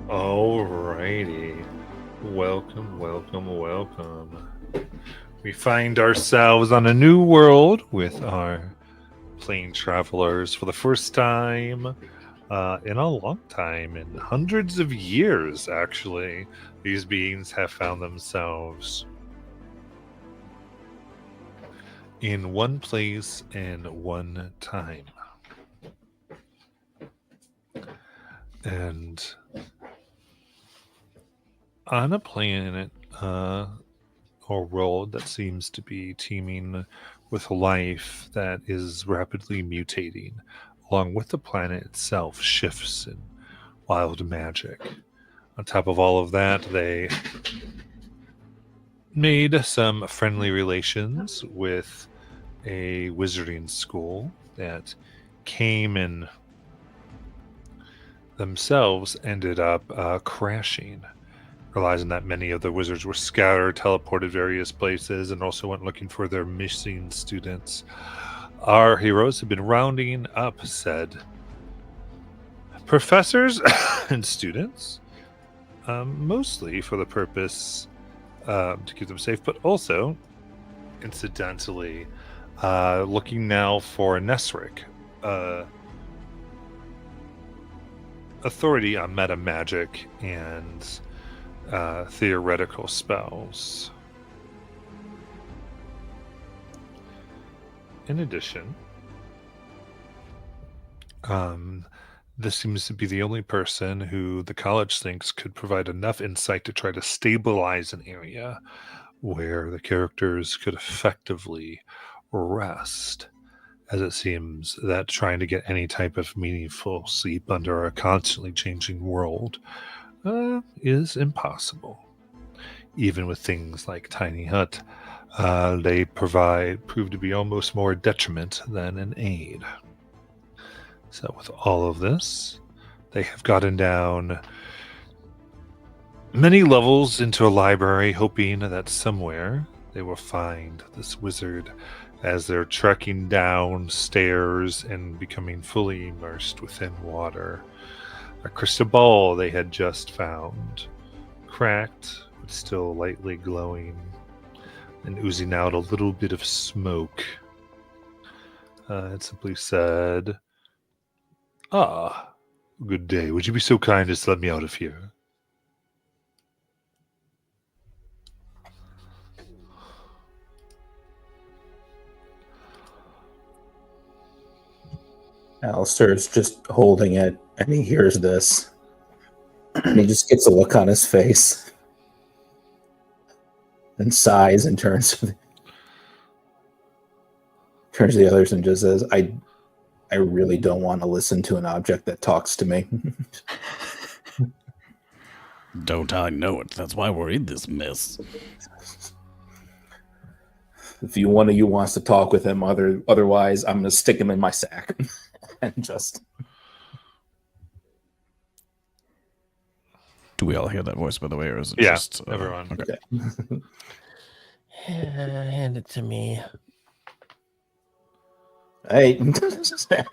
Alrighty. Welcome. We find ourselves on a new world with our plane travelers for the first time in a long time, in hundreds of years, actually. These beings have found themselves in one place and one time. And on a planet or world that seems to be teeming with life that is rapidly mutating, along with the planet itself, shifts in wild magic. On top of all of that, they made some friendly relations with a wizarding school that came and themselves ended up crashing, realizing that many of the wizards were scattered, teleported various places, and also went looking for their missing students. Our heroes have been rounding up said professors and students, mostly for the purpose to keep them safe, but also, incidentally, looking now for Nesric, authority on meta magic and theoretical spells. In addition, this seems to be the only person who the college thinks could provide enough insight to try to stabilize an area where the characters could effectively rest, as it seems that trying to get any type of meaningful sleep under a constantly changing world is impossible. Even with things like Tiny Hut, they prove to be almost more detriment than an aid. So with all of this, they have gotten down many levels into a library, hoping that somewhere they will find this wizard as they're trekking down stairs and becoming fully immersed within water. A crystal ball they had just found, cracked but still lightly glowing and oozing out a little bit of smoke. It simply said, "Ah, good day. Would you be so kind as to let me out of here?" Alistair's just holding it, and he hears this. And he just gets a look on his face and sighs and turns to the others and just says, I really don't want to listen to an object that talks to me. Don't I know it? That's why we're in this mess. If one of you wants to talk with him, otherwise I'm going to stick him in my sack and just... Do we all hear that voice, by the way, or is it Yeah, just... everyone. Okay. Hand it to me. Hey,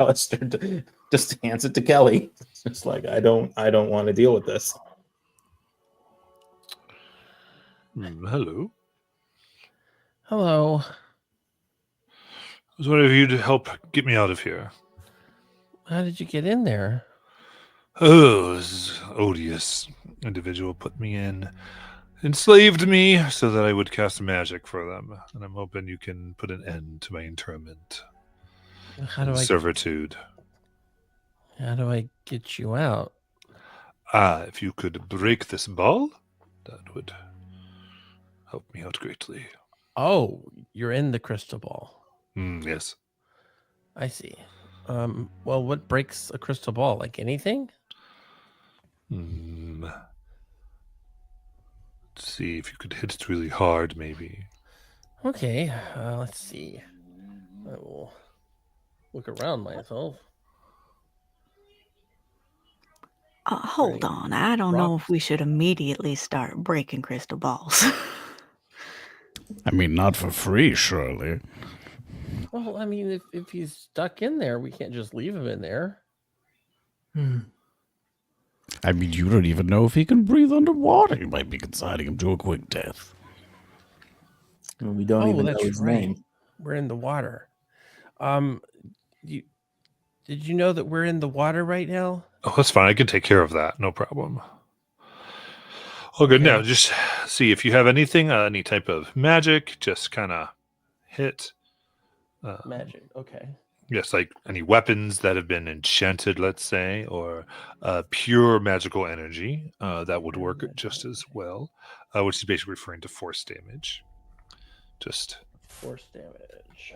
Alistair just hands it to Kelly. It's just like, I don't want to deal with this. Hello. Hello. I was wondering if you'd help get me out of here. How did you get in there? Oh, this odious individual put me in, enslaved me so that I would cast magic for them, and I'm hoping you can put an end to my internment. Servitude. How do I get you out? If you could break this ball, that would help me out greatly. Oh, you're in the crystal ball. Yes. I see. Well, what breaks a crystal ball? Like anything? Let's see if you could hit it really hard, maybe. Okay, let's see. I will look around myself. Hold on. I don't know if we should immediately start breaking crystal balls. I mean, not for free, surely. Well, I mean, if he's stuck in there, we can't just leave him in there. I mean, you don't even know if he can breathe underwater. You might be consigning him to a quick death. And we don't Oh, even know that's his right. name. We're in the water. Did you know that we're in the water right now? Oh, that's fine. I can take care of that. No problem. Oh, good. Okay. Now, just see if you have anything, any type of magic, just kind of hit. Magic. Okay. Yes, like any weapons that have been enchanted, let's say, or pure magical energy. That would Pure work magical just as energy. well, which is basically referring to force damage. Just. Force damage.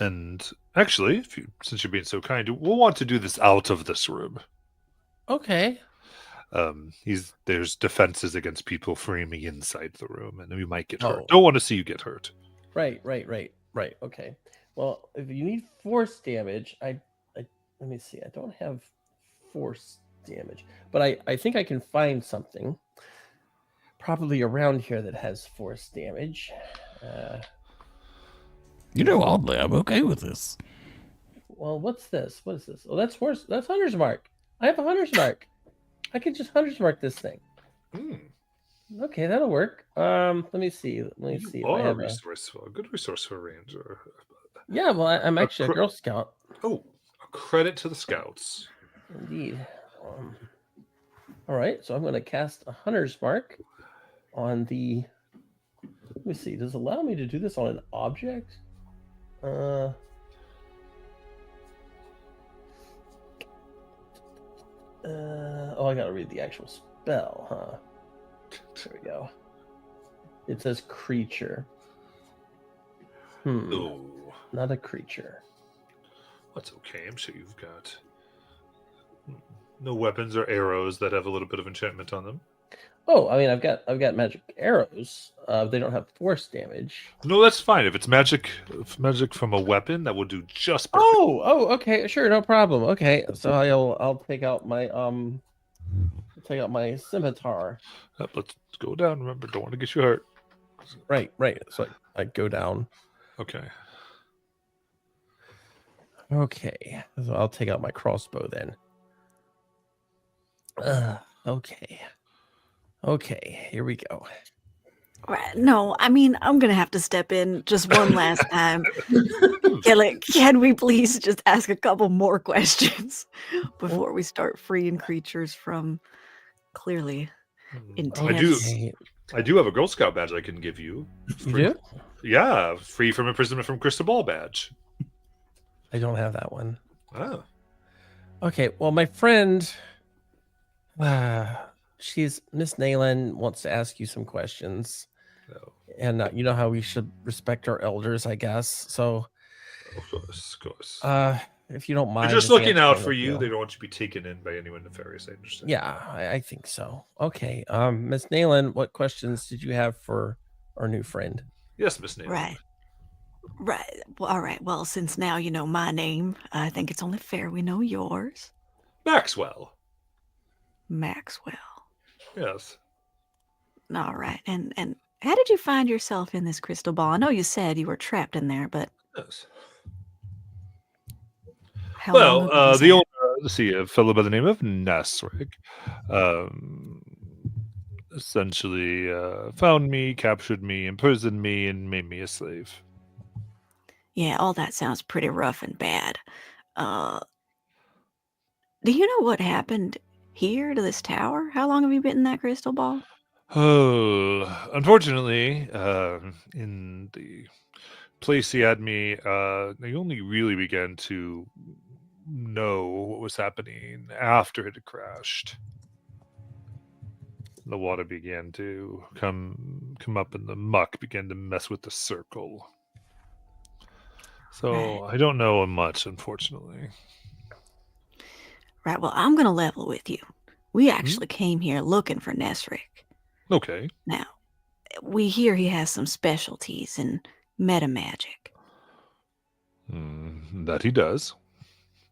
And actually, since you're being so kind, we'll want to do this out of this room. Okay. There's defenses against people framing inside the room, and we might get hurt. Oh. Don't want to see you get hurt. Right. Okay. Well, if you need force damage, I let me see. I don't have force damage, but I think I can find something probably around here that has force damage. You know, oddly, I'm okay with this. Well, what's this? What is this? Oh, that's horse. That's hunter's mark. I have a hunter's mark. I can just hunter's mark this thing. Okay, that'll work. Let me see. Let me see. You If I are have resourceful. A good resourceful ranger. Yeah, well, I'm actually a Girl Scout. Oh, a credit to the scouts. Indeed. All right, so I'm going to cast a hunter's mark on the. Let me see. Does it allow me to do this on an object? Oh, I gotta read the actual spell, huh? There we go. It says creature. Oh, Not a creature. that's okay. I'm sure you've got no weapons or arrows that have a little bit of enchantment on them. Oh, I mean, I've got magic arrows. They don't have force damage. No, that's fine. If it's magic from a weapon, that will do just perfect. Oh, okay, sure, no problem. Okay, so I'll take out my scimitar. Let's go down. Remember, don't want to get you hurt. Right. So I go down. Okay. Okay, so I'll take out my crossbow then. Okay, here we go. Right. No, I mean, I'm going to have to step in just one last time. Can we please just ask a couple more questions before we start freeing creatures from clearly intense? I do have a Girl Scout badge I can give you. You do? Yeah, free from imprisonment from Crystal Ball badge. I don't have that one. Oh. Okay, well, my friend, she's Miss Nayland wants to ask you some questions. No. And you know how we should respect our elders, I guess. So, Of course. if you don't mind, They're just looking answering out the for you. deal. They don't want you to be taken in by anyone nefarious. I understand. Yeah, I think so. Okay, Miss Nayland, what questions did you have for our new friend? Yes, Miss Nail. Right. Well, all right. Well, since now you know my name, I think it's only fair we know yours. Maxwell. Maxwell. Yes. All right. And how did you find yourself in this crystal ball? I know you said you were trapped in there, but Yes. how long ago was the that? owner, let's see, a fellow by the name of Nasric, essentially found me, captured me, imprisoned me, and made me a slave. Yeah, all that sounds pretty rough and bad. Do you know what happened here to this tower? How long have you been in that crystal ball? Oh, unfortunately, in the place he had me, I only really began to know what was happening after it had crashed. The water began to come up, and the muck began to mess with the circle. So I don't know much, unfortunately. Right, well, I'm going to level with you. We actually came here looking for Nesric. Okay. Now, we hear he has some specialties in meta magic. That he does.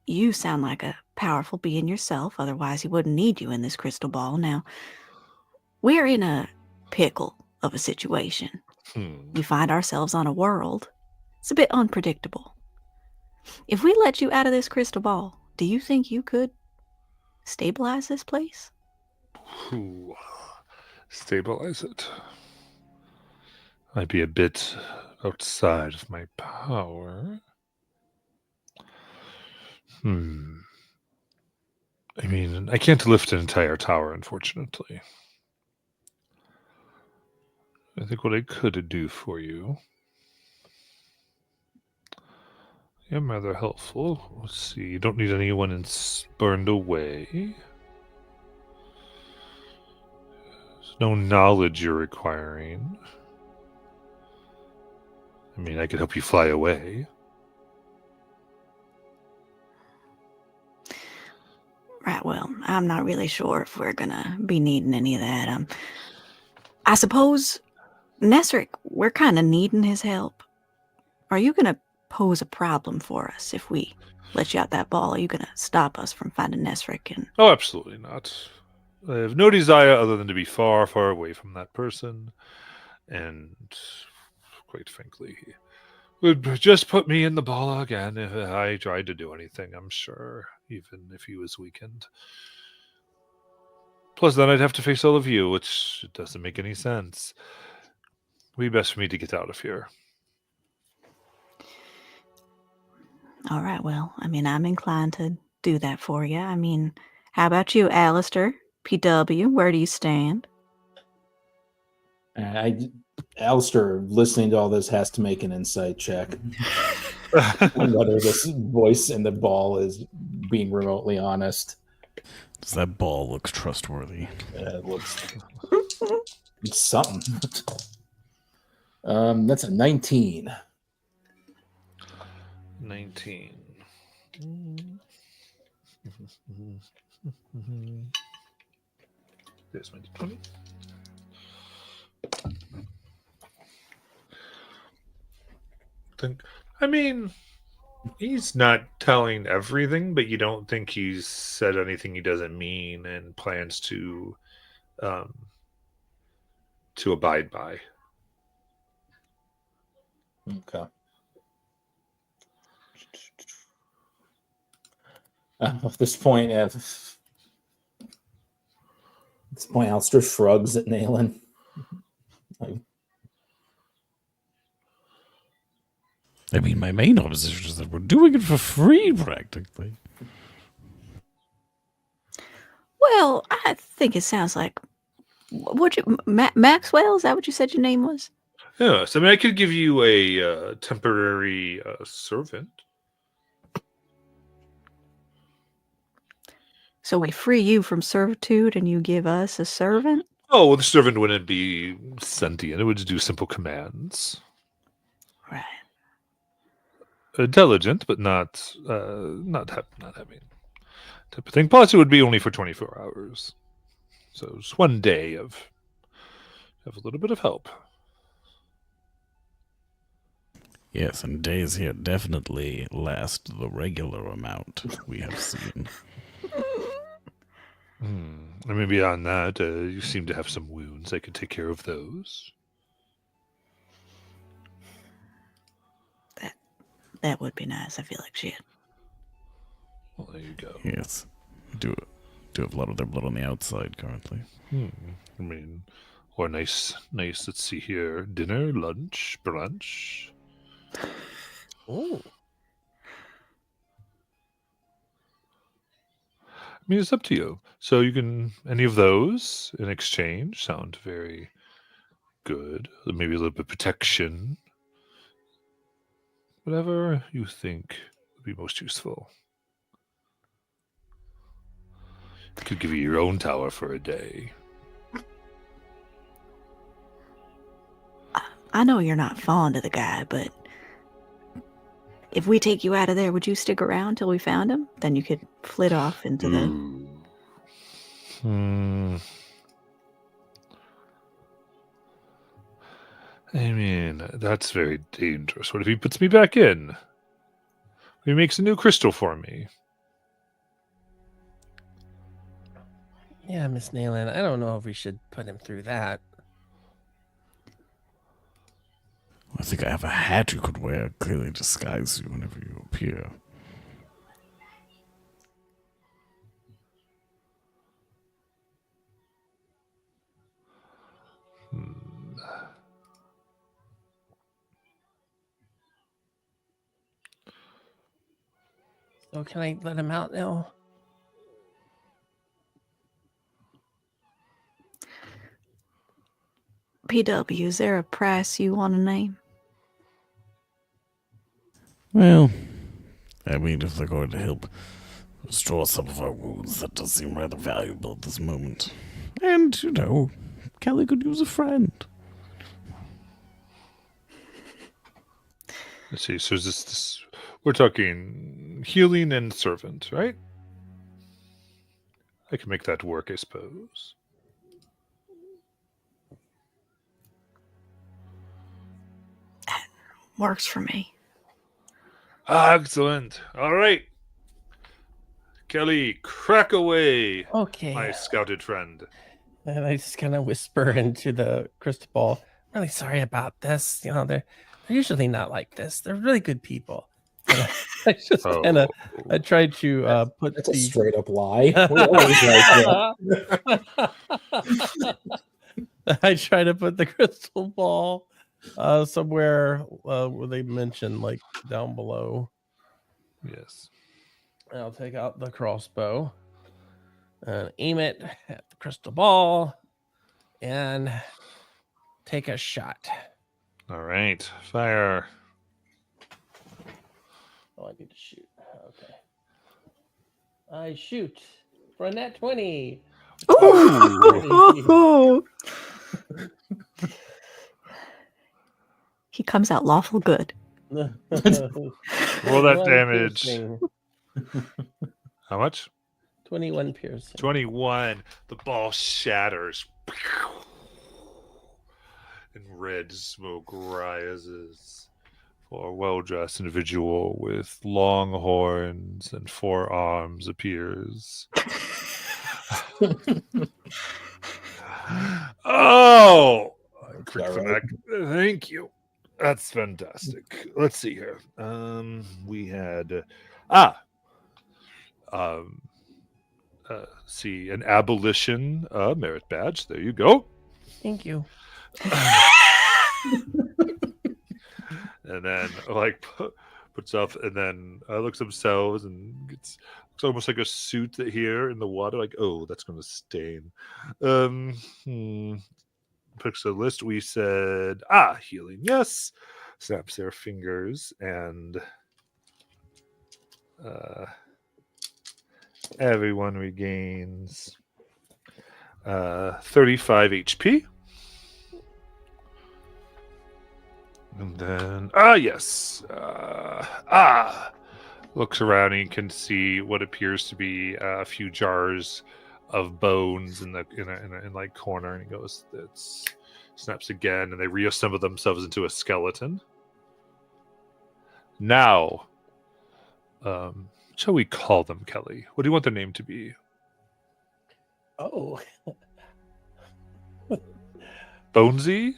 You sound like a powerful being yourself, otherwise he wouldn't need you in this crystal ball. Now, we're in a pickle of a situation. We find ourselves on a world. It's a bit unpredictable. If we let you out of this crystal ball, do you think you could stabilize this place? Ooh, stabilize it. Might be a bit outside of my power. I mean, I can't lift an entire tower, unfortunately. I think what I could do for you. I am rather helpful. Let's see. You don't need anyone burned away. There's no knowledge you're requiring. I mean, I could help you fly away. Right, well, I'm not really sure if we're gonna be needing any of that. I suppose, Nesric, we're kind of needing his help. Are you gonna pose a problem for us if we let you out that ball? Are you gonna stop us from finding Nesric? And Oh, absolutely not. I have no desire other than to be far, far away from that person. And quite frankly, he would just put me in the ball again if I tried to do anything, I'm sure, even if he was weakened. Plus, then I'd have to face all of you, which doesn't make any sense. It would be best for me to get out of here. all right, well, I mean, I'm inclined to do that for you. I mean, how about you, Alistair? PW, where do you stand? Alistair, listening to all this, has to make an insight check on whether this voice in the ball is being remotely honest. Does that ball looks trustworthy? It looks it's something. That's a 19. 19. There's my d20. I mean, he's not telling everything, but you don't think he's said anything he doesn't mean and plans to abide by. Okay. At this point, Alistair shrugs at Nayland. I mean, my main opposition is that we're doing it for free, practically. Well, I think it sounds like Maxwell. Is that what you said your name was? Yes, I mean, I could give you a temporary servant. So we free you from servitude, and you give us a servant. Oh, well, the servant wouldn't be sentient; it would just do simple commands. Right. Intelligent, but not having type of thing. Plus, it would be only for 24 hours, so it's one day of a little bit of help. Yes, and days here definitely last the regular amount we have seen. And maybe beyond that, you seem to have some wounds. I could take care of those. That would be nice. I feel like shit. Well, there you go. Yes, do have a lot of their blood on the outside currently. I mean, or nice. Let's see here: dinner, lunch, brunch. Oh, I mean, it's up to you. So you can any of those in exchange sound very good. Maybe a little bit of protection. Whatever you think would be most useful. Could give you your own tower for a day. I know you're not fond of the guy, but if we take you out of there, would you stick around till we found him? Then you could flit off into the... I mean, that's very dangerous. What if he puts me back in? He makes a new crystal for me. yeah, Miss Nayland. I don't know if we should put him through that. I think I have a hat you could wear, clearly disguise you whenever you appear. So can I let him out now? PW, is there a price you want to name? Well, I mean, if they're going to help restore some of our wounds, that does seem rather valuable at this moment. And, you know, Kelly could use a friend. Let's see. So is this we're talking healing and servant, right? I can make that work, I suppose. Works for me. Excellent. All right. Kelly, crack away, Okay. my scouted friend. And I just kind of whisper into the crystal ball. Really sorry about this. You know, they're usually not like this. They're really good people. And I just kind of I tried to put That's a the straight up lie. We always like that. I try to put the crystal ball somewhere where they mentioned like down below. Yes. And I'll take out the crossbow and aim it at the crystal ball and take a shot. All right. Fire. Oh, I need to shoot. Okay. I shoot for a net 20. Ooh. He comes out lawful good. Roll that damage. Piercing. How much? 21 piercing. 21. The ball shatters. And red smoke rises for a well-dressed individual with long horns and 4 arms appears. Oh! Crick the neck. Thank you. That's fantastic. Let's see here. We had see an abolition merit badge. There you go. Thank you. And then puts up and then looks themselves and it's almost like a suit that here in the water. Like, oh, that's going to stain. Picks a list. We said healing. Yes. Snaps their fingers and everyone regains 35 HP. And then, yes. Looks around and you can see what appears to be a few jars of bones in like corner, and he goes, "It's." Snaps again, and they reassemble themselves into a skeleton. Now, shall we call them, Kelly? What do you want their name to be? Oh. Bonesy?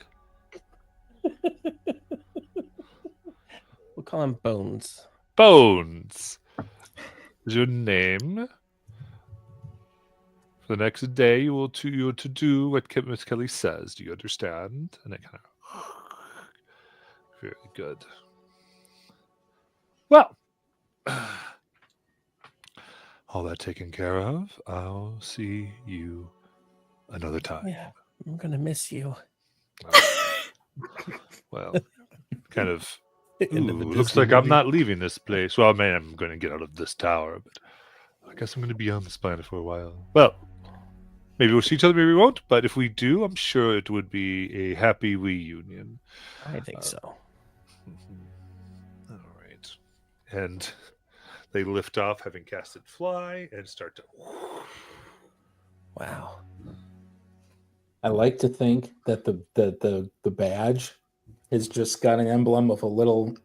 We'll call him Bones. Bones is your name. For the next day, you are to do what Miss Kelly says. Do you understand? And it kind of very good. Well, all that taken care of. I'll see you another time. Yeah, I'm gonna miss you. Well, kind of. Into the Looks Disney like I'm movie. not leaving this place. Well, man, I'm going to get out of this tower, but I guess I'm going to be on this planet for a while. Well, maybe we'll see each other, maybe we won't. But if we do, I'm sure it would be a happy reunion. I think so. All right. And they lift off, having casted fly, and start to. Wow. I like to think that the badge has just got an emblem of a little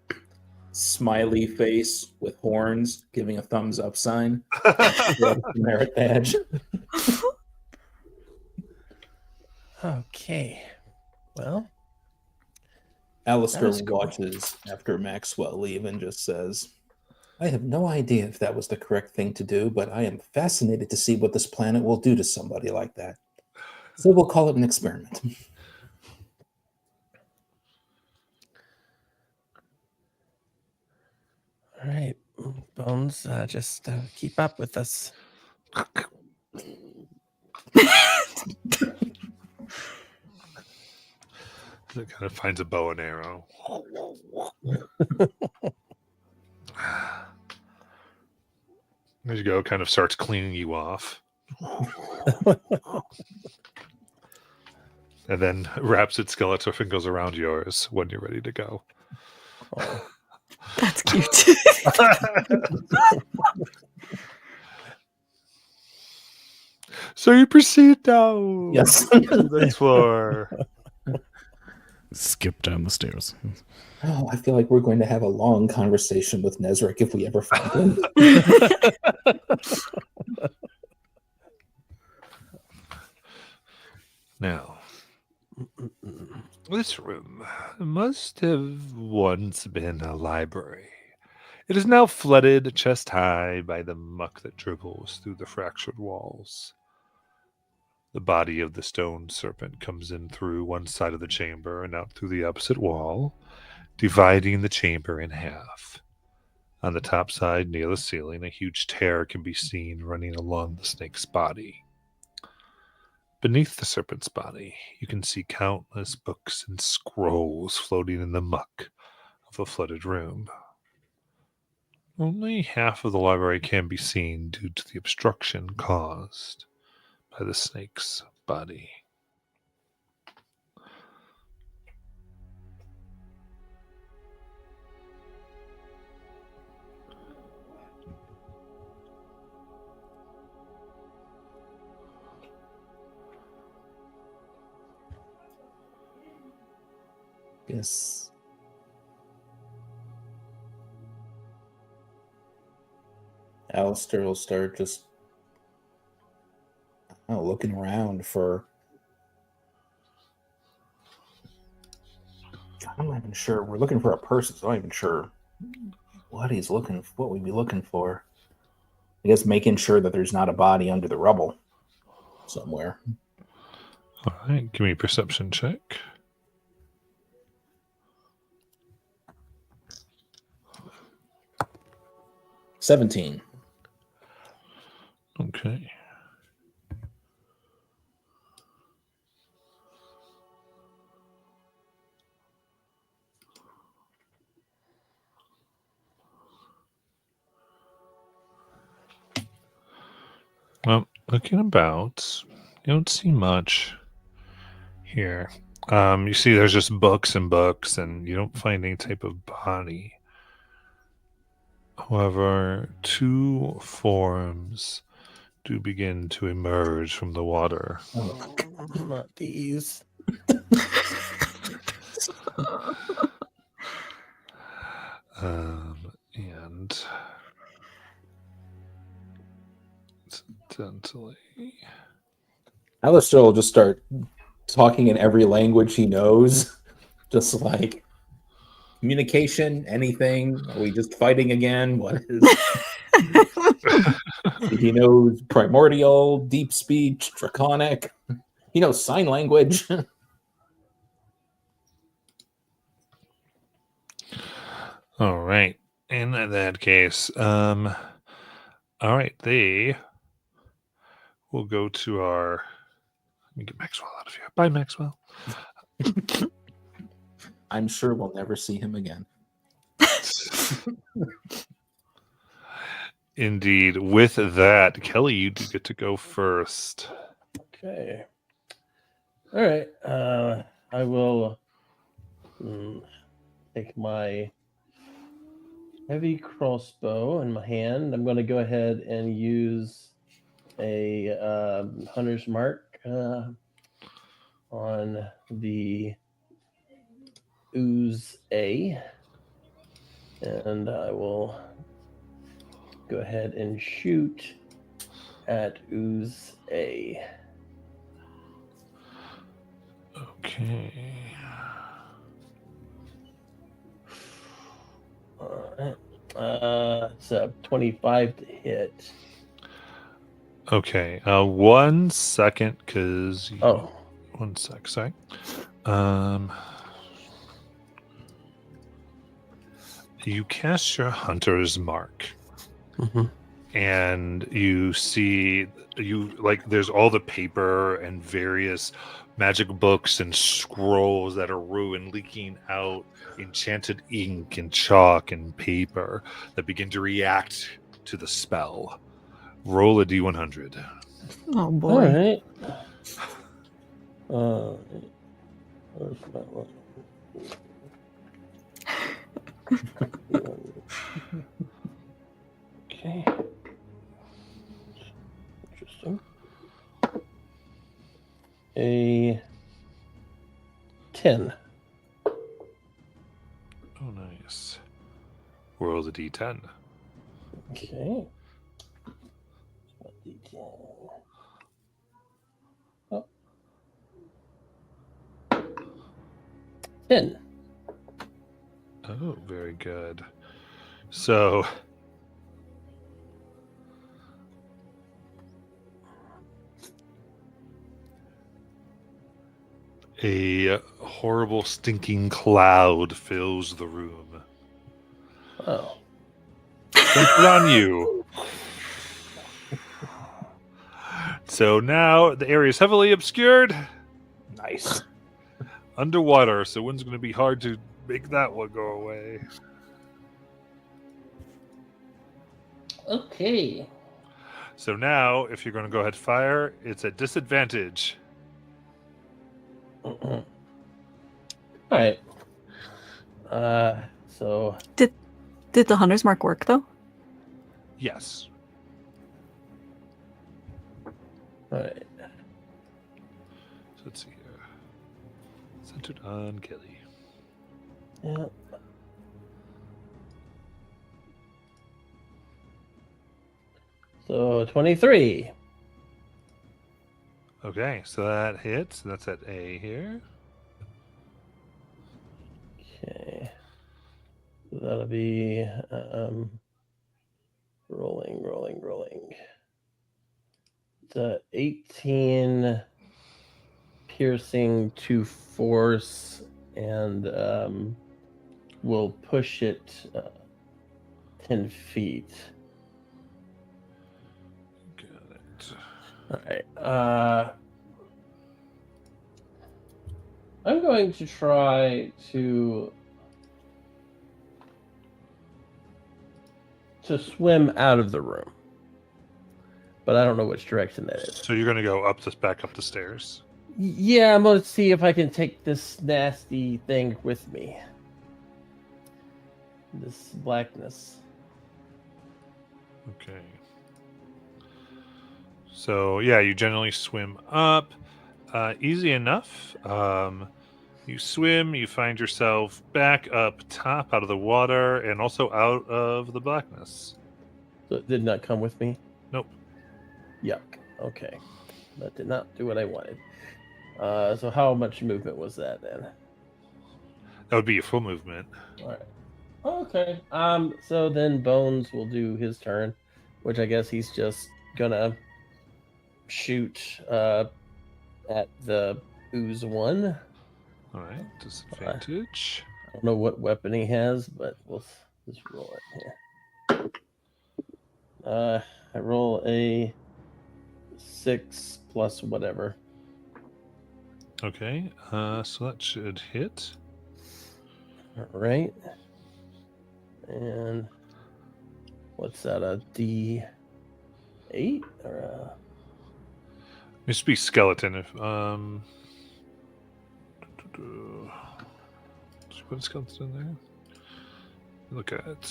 smiley face with horns giving a thumbs up sign. That's the merit badge. Okay. Well, Alistair That is cool. watches after Maxwell leave and just says, I have no idea if that was the correct thing to do, but I am fascinated to see what this planet will do to somebody like that. So we'll call it an experiment. all right. Bones, just keep up with us. It kind of finds a bow and arrow. There you go. Kind of starts cleaning you off. And then wraps its skeletal fingers around yours when you're ready to go. Oh. That's cute. So you proceed now. Yes. To the next floor. Skip down the stairs. Oh, I feel like we're going to have a long conversation with Nezric if we ever find him. Now, this room must have once been a library. It is now flooded chest high by the muck that dribbles through the fractured walls. The body of the stone serpent comes in through one side of the chamber and out through the opposite wall, dividing the chamber in half. On the top side, near the ceiling, a huge tear can be seen running along the snake's body. Beneath the serpent's body, you can see countless books and scrolls floating in the muck of the flooded room. Only half of the library can be seen due to the obstruction caused by the snake's body. Yes. Alistair will start just looking around for. I'm not even sure. We're looking for a person, so I'm not even sure what we'd be looking for. I guess making sure that there's not a body under the rubble somewhere. All right, give me a perception check. $17. Okay. Well, looking about, you don't see much here. You see there's just books and books, and you don't find any type of body. However, two forms do begin to emerge from the water. Oh, Not these. And incidentally, Alistair will just start talking in every language he knows, just like communication, anything. Are we just fighting again? What is? He knows primordial, deep speech, draconic. He knows sign language. all right. In that case, all right, they will go to our. Let me get Maxwell out of here. Bye, Maxwell. I'm sure we'll never see him again. Indeed. With that, Kelly, you do get to go first. Okay. All right. I will take my heavy crossbow in my hand. I'm going to go ahead and use a hunter's mark on the ooze A, and I will go ahead and shoot at ooze A. Okay. All right. It's a 25 to hit. Okay. 1 second, because. Oh. 1 sec. Sorry. you cast your hunter's mark, Mhm. and you see there's all the paper and various magic books and scrolls that are ruined, leaking out enchanted ink and chalk and paper that begin to react to the spell. Roll a d100. Oh All boy. right. Where's my one? Okay. Interesting. A 10. Oh, nice. Roll the d10. Okay. Oh. 10. Oh, very good. So a horrible stinking cloud fills the room. Oh. Centered on you. So now the area is heavily obscured, Nice. underwater, so one's going to be hard to make that one go away. Okay. So now, if you're going to go ahead and fire, it's at disadvantage. All right. So Did the hunter's mark work though? Yes. all right. So let's see here. Centered on Kelly. Yeah. So 23. Okay, so that hits. That's at A here. Okay. So that'll be rolling. It's 18 piercing to force, and we'll push it 10 feet. Got it. All right. I'm going to try to swim out of the room, but I don't know which direction that is. So you're going to go back up the stairs. Yeah, I'm going to see if I can take this nasty thing with me. This blackness. Okay. So yeah, you generally swim up. Easy enough. You swim, you find yourself back up top out of the water and also out of the blackness. So it did not come with me? Nope. Yuck. Okay. That did not do what I wanted. So how much movement was that then? That would be your full movement. All right. Okay. So then Bones will do his turn, which I guess he's just gonna shoot at the ooze one. All right, disadvantage. I don't know what weapon he has, but we'll just roll it here. I roll a 6 plus whatever. Okay, so that should hit. All right. And what's that? A D8 or a... It should be skeleton. If should we put a skeleton in there? Look at it.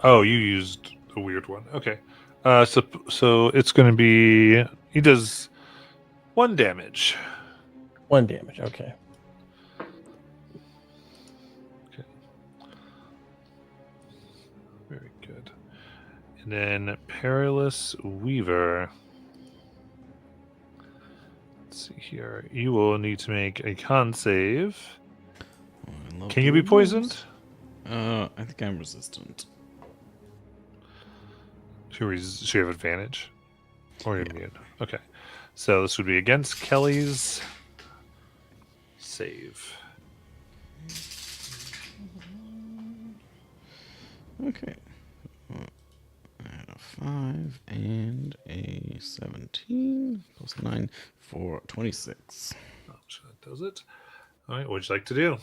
Oh, you used a weird one. Okay. So it's going to be, he does 1 damage. 1 damage. Okay. Very good. And then Perilous Weaver. Let's see here. You will need to make a con save. I love Can you be doing poisoned? those. I think I'm resistant. Should you have advantage? Or immune? Okay. So this would be against Kelly's save. Okay. I had a 5 and a 17 plus 9 for 26. Oh, so that does it. All right, what'd you like to do?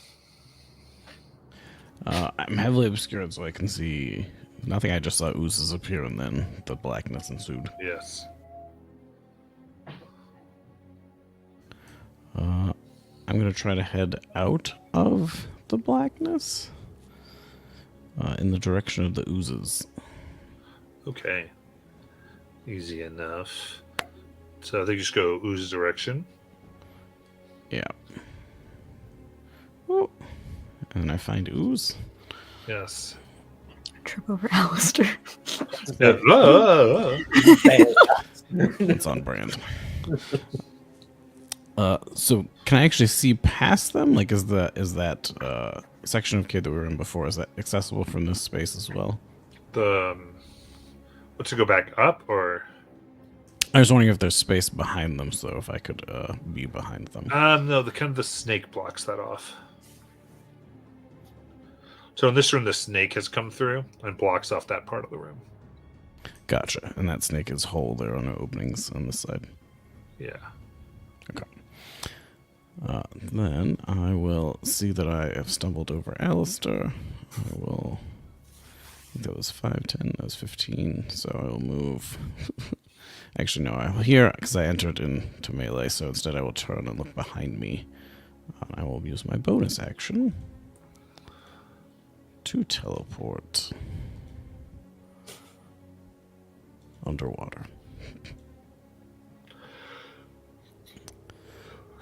I'm heavily obscured, so I can see nothing. I just saw oozes appear, and then the blackness ensued. Yes. I'm going to try to head out of the blackness in the direction of the oozes. Okay. Easy enough. So I think you just go ooze direction. Yeah. Oh. And I find ooze. Yes. Trip over Alistair. Yeah. It's on brand. So can I actually see past them? Like, is that section of cave that we were in before, is that accessible from this space as well? To go back up, or I was wondering if there's space behind them, so if I could be behind them. no, the snake blocks that off. So in this room, the snake has come through and blocks off that part of the room. Gotcha. And that snake is whole. There are no openings on this side. Yeah. Okay. Then I will see that I have stumbled over Alistair. I will... That was 5, 10, that was 15, so I will move... Actually, no, I will here, because I entered into melee, so instead I will turn and look behind me. I will use my bonus action to teleport underwater.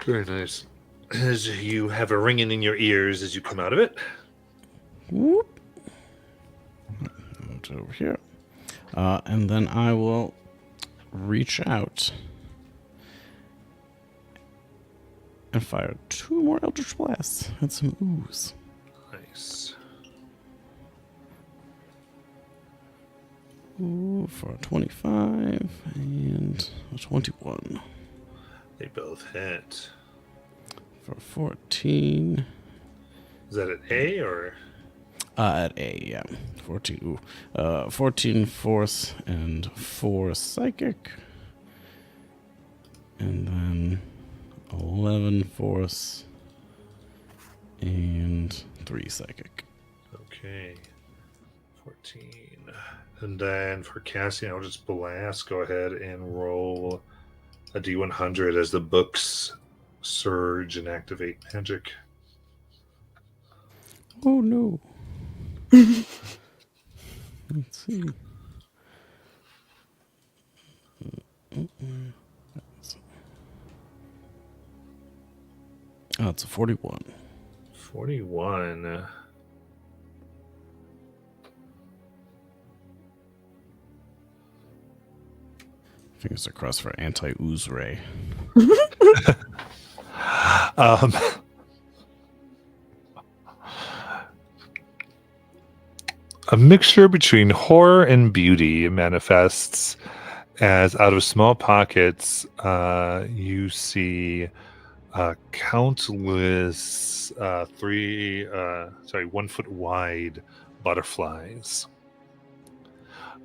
Very nice. As you have a ringing in your ears as you come out of it. Whoop. Move over here. And then I will reach out and fire 2 more Eldritch Blasts and some ooze. Nice. Ooh, for a 25 and a 21. They both hit. For 14. Is that an A or? At A, yeah. 14. Ooh. 14 force and 4 psychic. And then 11 force and 3 psychic. Okay. 14. And then for casting, I'll just blast. Go ahead and roll a D100 as the books surge and activate magic. Oh no. Let's see. Oh, it's a 41. 41. Fingers crossed for anti-ooze ray. A mixture between horror and beauty manifests as out of small pockets you see countless 1 foot wide butterflies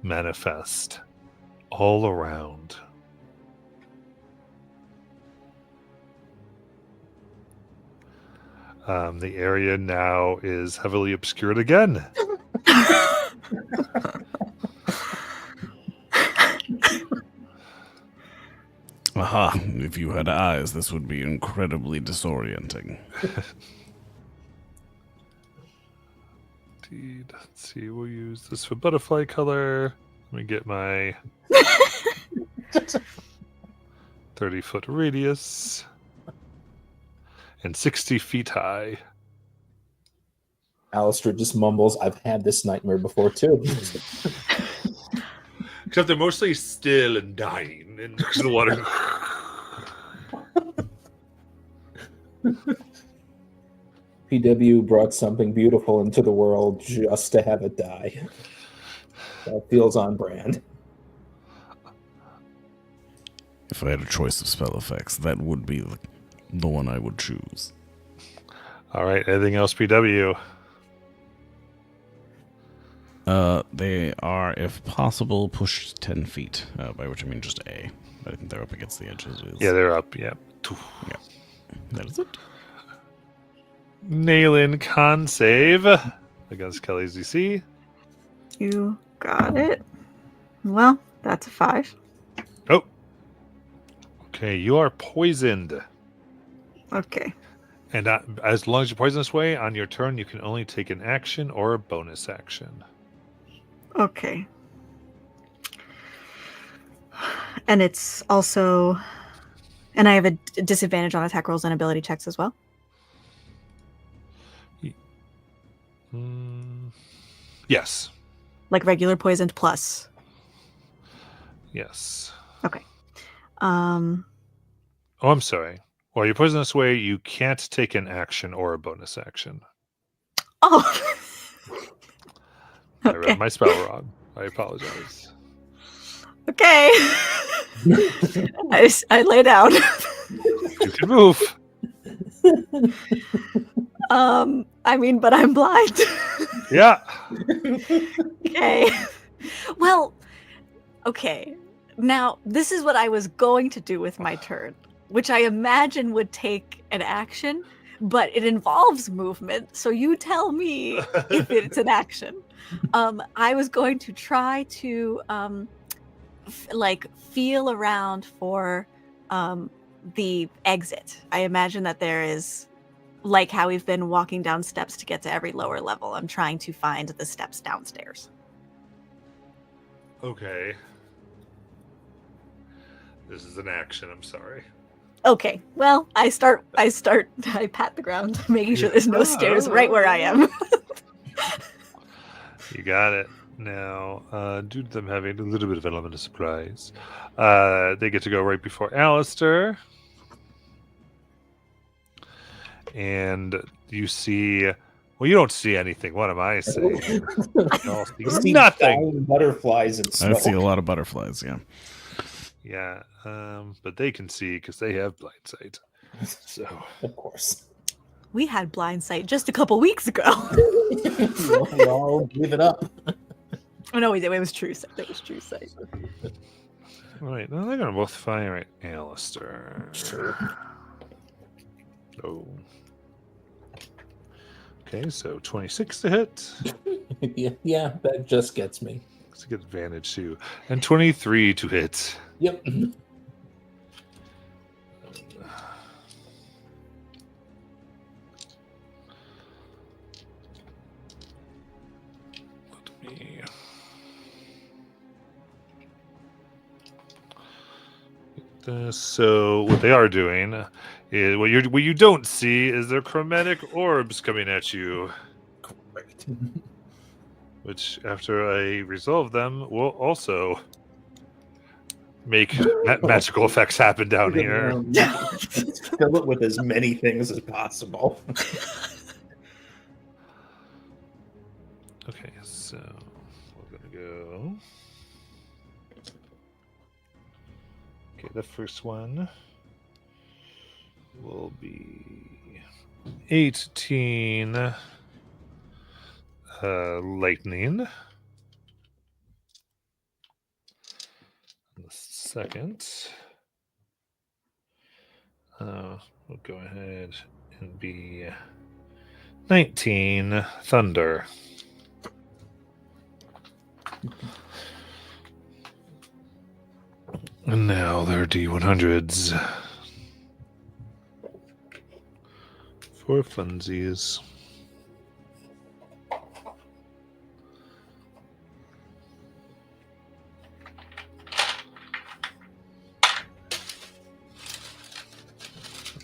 manifest all around. The area now is heavily obscured again. Aha, if you had eyes, this would be incredibly disorienting. Indeed. Let's see, we'll use this for butterfly color. Let me get my 30-foot radius and 60 feet high. Alistair just mumbles, I've had this nightmare before too. Except they're mostly still and dying in the water. PW brought something beautiful into the world just to have it die. That feels on brand. If I had a choice of spell effects, that would be the one I would choose. All right. Anything else, PW? They are, if possible, pushed 10 feet, by which I mean just A. But I think they're up against the edges. Yeah, they're up. Yeah. That is it. Nail-in con save against Kelly's DC. You got it. Well, that's a 5. Oh. Okay, you are poisoned. Okay. And as long as you're poisoned this way, on your turn, you can only take an action or a bonus action. Okay. And it's also, and I have a disadvantage on attack rolls and ability checks as well. Yes. Like regular poisoned plus. Yes. Okay. Oh, I'm sorry. While you're poisoned this way, you can't take an action or a bonus action. Oh. I read my spell wrong. I apologize. Okay. I lay down. You can move. I mean, but I'm blind. Yeah. Okay. Well, okay. Now, this is what I was going to do with my turn, which I imagine would take an action, but it involves movement. So you tell me if it's an action. I was going to try to feel around for the exit. I imagine that there is, like how we've been walking down steps to get to every lower level. I'm trying to find the steps downstairs. Okay. This is an action. I'm sorry. Okay. Well, I pat the ground, making sure there's no stairs right where I am. You got it. Now, due to them having a little bit of element of surprise, they get to go right before Alistair. And you see, well, you don't see anything. What am I saying? You see nothing. flying butterflies and I smoke. see a lot of butterflies, yeah. Yeah, but they can see because they have blind sight. So, Of course. We had blind sight just a couple weeks ago. we all give it up. Oh no, it was true sight. It was true sight. all right, now they're gonna both fire at Alistair. Sure. Oh. Okay, so 26 to hit. yeah, that just gets me. Let's get advantage too, and 23 to hit. Yep. Let me get this. So what they are doing is what you don't see is their chromatic orbs coming at you, Correct. which after I resolve them will also make magical effects happen down here. Fill it with as many things as possible. Okay, so we're gonna go. Okay, the first one will be 18 lightning. The second, we'll go ahead and be 19 thunder. And now they're D100s. For funsies.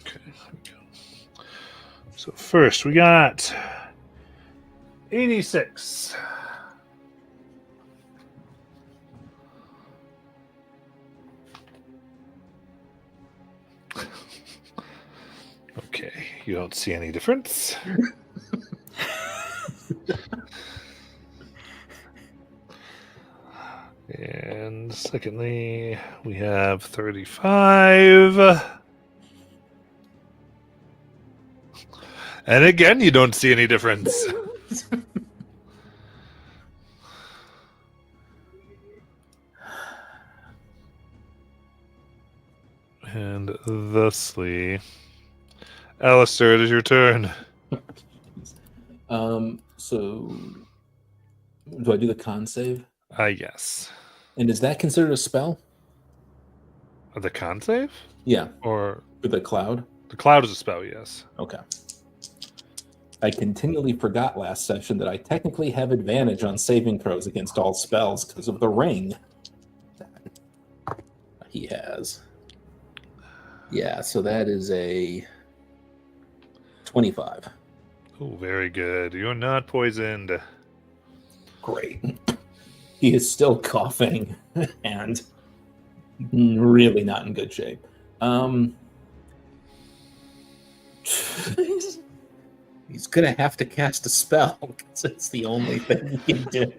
Okay, here we go. So first we got 86. Okay, you don't see any difference. And secondly, we have 35. And again, you don't see any difference. And thusly, Alistair, it is your turn. So do I do the con save? Yes. And is that considered a spell? The con save? Yeah, Or for the cloud. the cloud is a spell, yes. Okay. I continually forgot last session that I technically have advantage on saving throws against all spells because of the ring that he has. Yeah, so that is a 25. Oh, very good. You're not poisoned. Great. He is still coughing and really not in good shape. He's gonna have to cast a spell because it's the only thing he can do.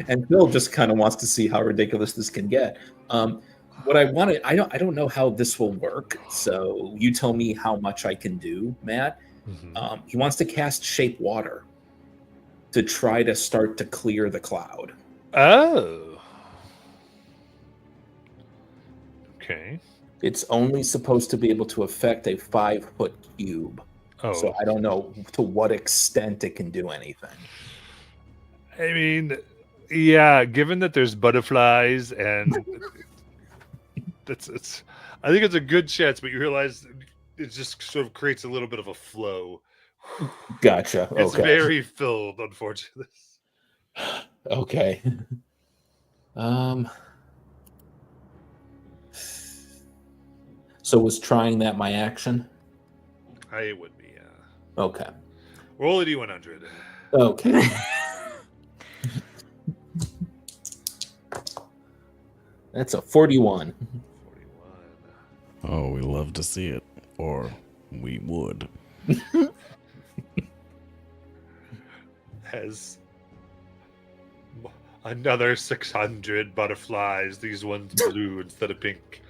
And Phil just kind of wants to see how ridiculous this can get. What I wanted, I don't know how this will work. So you tell me how much I can do, Matt. Mhm. He wants to cast Shape Water to try to start to clear the cloud. Oh. Okay. It's only supposed to be able to affect a 5-foot cube. Oh. So I don't know to what extent it can do anything. I mean, yeah, given that there's butterflies and it's I think it's a good chance, but you realize it just sort of creates a little bit of a flow. Gotcha. It's Okay. very filled, unfortunately. Okay. So was trying that my action? I would be, Okay. roll a d100. Okay. That's a 41. 41. Oh, we love to see it. Or we would. Has another 600 butterflies, these ones blue instead of pink.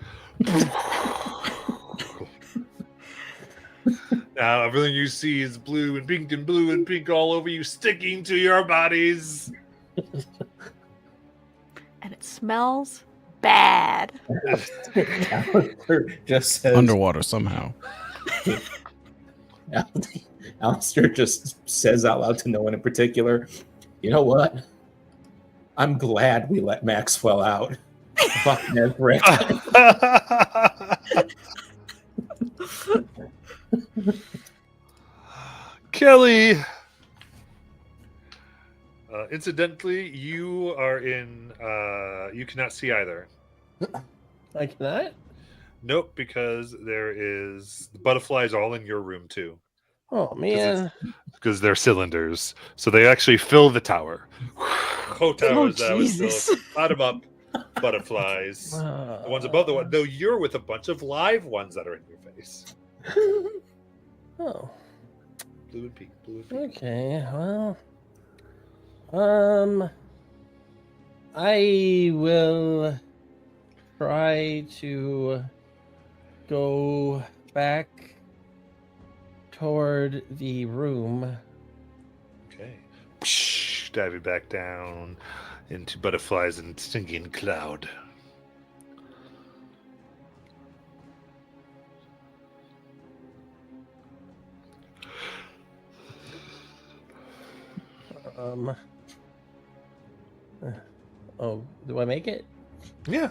Now everything you see is blue and pink all over you, sticking to your bodies. And it smells bad. Alistair just says, Underwater somehow. Alistair just says out loud to no one in particular, you know what? I'm glad we let Maxwell out. Fuck Nesric. Kelly. Incidentally, you are in. You cannot see either. I cannot. Nope, because there is the butterflies all in your room too, Oh man. because they're cylinders, so they actually fill the tower. Whole tower Oh, is now is Jesus. filled. Bottom up, butterflies. The ones above the one. No, you're with a bunch of live ones that are in your face. Oh. Blue and pink. Blue and pink. Okay. Well. I will try to go back toward the room. Okay. Diving back down into butterflies and stinging cloud. Oh, do I make it? Yeah.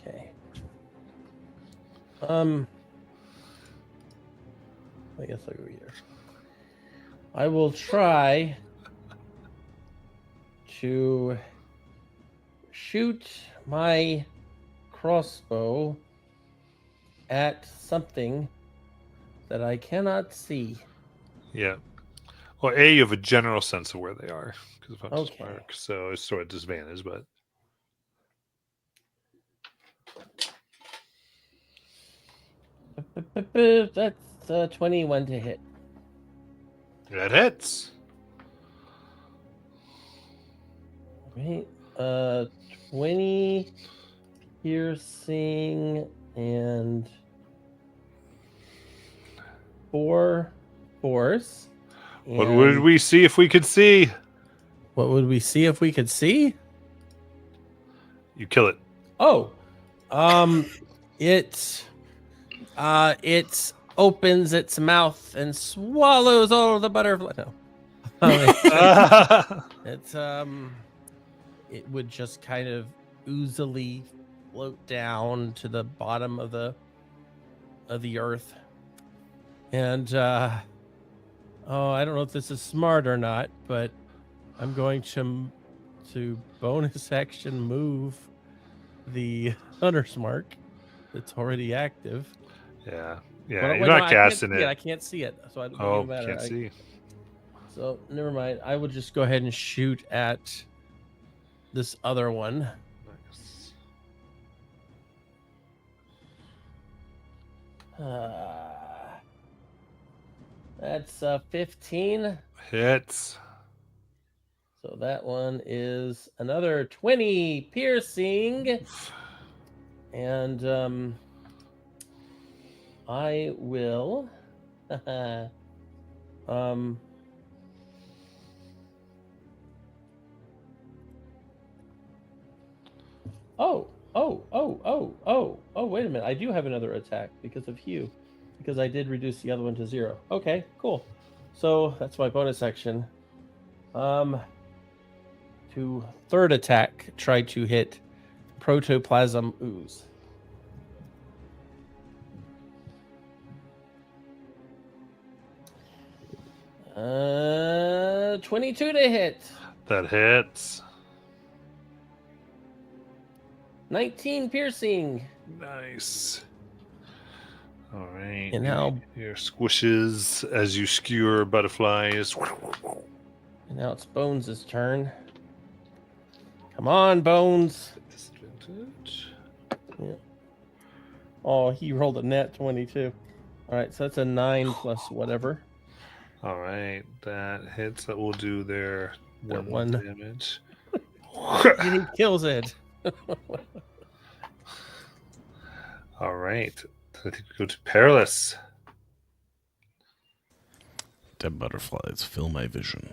Okay. I guess I'll go here. I will try to shoot my crossbow at something that I cannot see. Yeah. Well, you have a general sense of where they are because of Hunter's Okay. Mark, so it's sort of disadvantage, but That's 21 to hit. that hits. Right. 20 piercing and 4 force. What would and we see if we could see? What would we see if we could see? You kill it. Oh, it opens its mouth and swallows all the butterfly. No, it's it would just kind of oozily float down to the bottom of the earth, and I don't know if this is smart or not, but I'm going to bonus action move the hunter's mark that's already active. Yeah. But Yeah. wait, You're no, not casting I it. can't see it, so it Oh, doesn't matter. can't see. So never mind. I would just go ahead and shoot at this other one. Nice. That's 15. Hits. So that one is another 20 piercing. And I will wait a minute. I do have another attack because of Hugh. Because I did reduce the other one to 0. Okay, cool. So that's my bonus action. To third attack, try to hit protoplasm ooze. Uh, 22 to hit. That hits. 19 piercing. Nice. All right. And now, Your squishes as you skewer butterflies. and now it's Bones' turn. Come on, Bones. Disadvantage. Oh, he rolled a net 22. All right, so that's a 9 plus whatever. All right, that hits. That will do their one one. damage. And he kills it. All right, I think we go to Perilous. Dead butterflies fill my vision.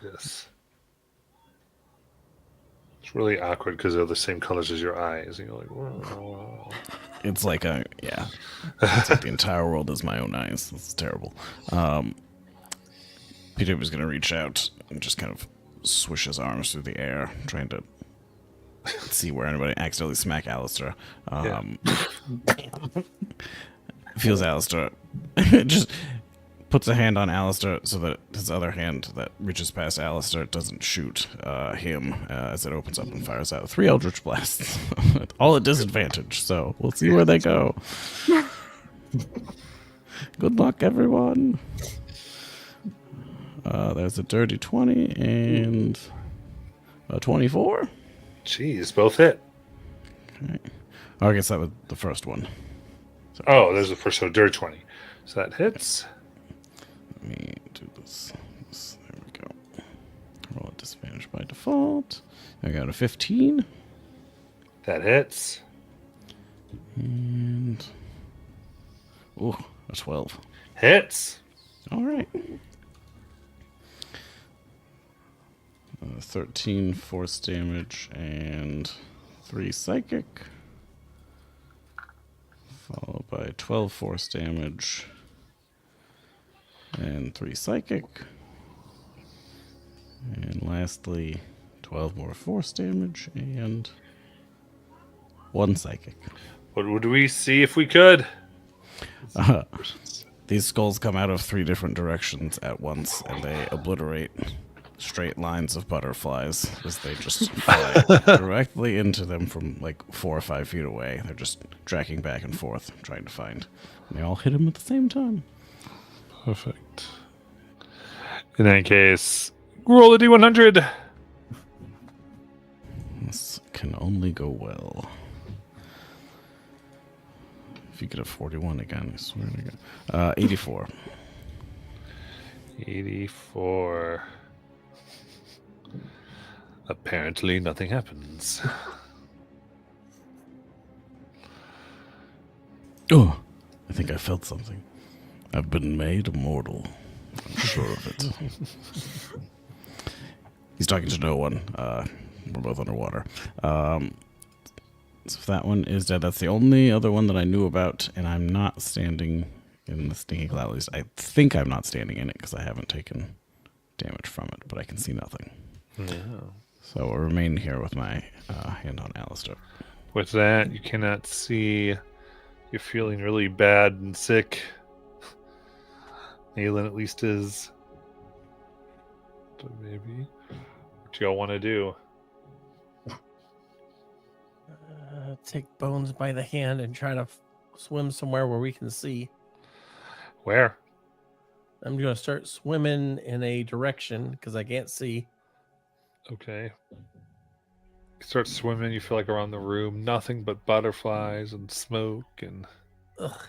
Yes. It's really awkward because they're the same colors as your eyes, and you're like, whoa. It's like it's like the entire world is my own eyes. It's terrible. Peter was gonna reach out and just kind of swish his arms through the air, trying to see where anybody accidentally smack Alistair. Feels Alistair, just puts a hand on Alistair so that his other hand that reaches past Alistair doesn't shoot him as it opens up and fires out 3 Eldritch Blasts. All at disadvantage, so we'll see where they go. Good luck, everyone. There's a dirty 20 and a 24. Jeez, both hit. Okay. Oh, I guess that was the first one. Oh, there's the first, so dirty 20. So that hits. Let me do this. There we go. Roll at disadvantage by default. I got a 15. That hits. And... oh, a 12. Hits. All right. 13 force damage and 3 psychic. Followed by 12 force damage and 3 psychic. And lastly, 12 more force damage and 1 psychic. What would we see if we could? These skulls come out of 3 different directions at once, and they obliterate straight lines of butterflies as they just fly directly into them from like 4 or 5 feet away. They're just tracking back and forth, trying to find. And they all hit him at the same time. Perfect. In that case, roll a d100. This can only go well. If you get a 41 again, I swear to God. 84. 84. Apparently, nothing happens. Oh, I think I felt something. I've been made immortal. I'm sure of it. He's talking to no one. We're both underwater. So if that one is dead, that's the only other one that I knew about, and I'm not standing in the stinking cloud. At least I think I'm not standing in it because I haven't taken damage from it, but I can see nothing. Yeah. So I'll remain here with my hand on Alistair. With that, you cannot see. You're feeling really bad and sick. Aelin at least is. So maybe. What do y'all want to do? Take Bones by the hand and try to swim somewhere where we can see. Where? I'm going to start swimming in a direction because I can't see. Okay. You start swimming, you feel like around the room, nothing but butterflies and smoke and Ugh.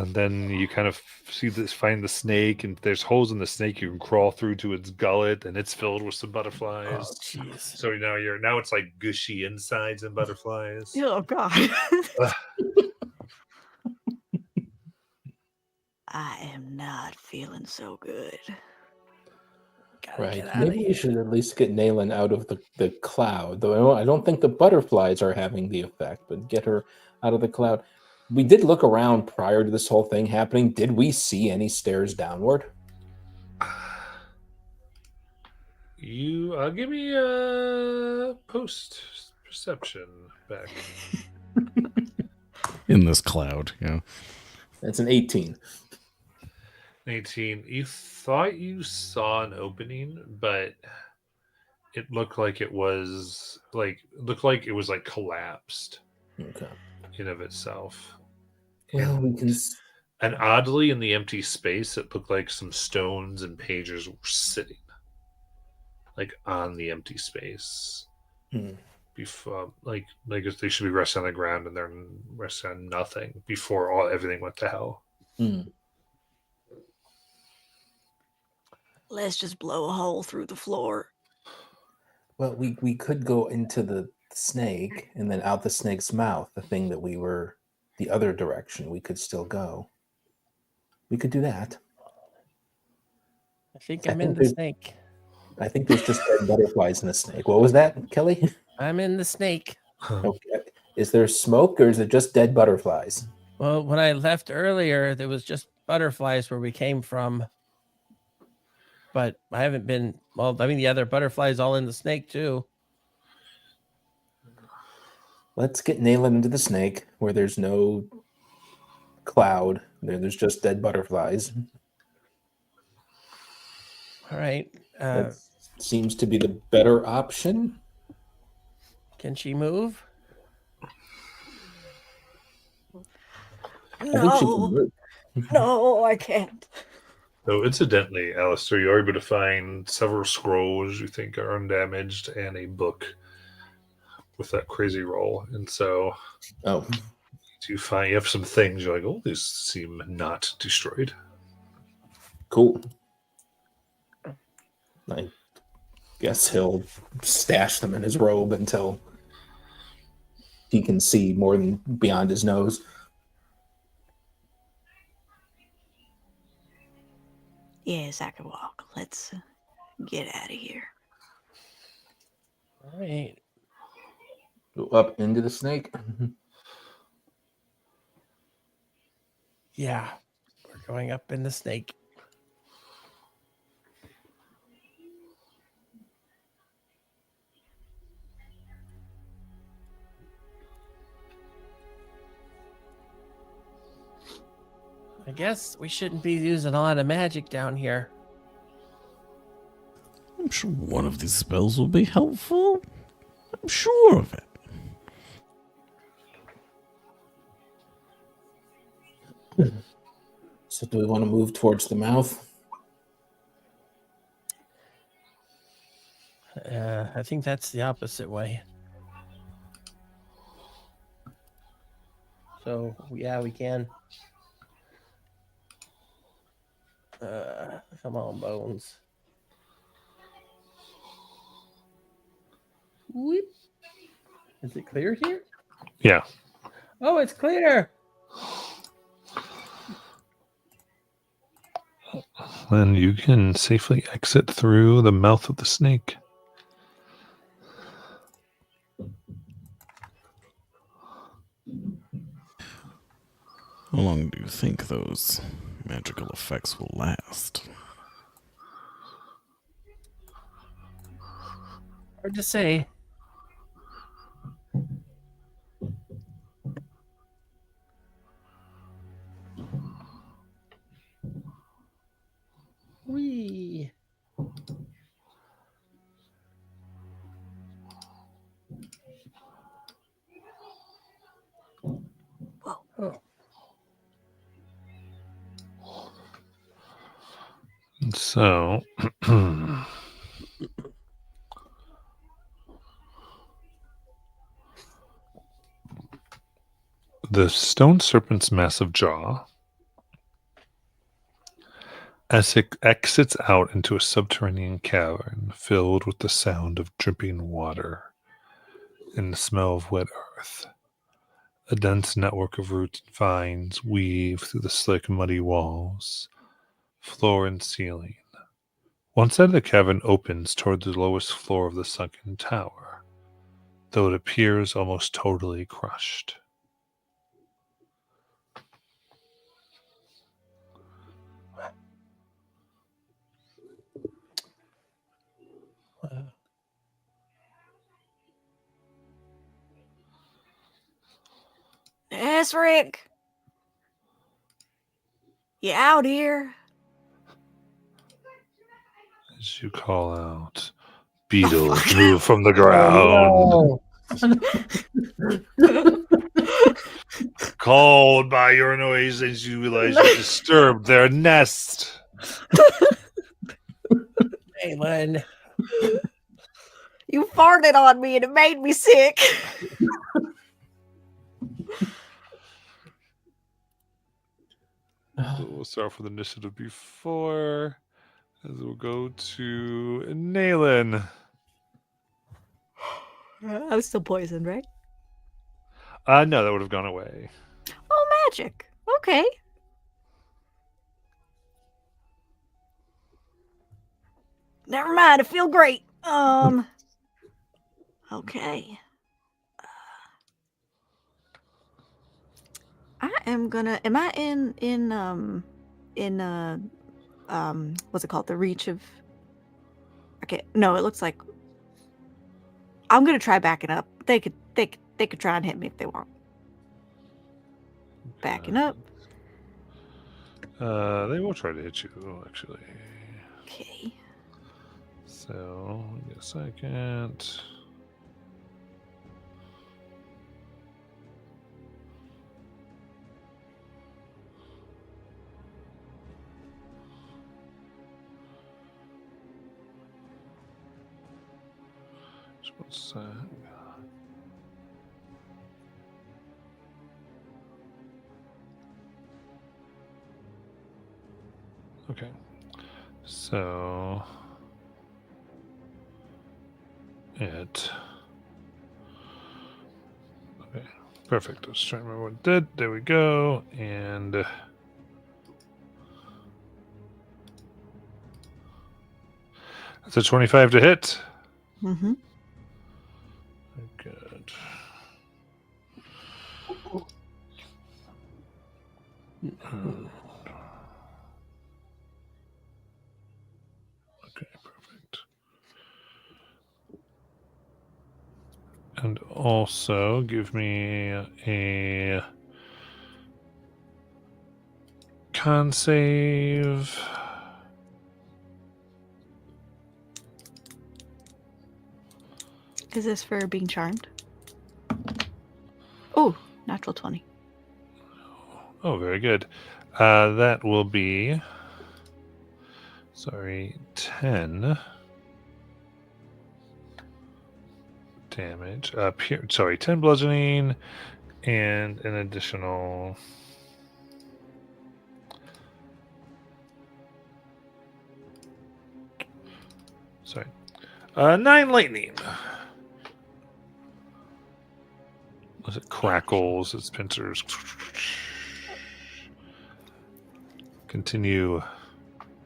then you kind of find the snake, and there's holes in the snake you can crawl through to its gullet, and it's filled with some Oh, butterflies. jeez. So now it's like gushy insides and butterflies. Oh God. Ugh. I am not feeling so good. Gotta Right. get out of Maybe we here. should at least get Nayland out of the cloud. Though I don't think the butterflies are having the effect, but get her out of the cloud. We did look around prior to this whole thing happening. Did we see any stairs downward? You give me a post perception back. In this cloud, That's an 18. 18. You thought you saw an opening, but it looked like it was collapsed Okay. in of itself. Well, we can. And oddly, in the empty space, it looked like some stones and pages were sitting, like on the empty space. Before, like they should be resting on the ground, and they're resting on nothing before everything went to hell. Let's just blow a hole through the floor. Well, we could go into the snake and then out the snake's mouth, the thing that we were the other direction we could still go. We could do that. I think I'm in the snake. I think there's just dead butterflies in the snake. What was that, Kelly? I'm in the snake. Okay. Is there smoke or is it just dead butterflies? Well, when I left earlier, there was just butterflies where we came from. But I haven't been. Well, I mean, the other butterflies all in the snake too. Let's get Nayland into the snake where there's no cloud. There's just dead butterflies. All right. That seems to be the better option. Can she move? I think she can move. No, I can't. So, incidentally, Alistair, you're able to find several scrolls you think are undamaged and a book with that crazy roll. And so, you have some things you're like, oh, these seem not destroyed. Cool. I guess he'll stash them in his robe until he can see more than beyond his nose. Yes, I can walk. Let's get out of here. All right. Go up into the snake. Yeah. We're going up in the snake. I guess we shouldn't be using a lot of magic down here. I'm sure one of these spells will be helpful. I'm sure of it. So do we want to move towards the mouth? I think that's the opposite way. So, yeah, we can. Come on, Bones. Whoop. Is it clear here? Yeah. Oh, it's clear. Then you can safely exit through the mouth of the snake. How long do you think those magical effects will last? Hard to say. Whee! Oh. So, the stone serpent's massive jaw, as it exits out into a subterranean cavern filled with the sound of dripping water and the smell of wet earth. A dense network of roots and vines weave through the slick, muddy walls, floor, and ceiling. One side of the cavern opens toward the lowest floor of the sunken tower, though it appears almost totally crushed. Yes, Rick. You out here? As you call out, beetles move from the ground. Called by your noise as you realize you disturbed their nest. Hey, Len. You farted on me and it made me sick. We'll start with initiative before, as we'll go to Naylan. I was still poisoned, right? No, that would have gone away. Oh, magic. Okay. Never mind. I feel great. Okay. I am gonna. Am I in what's it called? The reach of. Okay. No, it looks like. I'm gonna try backing up. They could try and hit me if they want. Backing up. They will try to hit you, actually. Okay. So, give me a second. Just one sec. Okay. So it. Okay. Perfect. I was trying to remember what it did. There we go. And that's a 25 to hit. Mm-hmm. Good. Okay, perfect. And also give me a con save. Is this for being charmed? Oh, natural 20. Oh, very good. That will be, 10 damage. 10 bludgeoning and an additional. Sorry. 9 lightning. as it crackles, its pincers continue.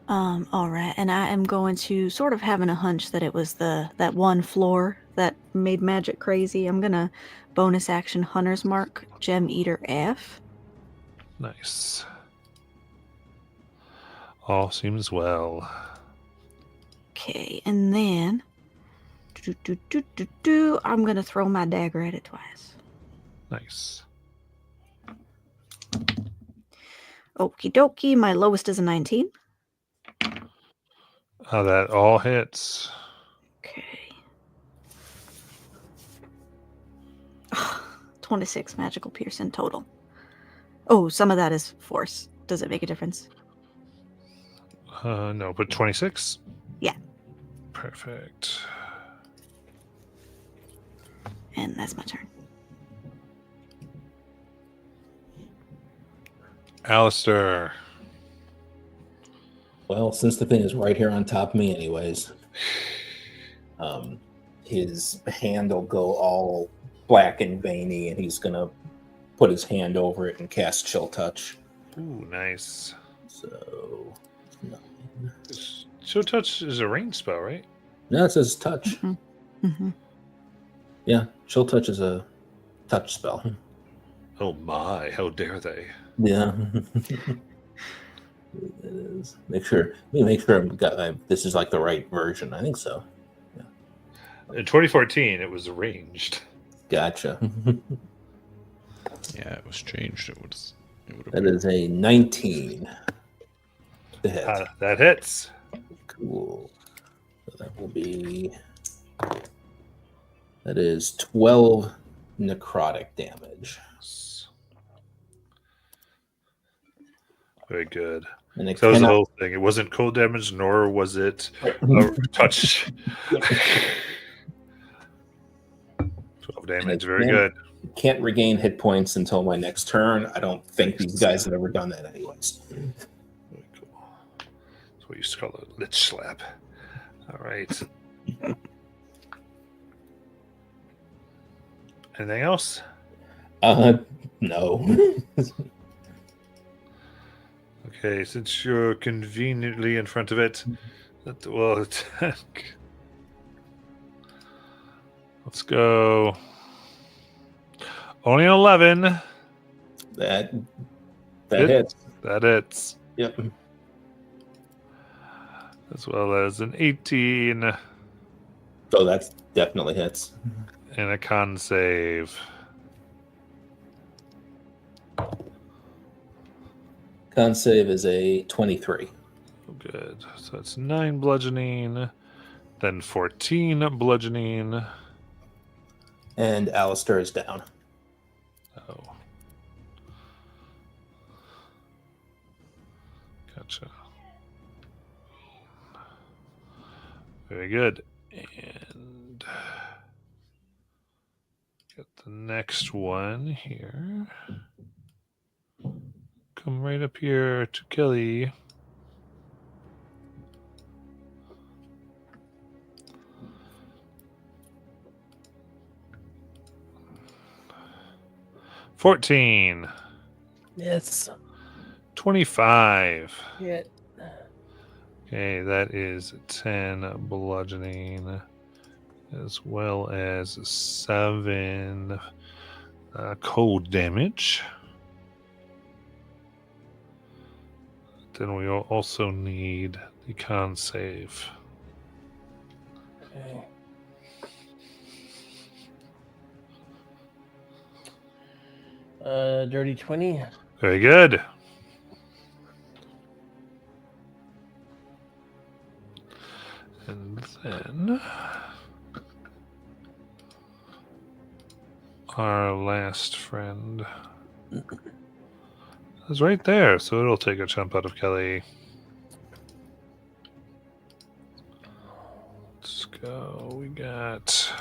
All right, and I am going to sort of having a hunch that it was that one floor that made magic crazy. I'm gonna bonus action Hunter's Mark Gem Eater F. Nice. All seems well. Okay, and then I'm gonna throw my dagger at it twice. Nice. Okie dokie, my lowest is a 19. That all hits. Okay. 26 magical pierce in total. Oh, some of that is force. Does it make a difference? No, but 26? Yeah. Perfect. And that's my turn. Alistair. Well, since the thing is right here on top of me, anyways, his hand will go all black and veiny, and he's gonna put his hand over it and cast Chill Touch. Ooh, nice. So, no, Chill Touch is a range spell, right? no, it says touch. Mm-hmm. Yeah, Chill Touch is a touch spell. Oh my, how dare they? Yeah. It is. Make sure I've got, this is like the right version. I think so. In 2014, it was arranged. Gotcha. Yeah, it was changed. It would have That been. is a 19 to hit. That hits. Cool. So that will be. That is 12 necrotic damage. Very good. And it So that was the cannot- whole thing. It wasn't cold damage, nor was it a touch. 12 damage. Very good. can't regain hit points until my next turn. I don't think these guys have ever done that, anyways. Very cool. That's what you used to call a lich slap. All right. Anything else? No. Okay, since you're conveniently in front of it, that will attack. Let's go. Only an 11. that Hit. hits. That hits. Yep. As well as an 18 So that's definitely hits. and a con save. Con save is a 23. Oh, good. So that's 9 bludgeoning, then 14 bludgeoning. And Alistair is down. Oh. Gotcha. Very good. And get the next one here. Come right up here to Kelly. $14, Yes. 25. Hit. Okay, that is 10 bludgeoning, as well as 7 cold damage. Then we also need the con save. Okay. Dirty 20. Very good. And then our last friend is right there, so it'll take a chunk out of Kelly. Let's go. We got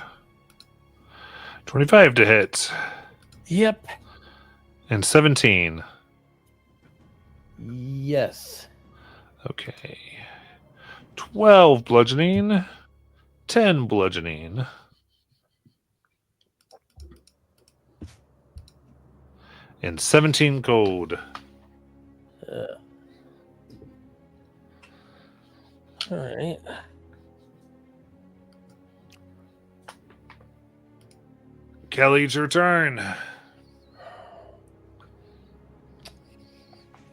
25 to hit Yep. and 17. Yes. Okay. 12 bludgeoning, 10 bludgeoning. and 17 gold. All right. Kelly, it's your turn.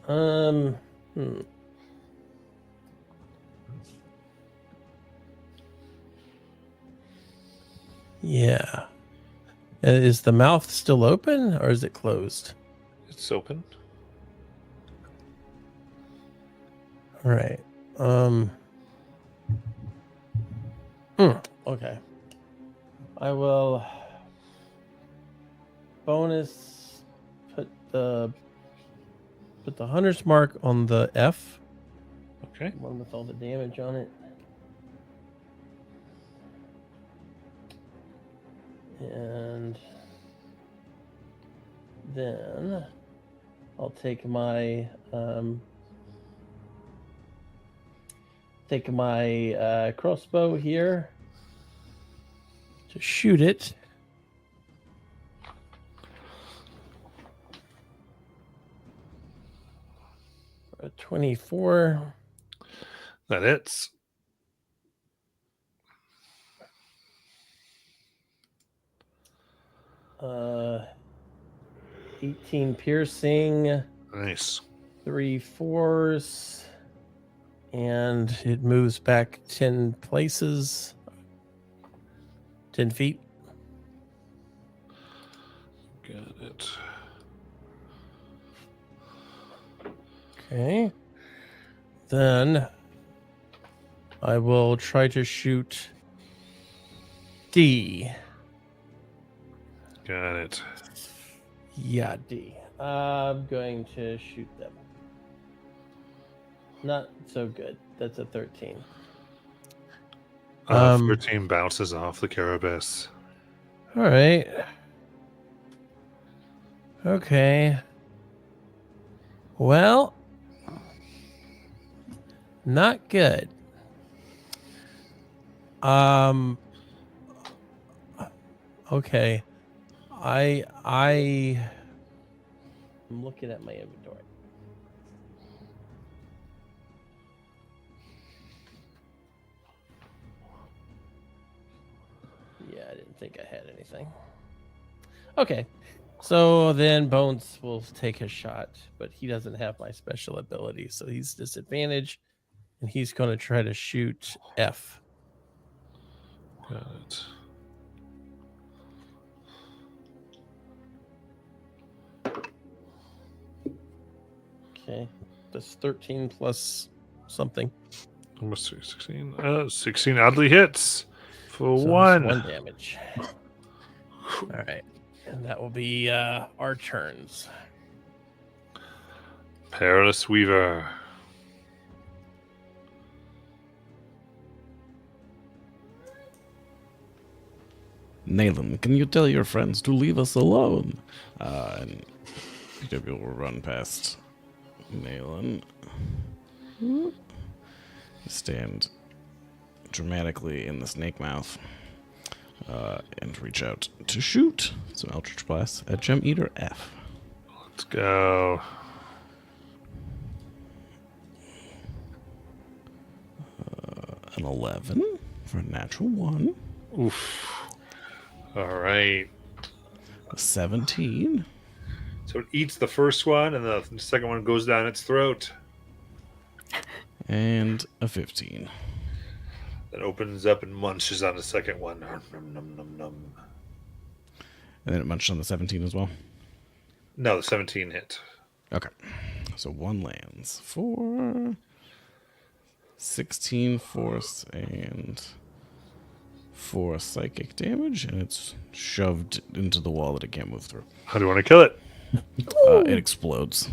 Hmm. Yeah. Is the mouth still open or is it closed? It's open. All right. Okay. I will bonus put the hunter's mark on the F, Okay. one with all the damage on it. And then I'll take my crossbow here to shoot it. A 24. That hits. Uh, 18 piercing, Nice. 3 force, and it moves back 10 places, 10 feet. Got it. Okay. Then I will try to shoot D. Got it. Yeah, D. I'm going to shoot them. Not so good. That's a 13. 13 bounces off the carapace. All right. Okay. Well, not good. Okay. I'm looking at my inventory. Yeah, I didn't think I had anything. Okay. So then Bones will take a shot, but he doesn't have my special ability, so he's disadvantaged, and he's going to try to shoot F. Got it. Okay. That's 13 plus something. Almost 16. 16 oddly hits for So one. it's 1 damage. All right. And that will be our turns. Perilous Weaver. Naylan, can you tell your friends to leave us alone? And PW will run past Naylan. Stand dramatically in the snake mouth and reach out to shoot some Eldritch Blast at Gem Eater F. Let's go. An 11 for a natural 1. Oof. All right. A 17. So it eats the first one, and the second one goes down its throat. And a 15. Then opens up and munches on the second one. Nom, nom, nom, nom. And then it munched on the 17 as well. No, the 17 hit. Okay. So 1 lands for 16 force and 4 psychic damage, and it's shoved into the wall that it can't move through. How do you want to kill it? It explodes.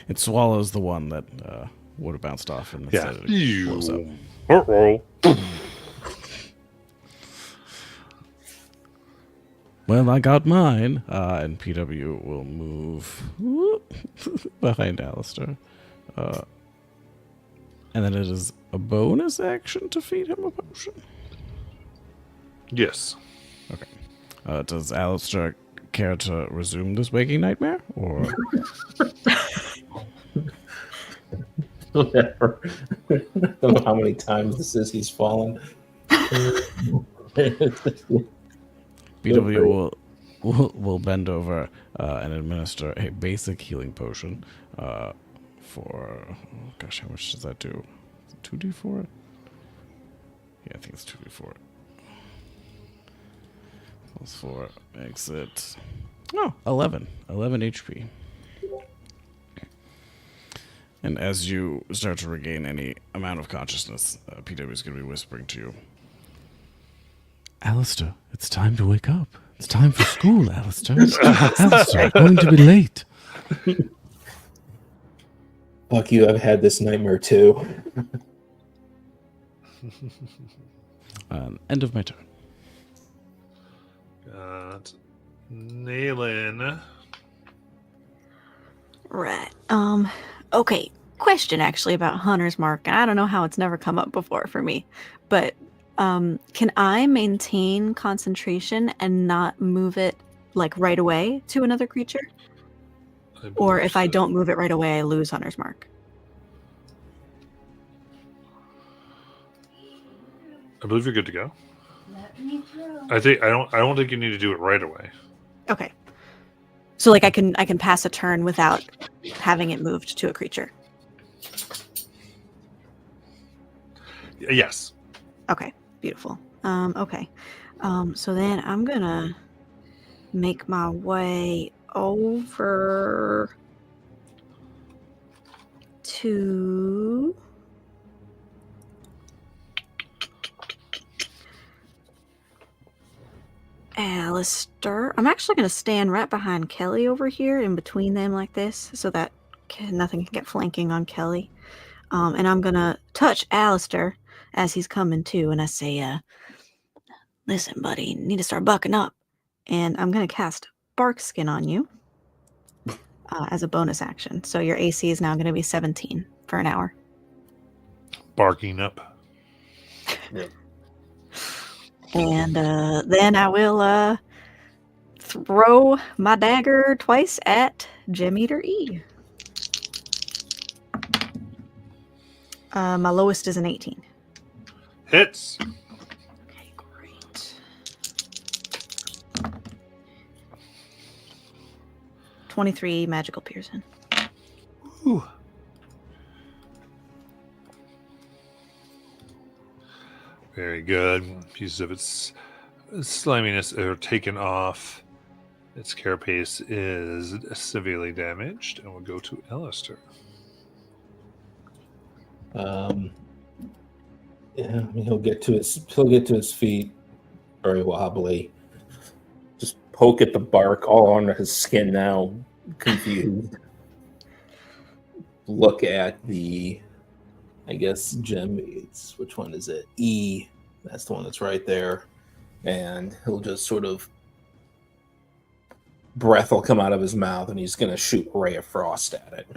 It swallows the one that would have bounced off, and Yeah. instead it blows up. Uh-oh. Well, I got mine. And PW will move behind Alistair. And then it is a bonus action to feed him a potion. Yes. Okay. Does Alistair care to resume this waking nightmare, or Whatever. I don't know how many times this is he's fallen. BW will bend over and administer a basic healing potion for, oh gosh, how much does that do? 2d4? Yeah, I think it's 2d4. Plus 4 makes it 11 HP. And as you start to regain any amount of consciousness, PW is going to be whispering to you, Alistair, it's time to wake up. It's time for school, Alistair. Alistair, going to be late. Fuck you, I've had this nightmare too. End of my turn. Got Naylin. Right. Okay. Question actually about Hunter's Mark, and I don't know how it's never come up before for me, but can I maintain concentration and not move it like right away to another creature? Or if I don't move it right away, I lose Hunter's Mark. I believe you're good to go. I don't think you need to do it right away. Okay. So like I can pass a turn without having it moved to a creature. Yes. Okay, beautiful. Okay. So then I'm gonna make my way over to Alistair. I'm actually gonna stand right behind Kelly over here in between them like this so that nothing can get flanking on Kelly. And I'm gonna touch Alistair as he's coming to, and I say, listen, buddy, you need to start bucking up. And I'm gonna cast Bark Skin on you as a bonus action. So your AC is now gonna be 17 for an hour. Barking up. And then I will throw my dagger twice at Gem Eater E. My lowest is an 18. Hits. Okay, great. 23 magical piercing. Ooh. Very good. Pieces of its sliminess are taken off. Its carapace is severely damaged, and we'll go to Alistair. Yeah, I mean, he'll get to his feet, very wobbly. Just poke at the bark all under his skin now, confused. Look at the, I guess, gem. Which one is it? E. That's the one that's right there. And he'll just sort of, breath will come out of his mouth, and he's going to shoot Ray of Frost at it.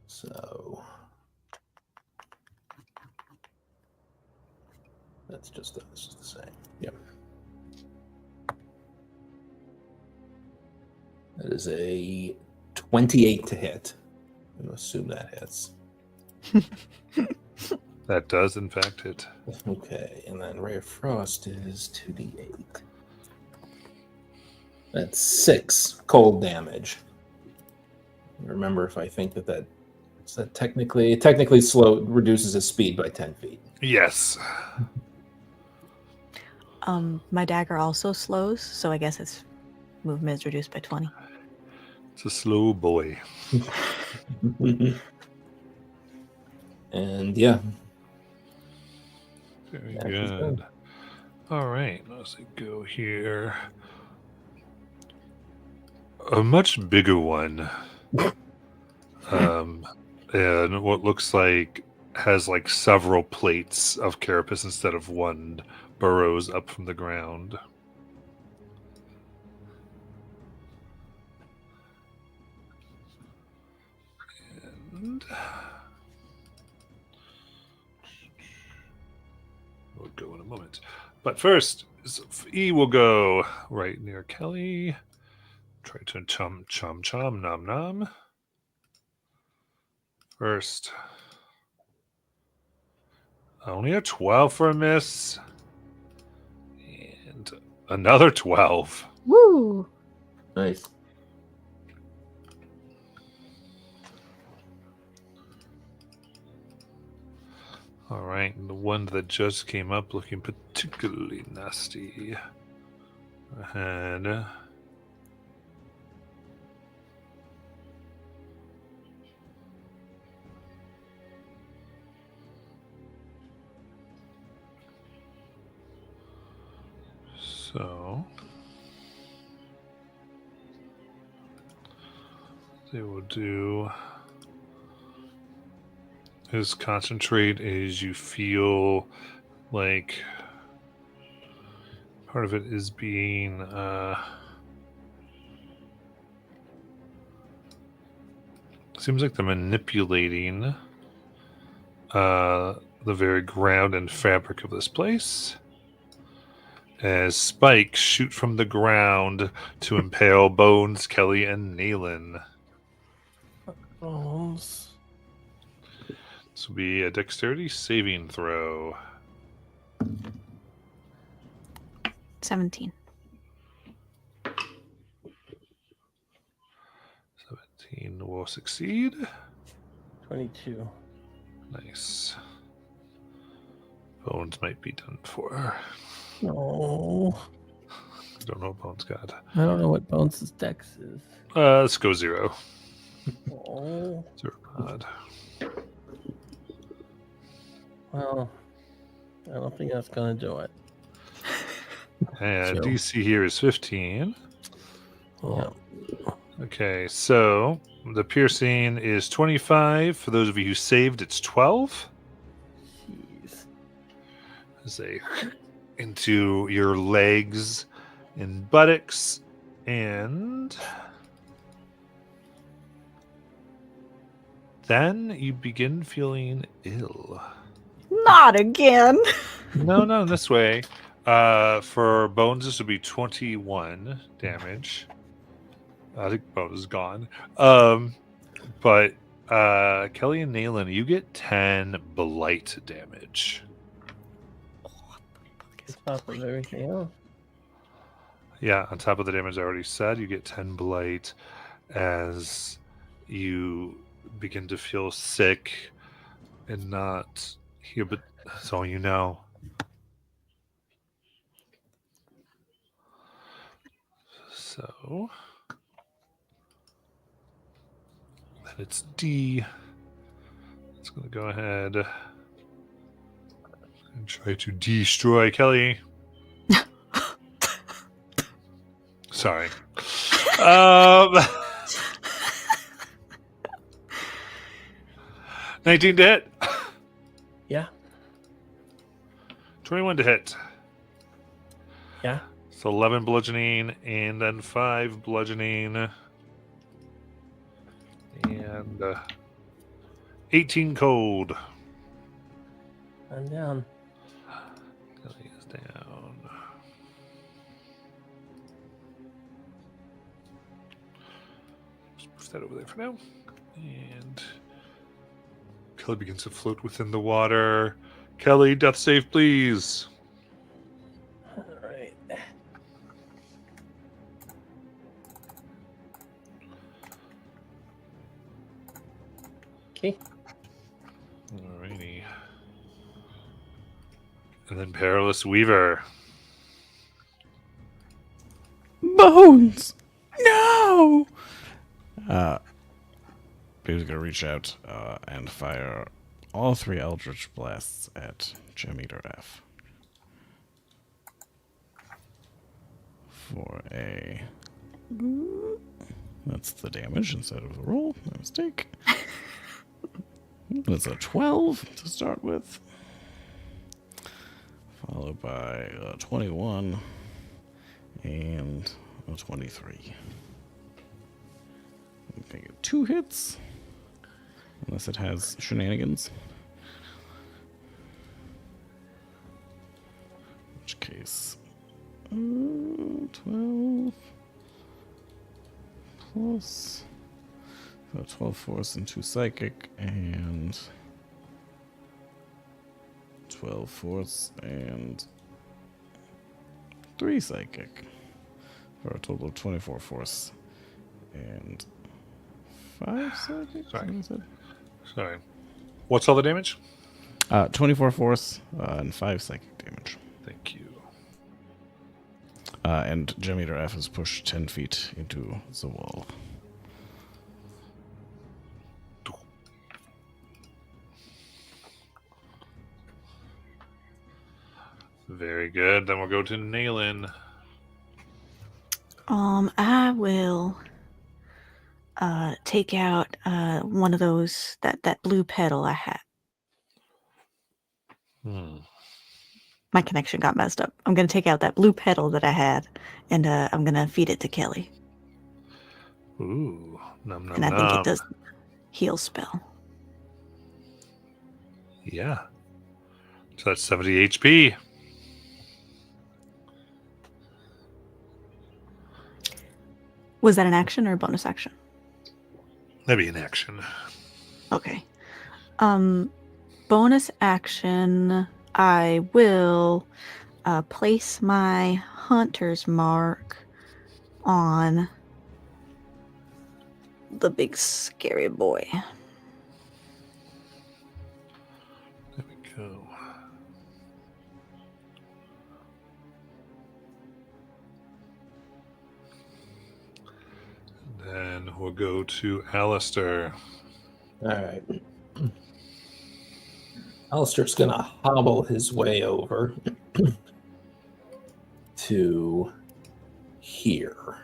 So that's just the same. Yep. That is a 28 to hit. I'm going to assume that hits. That does, in fact, hit. Okay, and then Ray of Frost is 2d8. That's 6 cold damage. Remember, if I think that technically slow reduces his speed by 10 feet. Yes. My dagger also slows, so I guess its movement is reduced by 20. It's a slow boy. And yeah. Very Yeah, she's good. good. All right, let's go here. A much bigger one. And what looks like has like several plates of carapace instead of one burrows up from the ground. And we'll go in a moment. But first, E will go right near Kelly. Try to chum nom nom. First. Only a 12 for a miss. And another 12. Woo! Nice. All right, and the one that just came up looking particularly nasty. Ahead. So they will do his concentrate is you feel like part of it is being seems like they're manipulating the very ground and fabric of this place as spikes shoot from the ground to impale Bones, Kelly, and Nayland. Bones. This will be a dexterity saving throw. 17. 17 will succeed. 22. Nice. Bones might be done for. No. I don't know what Bones got. I don't know what Bones' dex is. Let's go 0. Oh. 0 pod. Well, I don't think that's going to do it. And So- DC here is 15. Yeah. Okay, so the piercing is 25. For those of you who saved, it's 12. Jeez. As they into your legs and buttocks, and then you begin feeling ill. Not again. No, this way. For Bones, this would be 21 damage. I think Bones is gone. But Kelly and Nayland, you get 10 blight damage. On top of everything else. Yeah, on top of the damage I already said, you get 10 blight as you begin to feel sick and not here, but that's all you know. So then it's D. It's going to go ahead and try to destroy Kelly. Sorry. 19 to hit. Yeah. 21 to hit. Yeah. So 11 bludgeoning and then 5 bludgeoning. And 18 cold. I'm down. Kelly is down. Just push that over there for now. And Kelly begins to float within the water. Kelly, death save, please. All right. Okay. Alrighty. And then Perilous Weaver. Bones! No! He's gonna reach out and fire all 3 Eldritch Blasts at Gem Eater F. For a... That's the damage instead of the roll. My mistake. That's a 12 to start with. Followed by a 21 and a 23. Okay, 2 hits. Unless it has shenanigans. In which case face. 12 plus. So 12 force and 2 psychic, and 12 force and 3 psychic, for a total of 24 force and 5 psychic. Sorry. What is it? Sorry. What's all the damage? 24 force and 5 psychic damage. Thank you. And Gem Eater F is pushed 10 feet into the wall. Very good. Then we'll go to Naylin. I will take out one of those that blue petal I had. My connection got messed up. I'm gonna take out that blue petal that I had, and I'm gonna feed it to Kelly. Ooh. Num, num, And I think num. it does heal spell. Yeah. So that's 70 HP. Was that an action or a bonus action? That'd be an action. Okay. Bonus action, I will place my hunter's mark on the big scary boy. There we go. Then we'll go to Alistair. All right. Alistair's going to hobble his way over to here.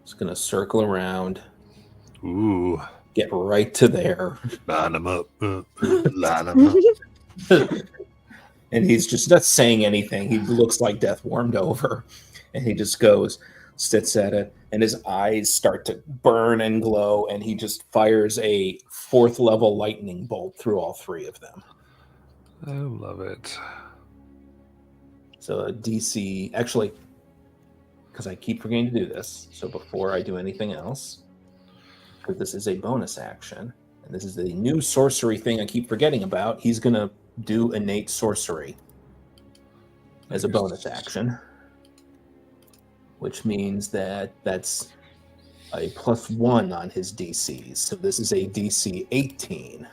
He's going to circle around, Ooh. get right to there. Line them up. Line them up. And he's just not saying anything. He looks like death warmed over. And he just goes, sits at it, and his eyes start to burn and glow, and he just fires a 4th level lightning bolt through all 3 of them. I love it. So a DC, actually, because I keep forgetting to do this, so before I do anything else, because this is a bonus action, and this is the new sorcery thing I keep forgetting about, he's going to do innate sorcery as a bonus action, which means that that's a +1 on his DCs. So this is a DC 18.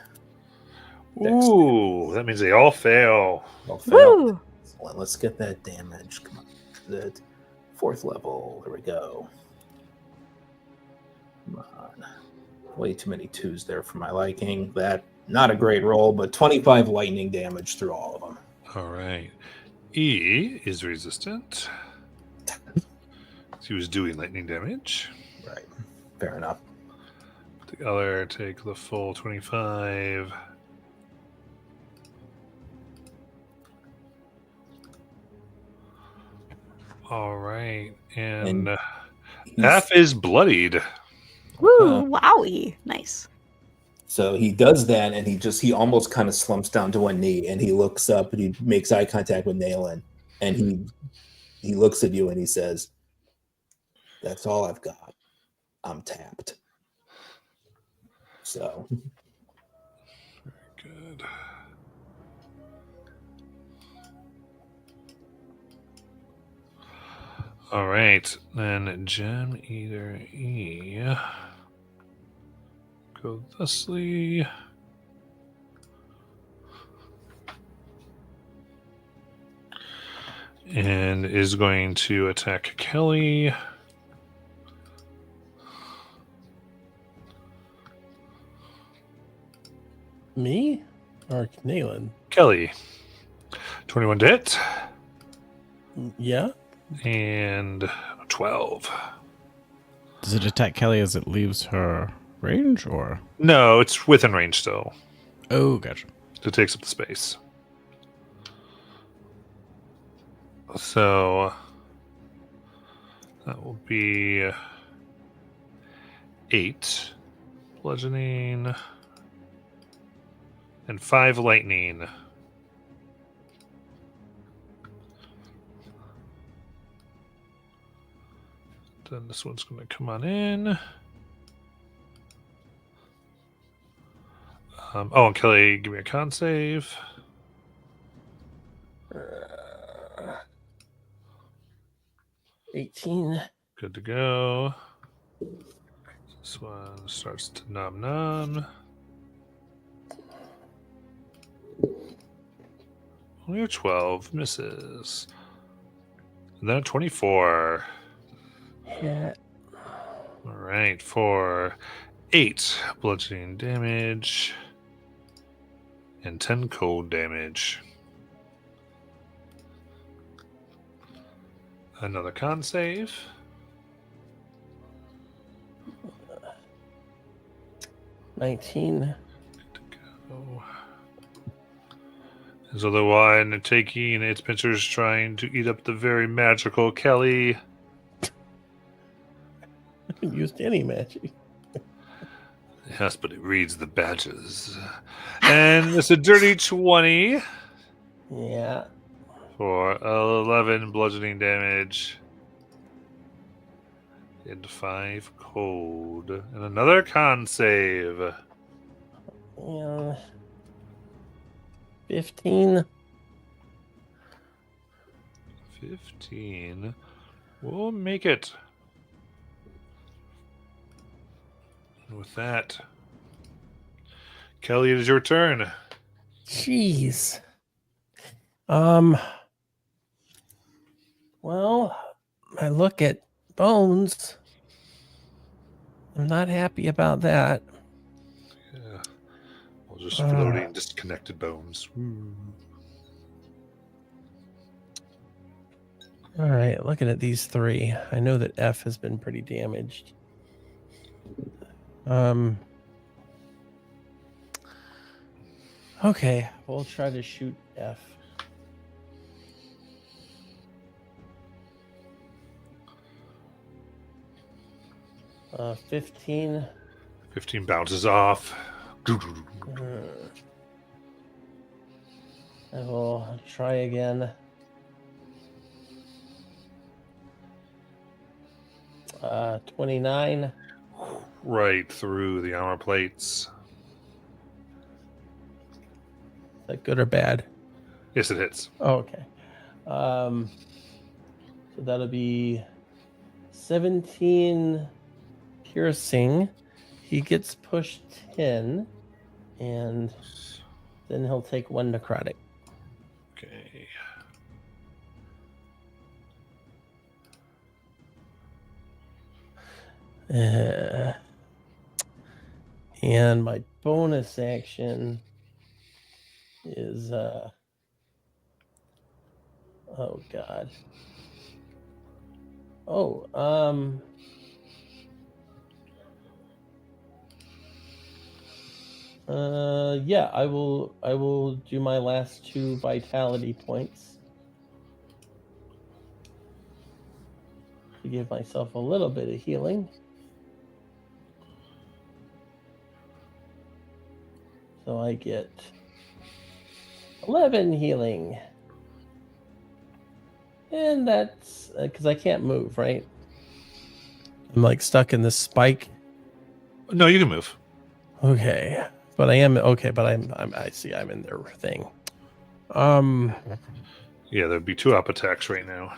Ooh, that means they all fail. Well, fail. Woo! Excellent. Let's get that damage. Come on. That 4th level. There we go. Come on. Way too many 2s there for my liking. That, not a great roll, but 25 lightning damage through all of them. All right. E is resistant. He was doing lightning damage. Right. Fair enough. The other take the full 25. All right. And F is bloodied. Woo! Wowie! Nice. So he does that, and he almost kind of slumps down to one knee, and he looks up, and he makes eye contact with Naylin, and he looks at you, and he says, "That's all I've got. I'm tapped." So Good. All right. Then Gem Eater E. Go thusly. And is going to attack Kelly. Me or Naylin? Kelly. 21 to hit. Yeah. And 12. Does it attack Kelly as it leaves her range, or? No, it's within range still. Oh, gotcha. It takes up the space. So that will be 8 bludgeoning and 5 lightning. Then this one's going to come on in. And Kelly, give me a con save. 18. Good to go. This one starts to nom nom. Only a 12 misses. And then a 24. Yeah. All right, for 8 bludgeoning damage and 10 cold damage. Another con save. 19. Oh. There's other one taking its pincers, trying to eat up the very magical Kelly. I haven't used any magic. Yes, but it reads the badges. And it's a dirty 20 Yeah. for 11 bludgeoning damage. And 5 cold. And another con save. And 15. 15. We'll make it. And with that, Kelly, it is your turn. Jeez. Well, I look at Bones. I'm not happy about that. Yeah. We'll just floating disconnected bones. All right, looking at these 3, I know that F has been pretty damaged. Okay, we'll try to shoot F. Uh, 15. 15 bounces off. I will try again. 29. Right through the armor plates. Is that good or bad? Yes, it hits. Oh, okay. So that'll be 17 piercing. He gets pushed 10, and then he'll take 1 necrotic. Okay. And my bonus action is oh god. Yeah, I will do my last 2 vitality points to give myself a little bit of healing. So I get 11 healing. And that's because I can't move, right? I'm like stuck in this spike. No, you can move. Okay. But I am okay, but I see I'm in their thing. Yeah, there'd be 2 up attacks right now.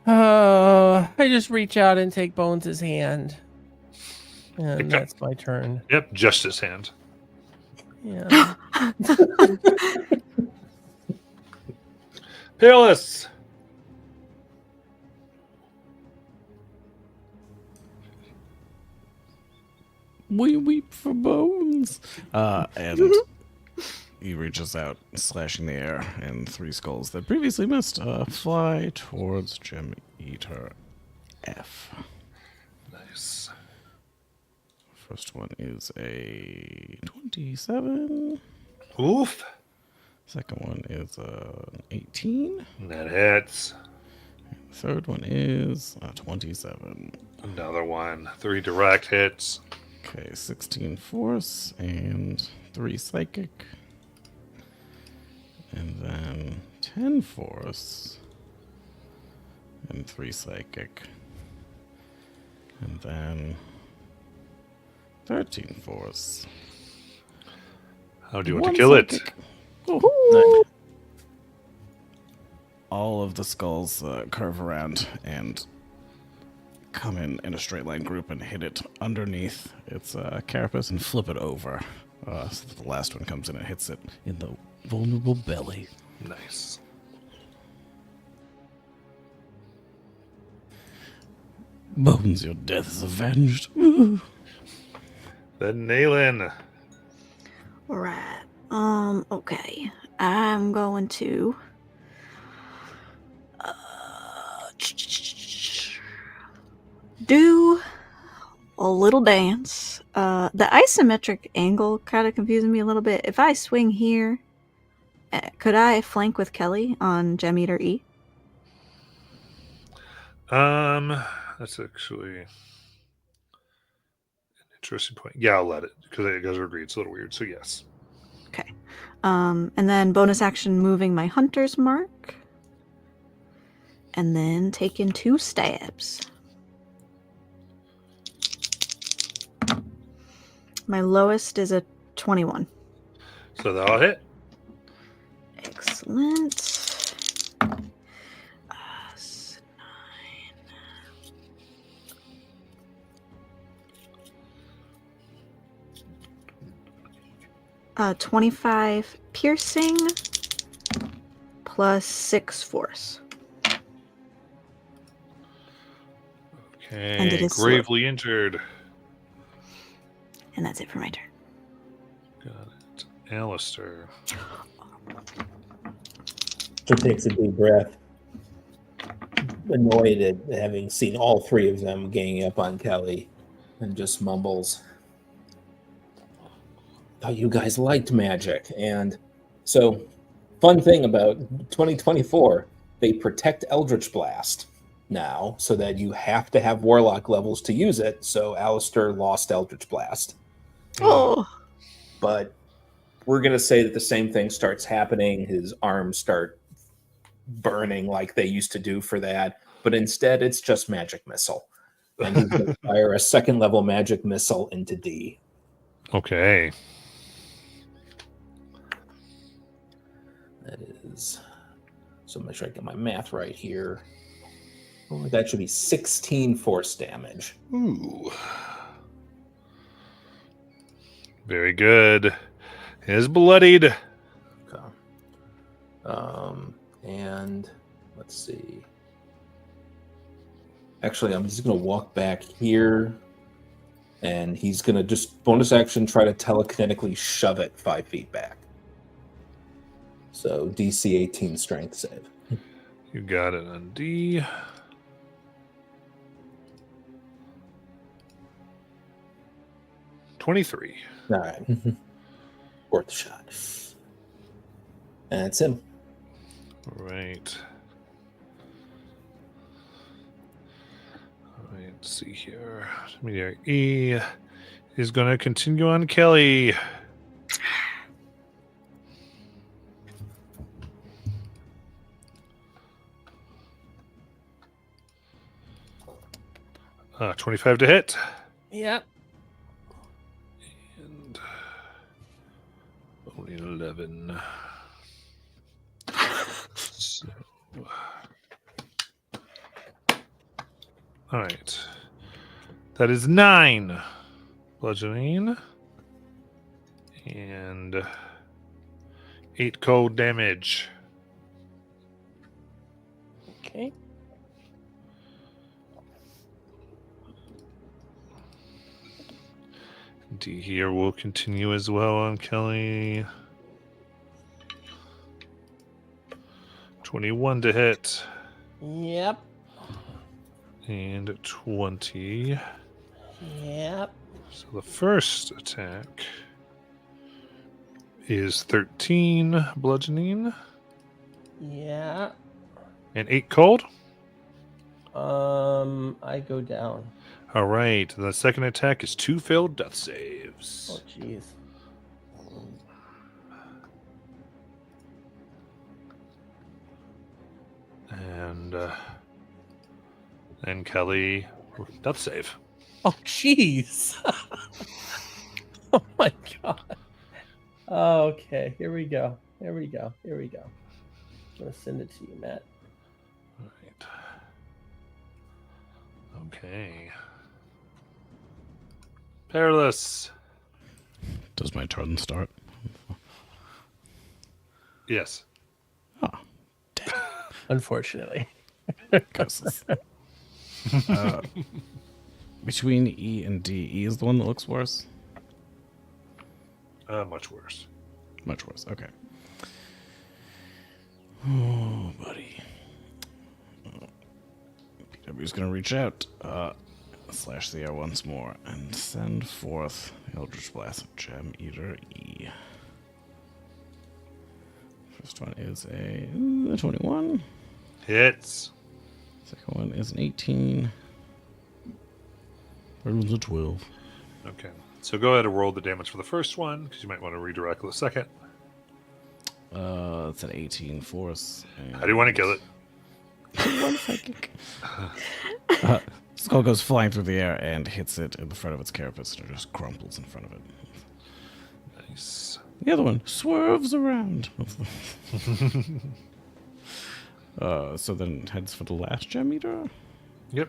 I just reach out and take Bones' hand. And that's my turn. Yep, just his hand. Yeah. Peerless! We weep for Bones. And he reaches out, slashing the air, and 3 skulls that previously missed fly towards Gem Eater F. Nice. First one is a 27. Oof. Second one is an 18. That hits. Third one is a 27. Another one. 3 direct hits. Okay, 16 force and 3 psychic. And then 10 force and 3 psychic. And then 13 force. How do you want One to kill it? psychic. Nice. All of the skulls curve around and come in a straight line group and hit it underneath its carapace and flip it over. So that the last one comes in and hits it in the vulnerable belly. Nice. Bones, your death is avenged. Then Naylan. Right. Okay. I'm going to do a little dance. The isometric angle kind of confuses me a little bit. If I swing here, could I flank with Kelly on Gem Eater E? That's actually an interesting point. Yeah, I'll let it because you guys are agreed. It's a little weird. So yes. Okay. And then bonus action moving my hunter's mark. And then taking 2 stabs. My lowest is a 21. So that'll hit. Excellent. 25 piercing plus 6 force. And it Okay. is Gravely injured. And that's it for my turn. Got it. Alistair. She takes a deep breath, annoyed at having seen all 3 of them ganging up on Kelly, and just mumbles, "Thought you guys liked magic." And so, fun thing about 2024, they protect Eldritch Blast now, so that you have to have Warlock levels to use it. So Alistair lost Eldritch Blast. Oh, But we're going to say that the same thing starts happening. His arms start burning like they used to do for that. But instead, it's just Magic Missile. And he's going to fire a 2nd level Magic Missile into D. Okay. That is... So make sure I get my math right here. Oh, that should be 16 force damage. Ooh. Very good. Is bloodied. Okay. And let's see. Actually, I'm just going to walk back here, and he's going to just bonus action try to telekinetically shove it 5 feet back. So DC 18 strength save. You got it on D. $23. All right. Worth the shot. And that's him. All right. All right, let's see here. Meteor E is going to continue on Kelly. Uh, 25 to hit. Yep. And only 11. So, all right. That is 9 bludgeoning and 8 cold damage. Okay. D here will continue as well on Kelly. 21 to hit Yep. and 20. Yep. So the first attack is 13 bludgeoning Yeah. and 8 cold. I go down. All right. The second attack is 2 failed death saves. Oh, jeez. And Kelly, death save. Oh, jeez. Oh my god. Okay, here we go. Here we go. Here we go. I'm gonna send it to you, Matt. All right. Okay. Perilous. Does my turn start? Yes. Oh, Unfortunately. curses. Between E and D, E is the one that looks worse. Much worse. Much worse. Okay. Oh, buddy. PW's gonna reach out, slash the air once more, and send forth the Eldritch Blast of Gem Eater E. First one is a 21. Hits. Second one is an 18. Third one's a 12. Okay. So go ahead and roll the damage for the first one, because you might want to redirect the second. It's an 18 force. How do you want to kill it? One psychic. Skull goes flying through the air and hits it in the front of its carapace and it just crumples in front of it. Nice. The other one swerves around. So then heads for the last gem eater. Yep.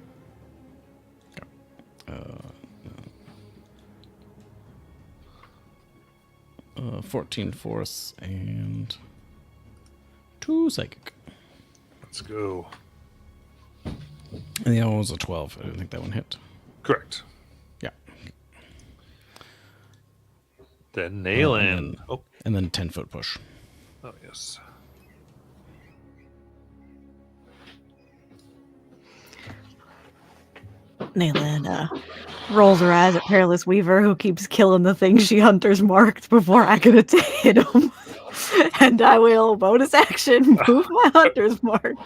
14 force and 2 psychic. Let's go. And the other one was a 12. I didn't think that one hit. Correct. Yeah. Then nail and in. then- Oh, And then 10-foot push. oh, yes. Naylin rolls her eyes at Perilous Weaver, who keeps killing the things she hunters marked before I could hit him. And I will bonus action move my hunter's mark.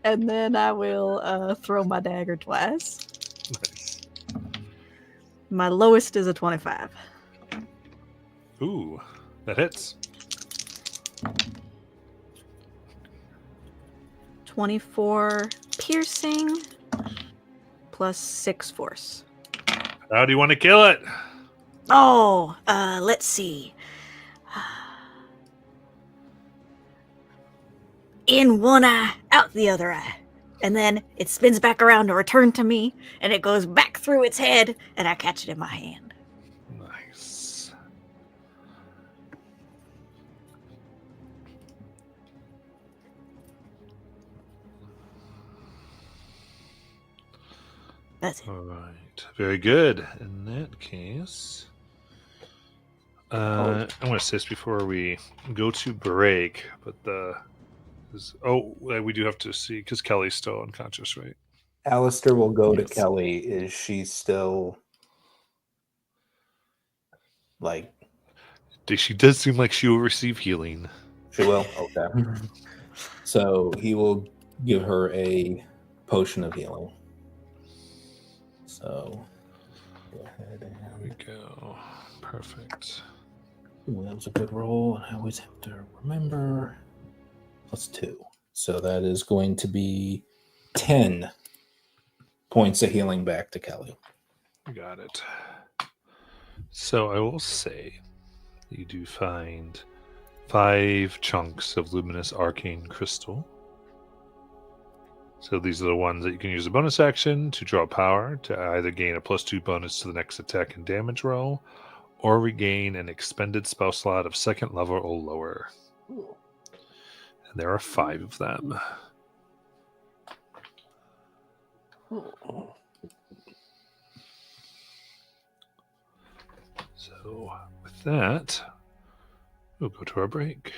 And then I will throw my dagger twice. Nice. My lowest is a 25. Ooh, that hits. 24 piercing plus 6 force. How do you want to kill it? Oh, let's see. In one eye, out the other eye. And then it spins back around to return to me, and it goes back through its head, and I catch it in my hand. Nice. That's it. All right. Very good. In that case, I want to say this before we go to break, but we do have to see because Kelly's still unconscious, right? Alistair will go Yes. to Kelly. Is she still like She does seem like she will receive healing. she will? Okay. So he will give her a potion of healing. So go ahead There and we go. Perfect. ooh, that was a good roll. I always have to remember +2. So that is going to be 10 points of healing back to Kelly. Got it. So I will say you do find 5 chunks of luminous arcane crystal. So these are the ones that you can use a bonus action to draw power to either gain a +2 bonus to the next attack and damage roll, or regain an expended spell slot of 2nd level or lower. Ooh. And there are 5 of them. Ooh. So with that, we'll go to our break.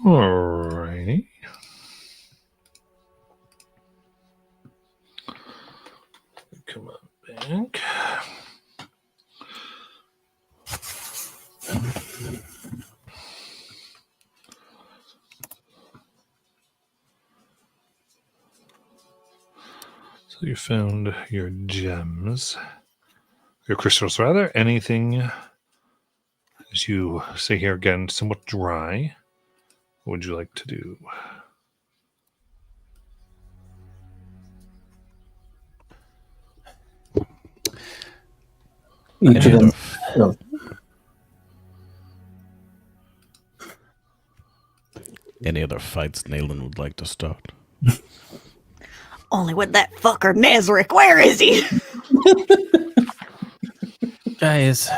Alrighty. Come on back. So you found your gems, your crystals rather. Anything, as you say here again, somewhat dry. What would you like to do? Each of them. Oh, Any other fights Nayland would like to start? Only with that fucker Nazarick. Where is he? Guys,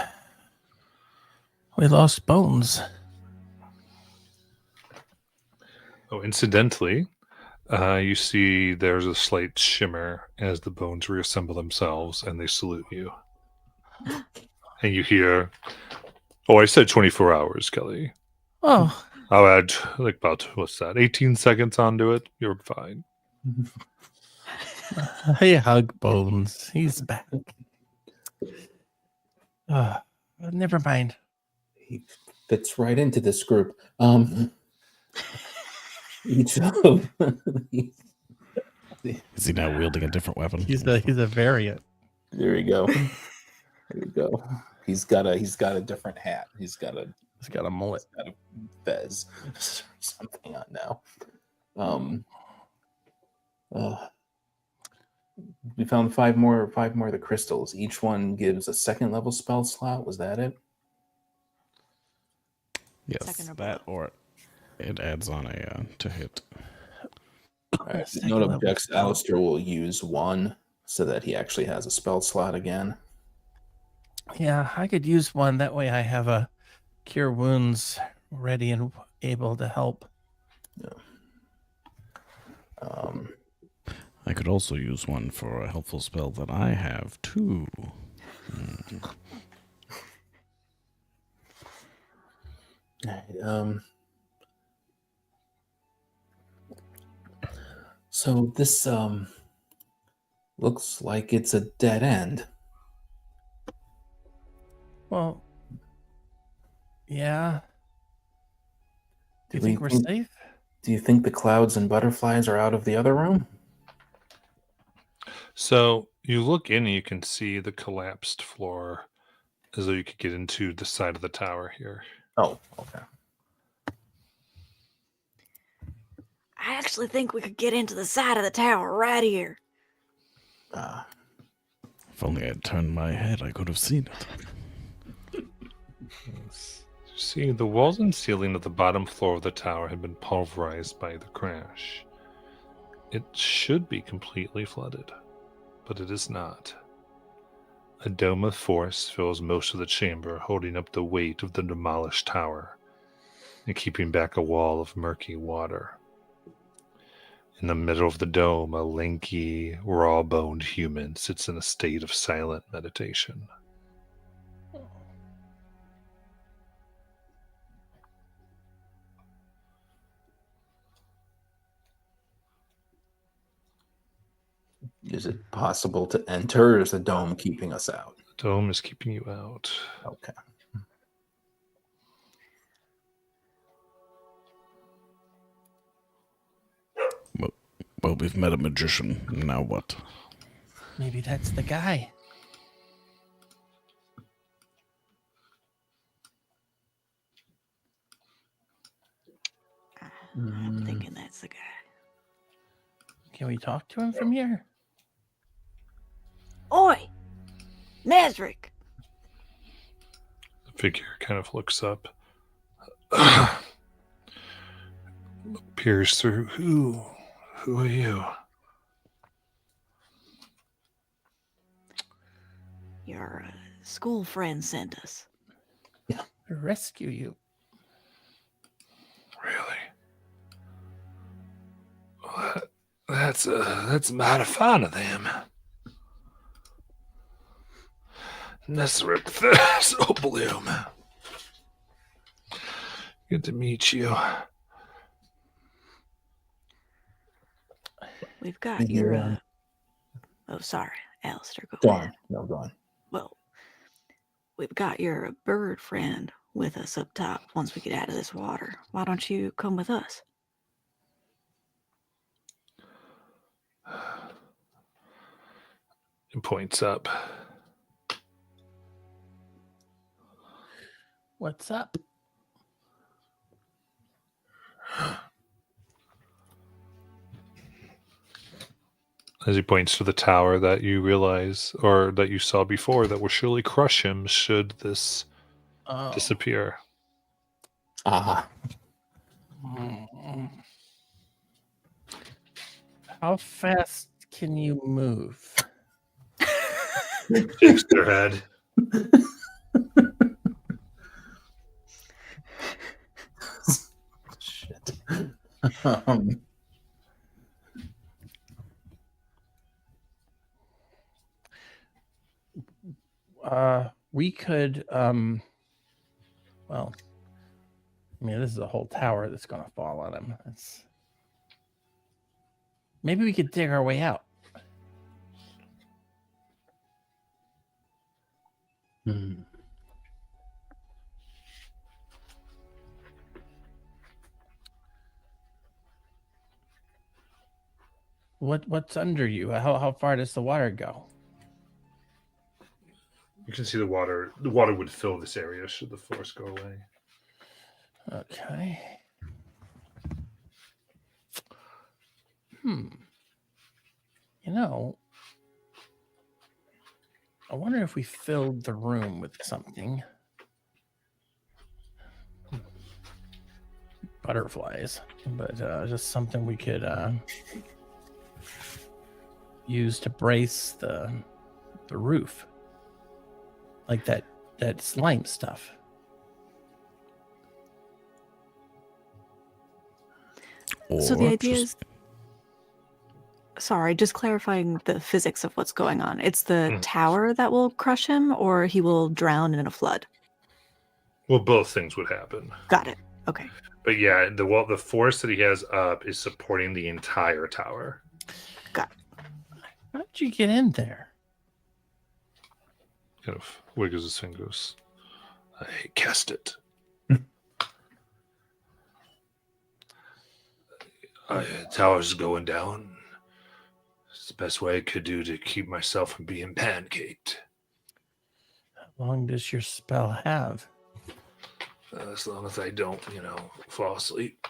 we lost Bones. Oh, incidentally, you see there's a slight shimmer as the bones reassemble themselves and they salute you. And you hear, oh, I said 24 hours, Kelly. Oh, I'll add like about, what's that, 18 seconds onto it. You're fine. I hug Bones. He's back. Never mind. he fits right into this group. Each of Is he now wielding a different weapon? He's a variant. there you go. There you go. He's got a different hat. He's got a mullet. fez or something on now. We found five more of the crystals. Each one gives a second level spell slot. Was that it? Yes, Second or that or it adds on a to hit. All right. Second Note level objects. spell. Alistair will use one so that he actually has a spell slot again. Yeah, I could use one. That way I have a cure wounds ready and able to help. I could also use one for a helpful spell that I have too. Alright, so this looks like it's a dead end. Well, yeah. Do you Do we think we're think- safe? Do you think the clouds and butterflies are out of the other room? So you look in and you can see the collapsed floor as though you could get into the side of the tower here. Oh, okay. I actually think we could get into the side of the tower right here. If only I had turned my head, I could have seen it. See, the walls and ceiling of the bottom floor of the tower had been pulverized by the crash. It should be completely flooded, but it is not. A dome of force fills most of the chamber, holding up the weight of the demolished tower and keeping back a wall of murky water. In the middle of the dome, a lanky, raw-boned human sits in a state of silent meditation. Is it possible to enter, or is the dome keeping us out? The dome is keeping you out. Okay. Well, we've met a magician. Now what? Maybe that's the guy. I'm thinking that's the guy. Can we talk to him from here? Oi! Nazarick! The figure kind of looks up. Peers through. Who are you? Your school friend sent us. Rescue you. Really? Well, that's mighty fine of them. Nazarick Thistleblum. Good to meet you. We've got And your. you're, Oh, sorry, Alistair. Go ahead. on. No, go on. Well, we've got your bird friend with us up top once we get out of this water. Why don't you come with us? It points up. What's up? As he points to the tower that you realize, or that you saw before, that will surely crush him should this Oh. disappear. Ah, Mm. How fast can you move? Shakes their head. shit. We could well, I mean, this is a whole tower that's gonna fall on him. Maybe we could dig our way out. Hmm. What's under you? How far does the water go? You can see the water. The water would fill this area should the force go away. Okay. You know, I wonder if we filled the room with something. Butterflies, but just something we could use to brace the roof, like that slime stuff. So the Or idea just- is, sorry, just clarifying the physics of what's going on. It's the Mm. tower that will crush him, or he will drown in a flood. Well, both things would happen. Got it. Okay. But yeah, the force that he has up is supporting the entire tower. How did you get in there? Kind of wiggles his fingers. I cast it. Tower's going down. It's the best way I could do to keep myself from being pancaked. How long does your spell have? As long as I don't, fall asleep.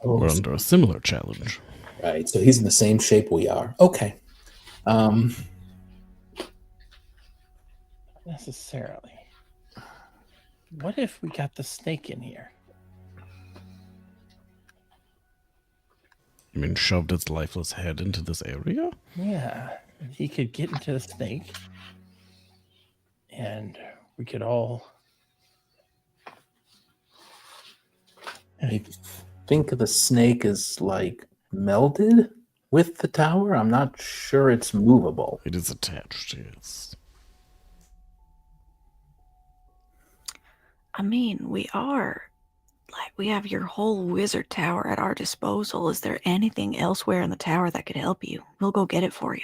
we're under a similar challenge. Right. So he's in the same shape we are. Okay. Not necessarily. What if we got the snake in here? You mean shoved its lifeless head into this area? Yeah, he could get into the snake, and we could all. I think the snake is like melded with the tower. I'm not sure it's movable. It is attached, yes. I mean, we have your whole wizard tower at our disposal. Is there anything elsewhere in the tower that could help you? We'll go get it for you.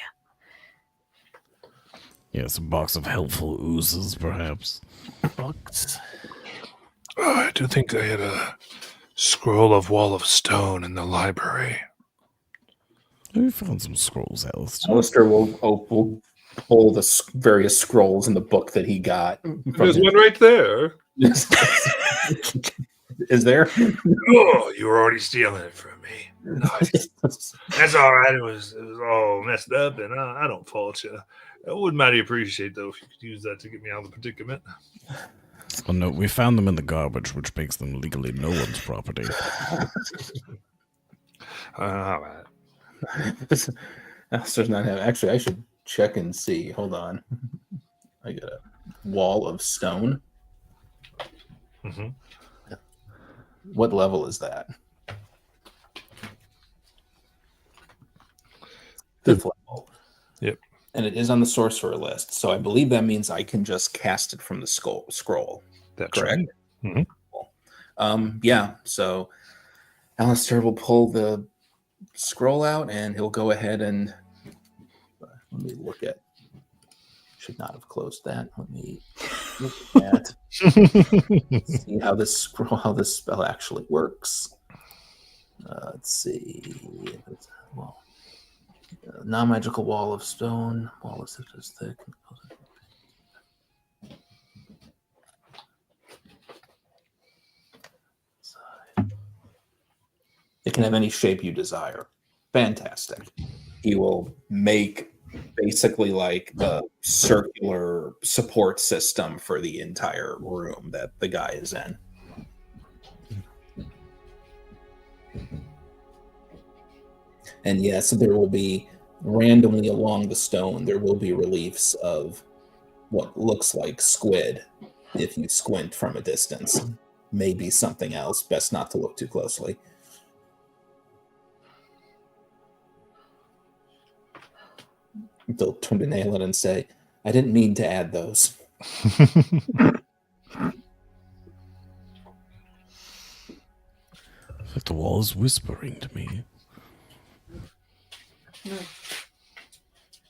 Yes, a box of helpful oozes, perhaps. Books. I do think I had a scroll of Wall of Stone in the library. We found some scrolls, Alistair. Alistair will pull the various scrolls in the book that he got. There's one right there. Is there? Oh, you were already stealing it from me. Nice. That's all right. It was all messed up, and I don't fault you. I would mighty appreciate, though, if you could use that to get me out of the predicament. Oh no, we found them in the garbage, which makes them legally no one's property. All right. Alistair's not having. Actually, I should check and see. Hold on. I got a wall of stone. Mm-hmm. What level is that? Fifth level. Yep. And it is on the sorcerer list, so I believe that means I can just cast it from the scroll. That's Correct. right. Mhm. Yeah, so Alistair will pull the scroll out and he'll go ahead and let me look at. Should not have closed that. Let me look at see how this spell actually works. Let's see. Well, non-magical wall of stone. Wall is such as thick. It can have any shape you desire. Fantastic. He will make basically like the circular support system for the entire room that the guy is in. And yes, there will be randomly along the stone, there will be reliefs of what looks like squid if you squint from a distance. Maybe something else. Best not to look too closely. They'll turn to Nail It and say, I didn't mean to add those. Like the wall is whispering to me. Move.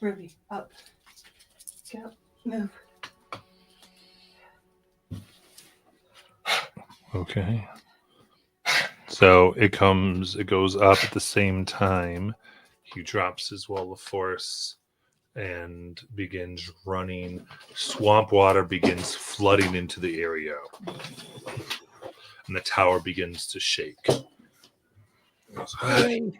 Ruby, up. Go. Move. Okay. So it goes up at the same time. He drops his wall of force and begins running. Swamp water begins flooding into the area. And the tower begins to shake. That's going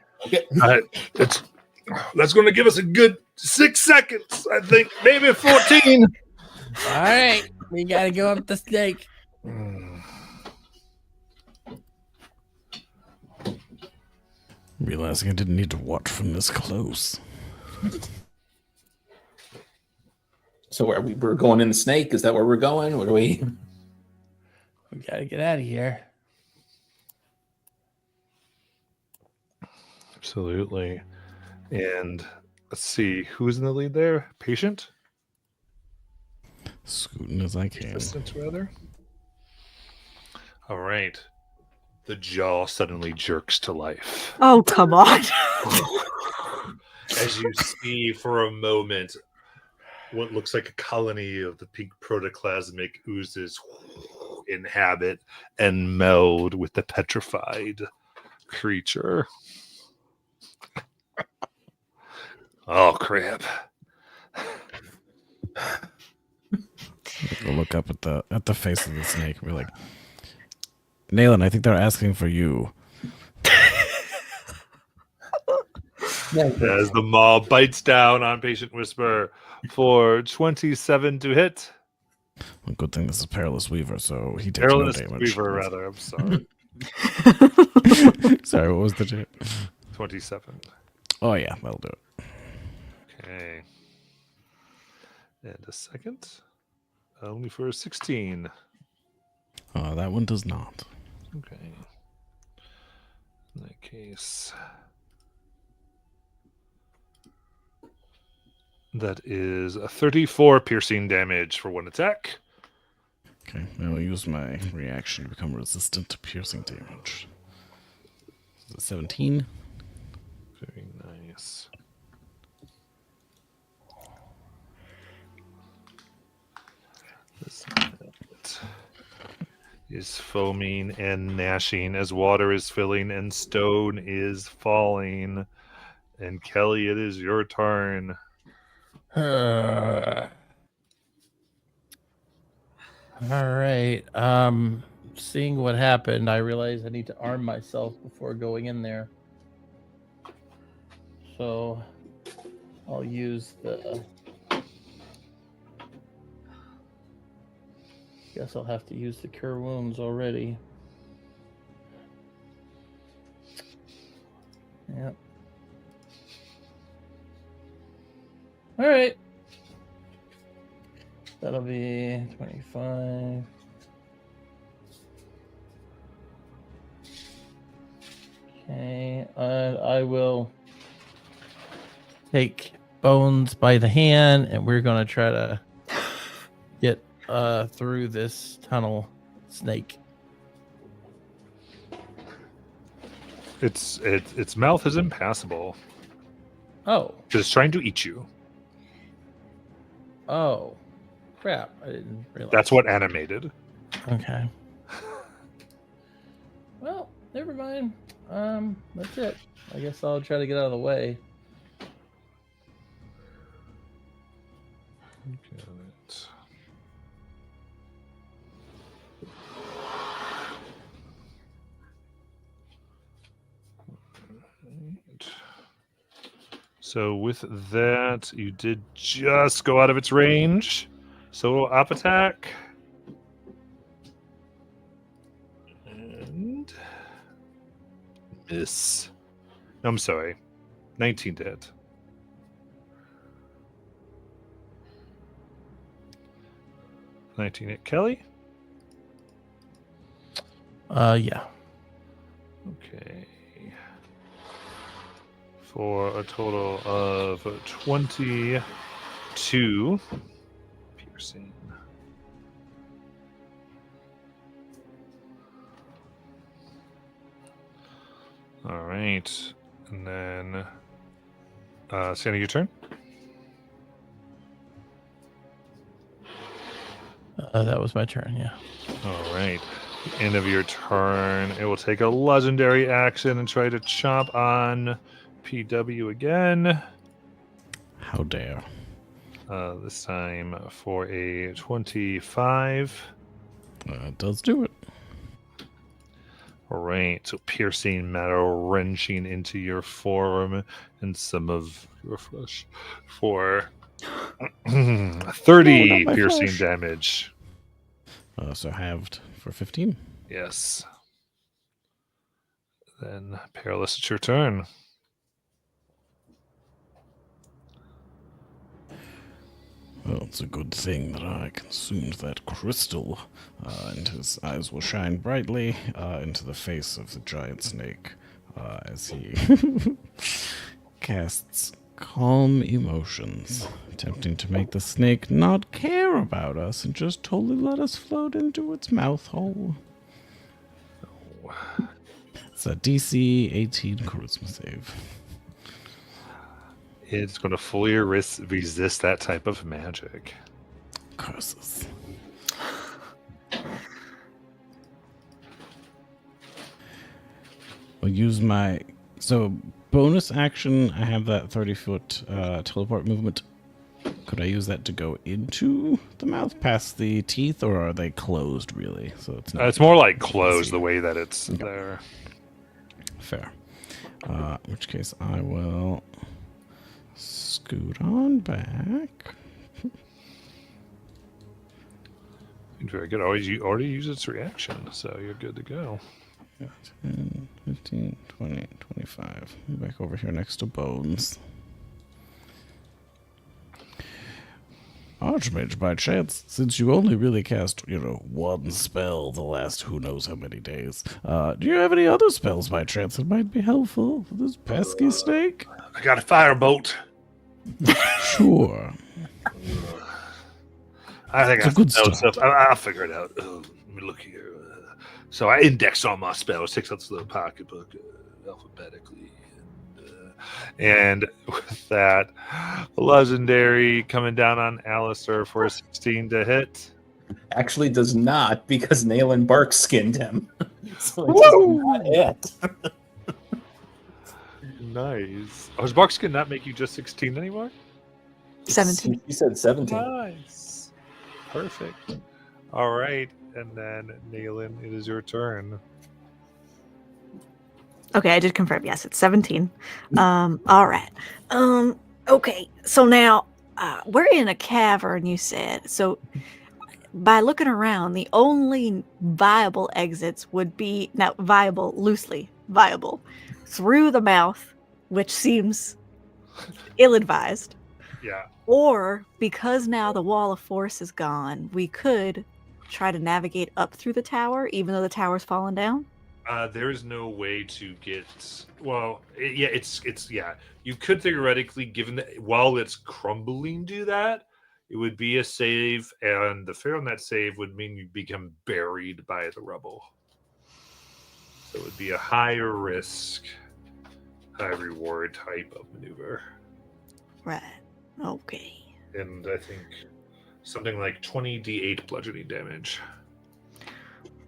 to give us a good 6 seconds, I think. Maybe 14. All right, we gotta go up the snake. Realizing I didn't need to watch from this close. So we're going in the snake? Is that where we're going? What are we? We gotta get out of here. Absolutely. And let's see, who's in the lead there? Patient? Scooting as I can. Assistant, rather. All right. The jaw suddenly jerks to life. Oh, come on. As you see for a moment what looks like a colony of the pink protoplasmic oozes inhabit and meld with the petrified creature. Oh, crap. We'll look up at the face of the snake and be like, Nayland, I think they're asking for you. As the maw bites down on Patient Whisper for 27 to hit. Well, good thing this is Perilous Weaver, so he takes Perilous no damage. Weaver, rather. I'm sorry. Sorry, what was the hit? 27. Oh, yeah, that'll do it. Okay. And a second. Only for a 16. That one does not. Okay. In that case, that is a 34 piercing damage for one attack. Okay, I will use my reaction to become resistant to piercing damage. Is it 17? Very nice. This is foaming and gnashing as water is filling and stone is falling. And Kelly, it is your turn. All right. Seeing what happened, I realized I need to arm myself before going in there. So I'll use the. Guess I'll have to use the Cure Wounds already. Yep. All right. That'll be 25. Okay, I will take Bones by the hand, and we're gonna try to get through this tunnel snake. Its mouth is impassable Oh, because it's trying to eat you. oh, crap! I didn't realize. That's what animated. Okay. Well, never mind. That's it. I guess I'll try to get out of the way. Got it. Right. So with that, you did just go out of its range. So up attack. And miss. No, I'm sorry. 19 to hit. Hit Kelly. Yeah. Okay. For a total of 22 piercing. All right. And then Sandy, your turn. That was my turn. Yeah. All right. End of your turn. It will take a legendary action and try to chomp on PW again. How dare. This time for a 25. Does do it. All right. So piercing metal wrenching into your forearm and some of your flesh for 30 No, not my piercing flesh. damage. So halved for 15. Yes. Then Perilous, it's your turn. Well, it's a good thing that I consumed that crystal, and his eyes will shine brightly into the face of the giant snake as he casts Calm Emotions, attempting to make the snake not care about us and just totally let us float into its mouth hole. It's a DC 18 charisma save. It's going to fully resist that type of magic. Curses. I'll use my... So, bonus action, I have that 30-foot teleport movement. Could I use that to go into the mouth, past the teeth, or are they closed, really? So It's more like easy. closed the way that it's Okay. there. Fair. In which case, I will scoot on back. Very good. Always, you already use its reaction, so you're good to go. 10, 15, 20, 25. Back over here next to Bones. Archmage, by chance, since you only really cast, one spell the last who knows how many days, do you have any other spells by chance that might be helpful for this pesky snake? I got a firebolt. Sure. I think It's a good start. stuff. I'll figure it out. Let me look here. So I index all my spells, takes out this little pocketbook alphabetically. And with that, legendary coming down on Alistair for a 16 to hit. Actually does not, because Nayland Bark skinned him. So it does not hit. Nice. Oh, does Barkskin not make you just 16 anymore? 17. You said 17. Nice. Perfect. All right. And then, Nayland, it is your turn. Okay, I did confirm. Yes, it's 17. All right. Okay, so now we're in a cavern, you said. So by looking around, the only viable exits would be, now viable, loosely viable, through the mouth, which seems ill-advised. Yeah. Or because now the wall of force is gone, we could try to navigate up through the tower, even though the tower's fallen down. There is no way to get. Well, it's yeah. You could theoretically, given that while it's crumbling, do that. It would be a save, and the fail on that save would mean you become buried by the rubble. So it would be a higher risk, high reward type of maneuver. Right. Okay. And I think something like 20d8 bludgeoning damage.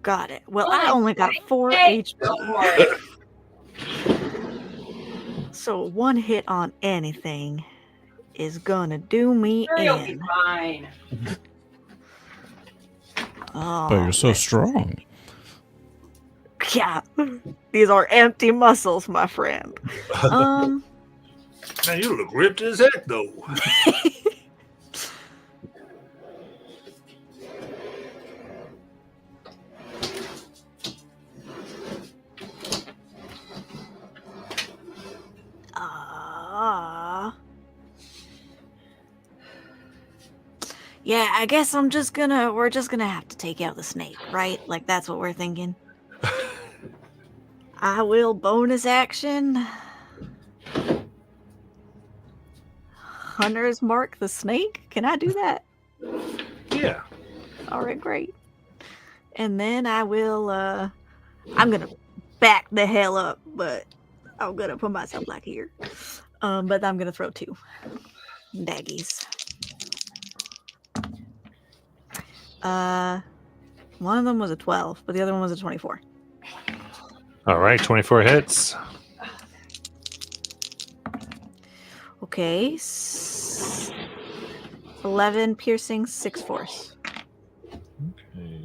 Got it. Well, Oh, I only got 4 hey, HP. go for it. So one hit on anything is gonna do me Sure, you'll be in. fine. Oh, But you're so strong. yeah. These are empty muscles, my friend. Man, you look ripped as heck, though. Yeah, I guess we're just gonna have to take out the snake, right? Like that's what we're thinking. I will bonus action. Hunter's Mark the snake. Can I do that? Yeah. All right, great. And then I will. I'm gonna back the hell up, but I'm gonna put myself like here. But I'm gonna throw 2 daggies. One of them was a 12, but the other one was a 24. All right, 24 hits. Okay. 11 piercing, 6 force. Okay.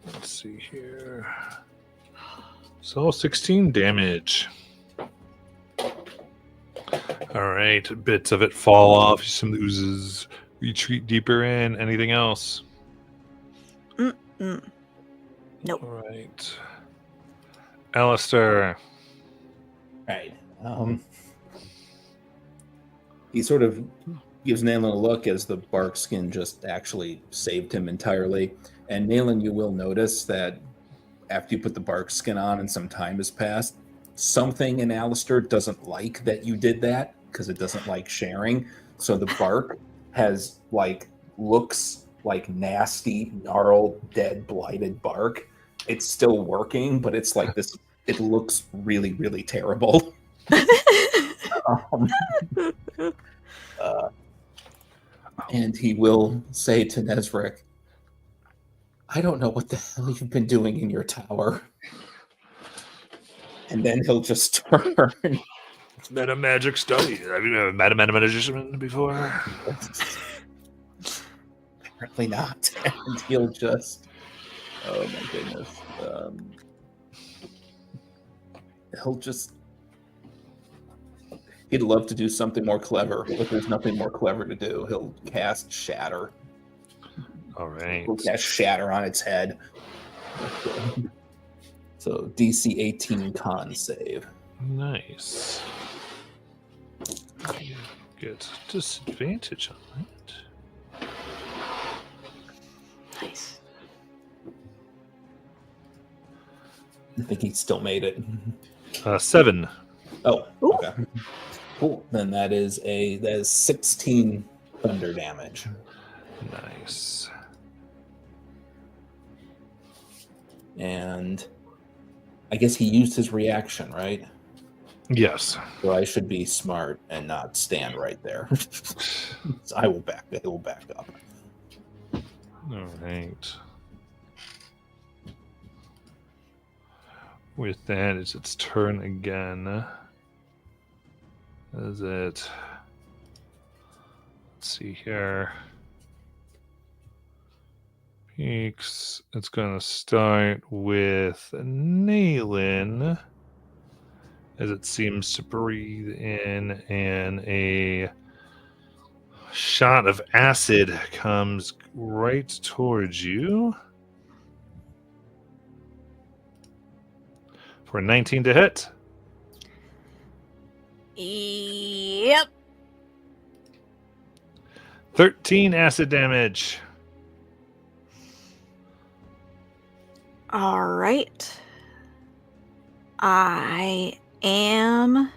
Let's see here. So 16 damage. All right, bits of it fall off. Some oozes. Retreat deeper in. Anything else? Nope. All right. Alistair. Right. He sort of gives Nayland a look as the bark skin just actually saved him entirely. And Nayland, you will notice that after you put the bark skin on and some time has passed, something in Alistair doesn't like that you did that because it doesn't like sharing. So the bark has looks like nasty, gnarled, dead, blighted bark. It's still working, but it's like this. It looks really, really terrible. And he will say to Nezric, I don't know what the hell you've been doing in your tower. And then he'll just turn. It's meta magic study. Have you ever met a meta magician before? Apparently not. And he'll just, oh my goodness. He'll just, he'd love to do something more clever, but there's nothing more clever to do. He'll cast Shatter. All right. He'll cast Shatter on its head. So DC 18 con save. Nice. Get disadvantage on that. Nice. I think he still made it. 7. Oh, Ooh. okay. Cool. Then that is 16 thunder damage. Nice. And I guess he used his reaction, right? Yes. So I should be smart and not stand right there. So I will back. It will back up. All right. With that, it's its turn again. Is it? Let's see here. Peaks. It's going to start with Nayland, as it seems to breathe in, and a shot of acid comes right towards you for 19 to hit. Yep. 13 acid damage. All right. I am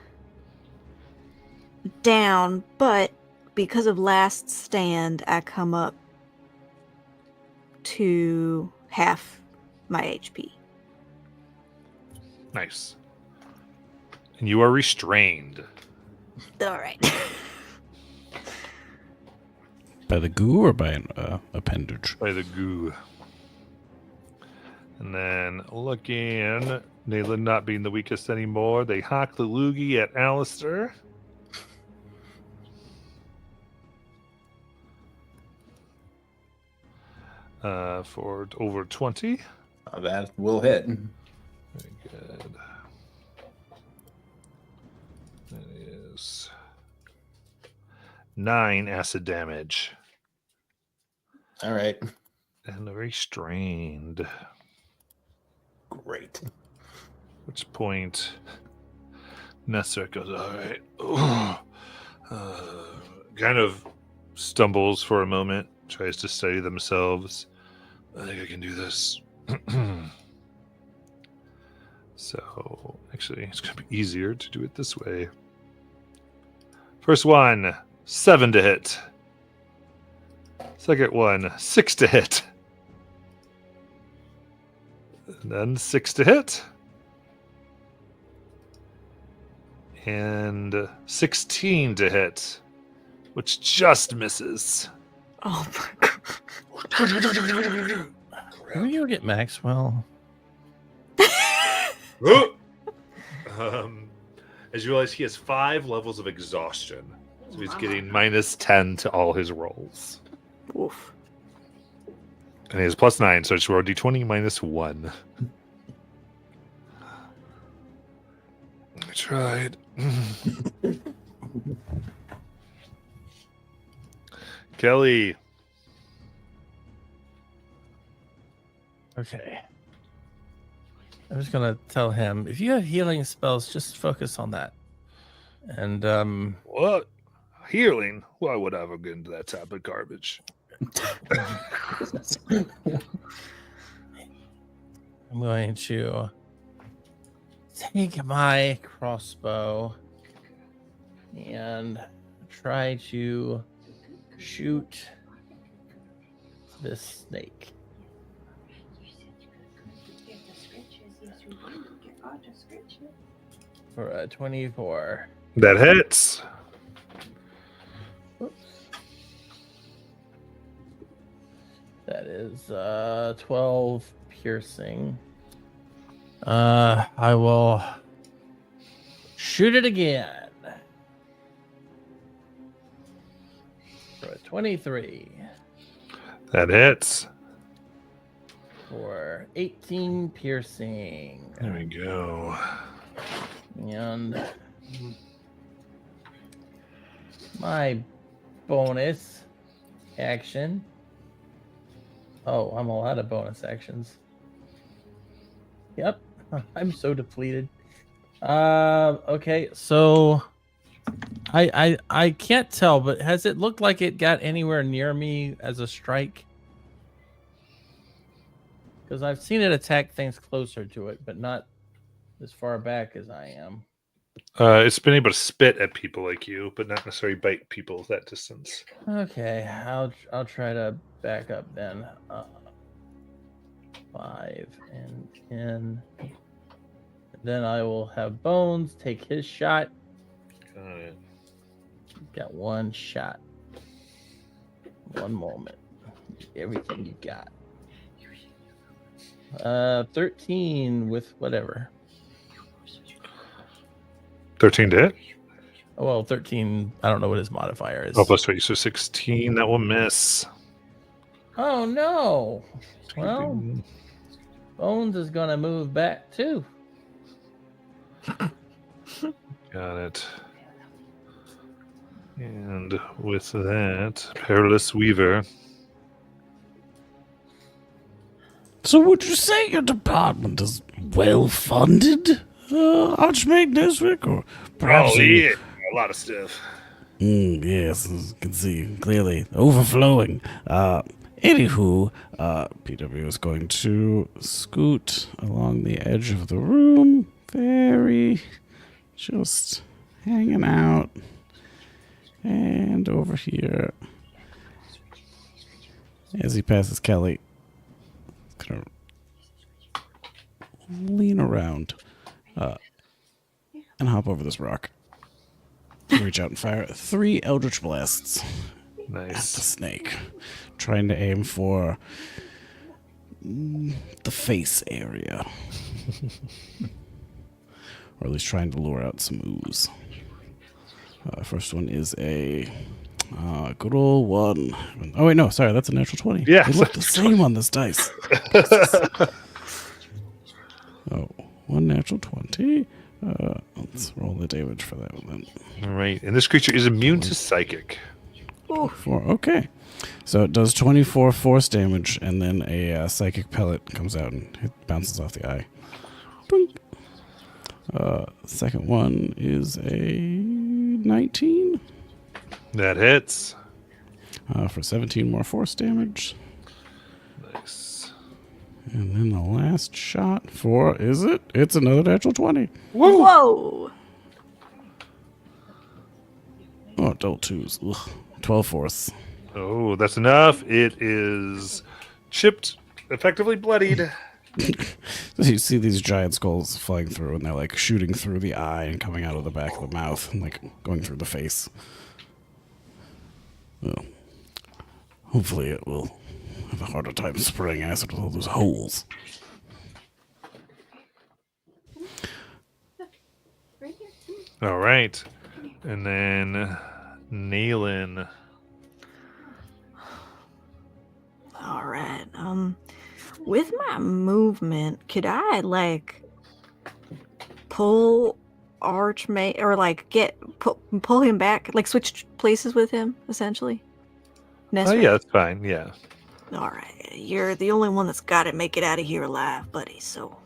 down, but because of last stand, I come up to half my HP. Nice. And you are restrained. All right. By the goo or by an appendage? By the goo. And then looking, Nayland not being the weakest anymore, they hawk the loogie at Alistair. For over 20. That will hit. Very good. That is 9 acid damage. All right. And very strained. Great. Which point Nesseric goes, all right. Kind of stumbles for a moment, tries to steady themselves. I think I can do this. So, actually, it's going to be easier to do it this way. First one, 7 to hit. Second one, 6 to hit. And then 6 to hit. And 16 to hit, which just misses. Oh my god. Can we go get Maxwell? As you realize, he has 5 levels of exhaustion. So he's getting minus 10 to all his rolls. Oof. And he has plus 9, so just roll d20 minus 1. I tried. Kelly. Okay. I'm just gonna tell him, if you have healing spells, just focus on that. And What? Healing? Why would I ever get into that type of garbage? I'm going to take my crossbow and try to shoot this snake. For a 24. That hits. That is 12 piercing. I will shoot it again. For a 23. That hits. For 18 piercing. There we go. And my bonus action. Oh, I'm all out of bonus actions. Yep, I'm so depleted. Okay, so I can't tell, but has it looked like it got anywhere near me as a strike? Because I've seen it attack things closer to it, but not as far back as I am. It's been able to spit at people like you, but not necessarily bite people that distance. Okay, I'll try to back up then. 5 and 10. Then I will have Bones take his shot. Got it. Got one shot. One moment. Everything you got. 13 with whatever. 13 to hit. Oh, well, 13. I don't know what his modifier is. Oh, plus 3, so 16. That will miss. Oh no. Well, Bones is gonna move back too. Got it. And with that, Perilous Weaver. So would you say your department is well funded, Archmage Nesric, or perhaps yeah, a lot of stuff. Yes, as you can see clearly overflowing. Anywho, PW is going to scoot along the edge of the room, very just hanging out, and over here as he passes Kelly. kind of lean around and hop over this rock. Reach out and fire 3 Eldritch Blasts at the Nice. snake, trying to aim for the face area. Or at least trying to lure out some ooze. First one is a good old 1. Oh, wait, no, sorry, that's a natural 20. Yeah, They look the same on this dice. Oh, 1 natural 20. Let's roll the damage for that one then. All right. And this creature is immune to psychic. Ooh, 4. Okay. So it does 24 force damage, and then a psychic pellet comes out and it bounces off the eye. Doink. Second one is a 19 That hits. for 17 more force damage. Nice. And then the last shot for, is it? It's another natural 20. whoa! Oh, double 2s. Ugh. 12 force. Oh, that's enough. It is chipped, effectively bloodied. You see these giant skulls flying through, and they're like shooting through the eye and coming out of the back of the mouth and like going through the face. Well, hopefully it will have a harder time spraying acid with all those holes. All right. And then Nayland. All right. With my movement, could I like pull Archmage or like pull him back, like switch places with him, essentially? Oh, Nestor? yeah, that's fine. Yeah. All right. You're the only one that's got to make it out of here alive, buddy. So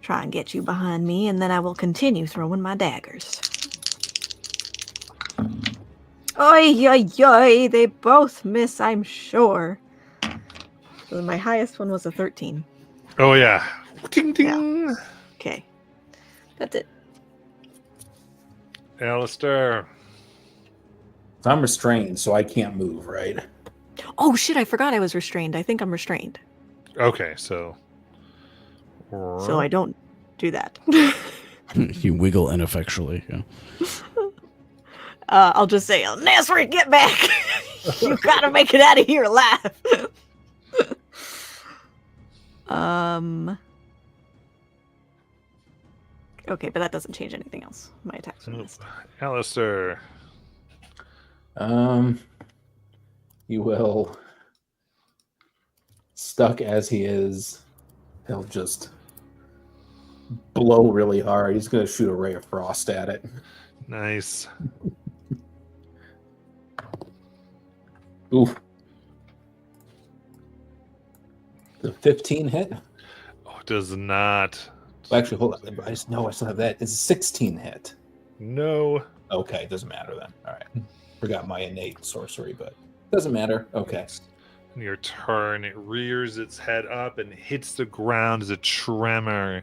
try and get you behind me, and then I will continue throwing my daggers. Oi, oi, oi! They both miss, I'm sure. So my highest one was a 13. Oh, yeah. Ting, ting. Okay. That's it. Alistair. So I'm restrained, so I can't move, right? Oh, shit, I forgot I was restrained. I think I'm restrained. Okay, so. So I don't do that. You wiggle ineffectually. Yeah. I'll just say, Nasrid, get back! You gotta make it out of here alive! Okay, but that doesn't change anything else. My attacks are missed. Alistair. You will, stuck as he is, he'll just blow really hard. He's going to shoot a ray of frost at it. Nice. Oof. The 15 hit? Oh, it does not. Well, actually, hold on. I still have that. It's a 16 hit. No. Okay, doesn't matter then. All right. Forgot my innate sorcery, but doesn't matter. Okay. On your turn, it rears its head up and hits the ground as a tremor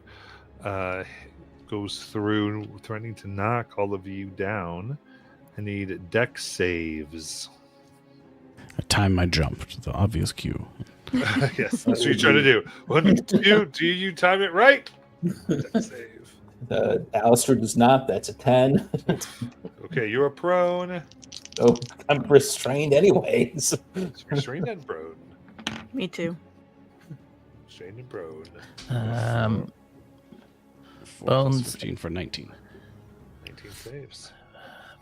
goes through, threatening to knock all of you down. I need dex saves. I time my jump to the obvious cue. Yes, that's what you're trying to do. 1, 2, do you time it right? Dex save. Alistair does not. That's a 10. Okay, you're prone. Oh, I'm restrained anyways. Restrained and prone. Me too. Restrained and prone. 4 plus Bones. 15 for 19. 19 saves.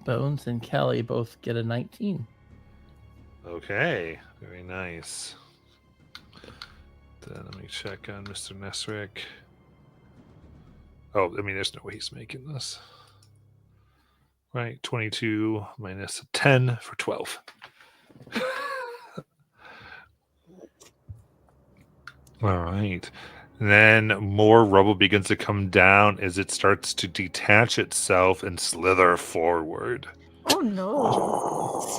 Bones and Kelly both get a 19. Okay, very nice. Then let me check on Mr. Nesrick. Oh, I mean, there's no way he's making this. Right, 22 minus 10 for 12. All right. And then more rubble begins to come down as it starts to detach itself and slither forward. Oh no.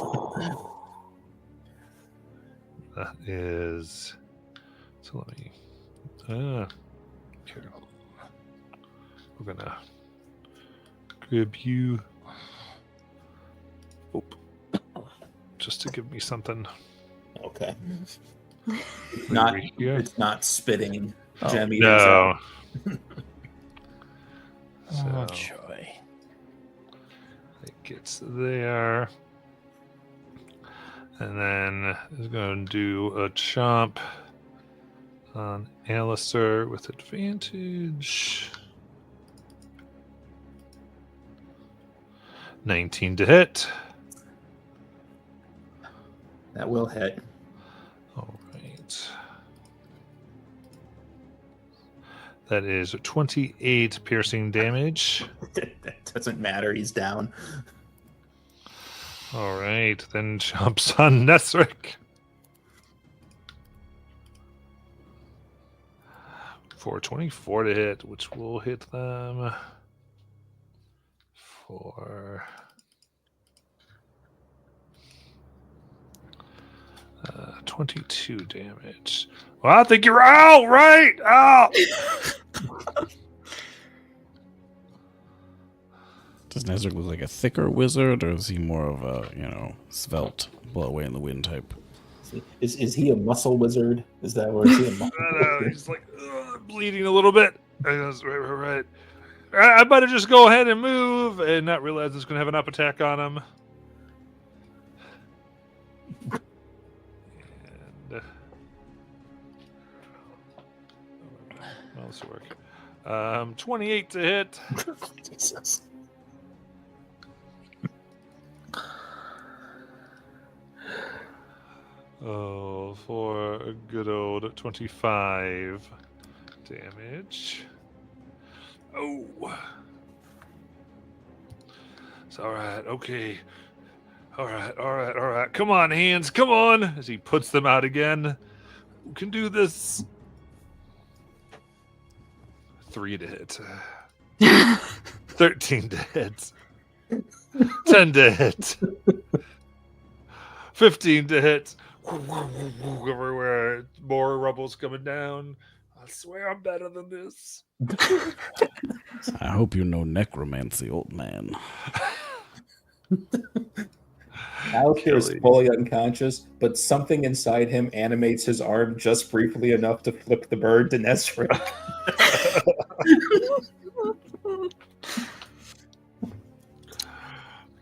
That is. So let me. Okay. We're gonna grab you. Oh, just to give me something. Okay. It's not. Here? It's not spitting Oh, gem eaters out. No. Oh, So joy. it gets there. And then it's going to do a chomp on Alistair with advantage. 19 to hit. That will hit. All right. That is 28 piercing damage. That doesn't matter. He's down. All right. Then jumps on Nesric. For 24 to hit, which will hit them for 22 damage. Well, I think you're out, right? Out. Does Nezric look like a thicker wizard, or is he more of a, svelte, blow away in the wind type? Is he a muscle wizard? Is that where is he a muscle wizard? He's like bleeding a little bit. Right. I better just go ahead and move and not realize it's going to have an up attack on him. And well, this will work. 28 to hit. Jesus. Oh, for a good old 25 damage. Oh. It's all right. Okay. All right. Come on, hands. Come on. As he puts them out again. Who can do this? 3 to hit. 13 to hit. 10 to hit. 15 to hit. Everywhere. More rubble's coming down. I swear I'm better than this. I hope you know necromancy, old man. Alistair is Kelly. fully unconscious, but something inside him animates his arm just briefly enough to flip the bird to Nesric.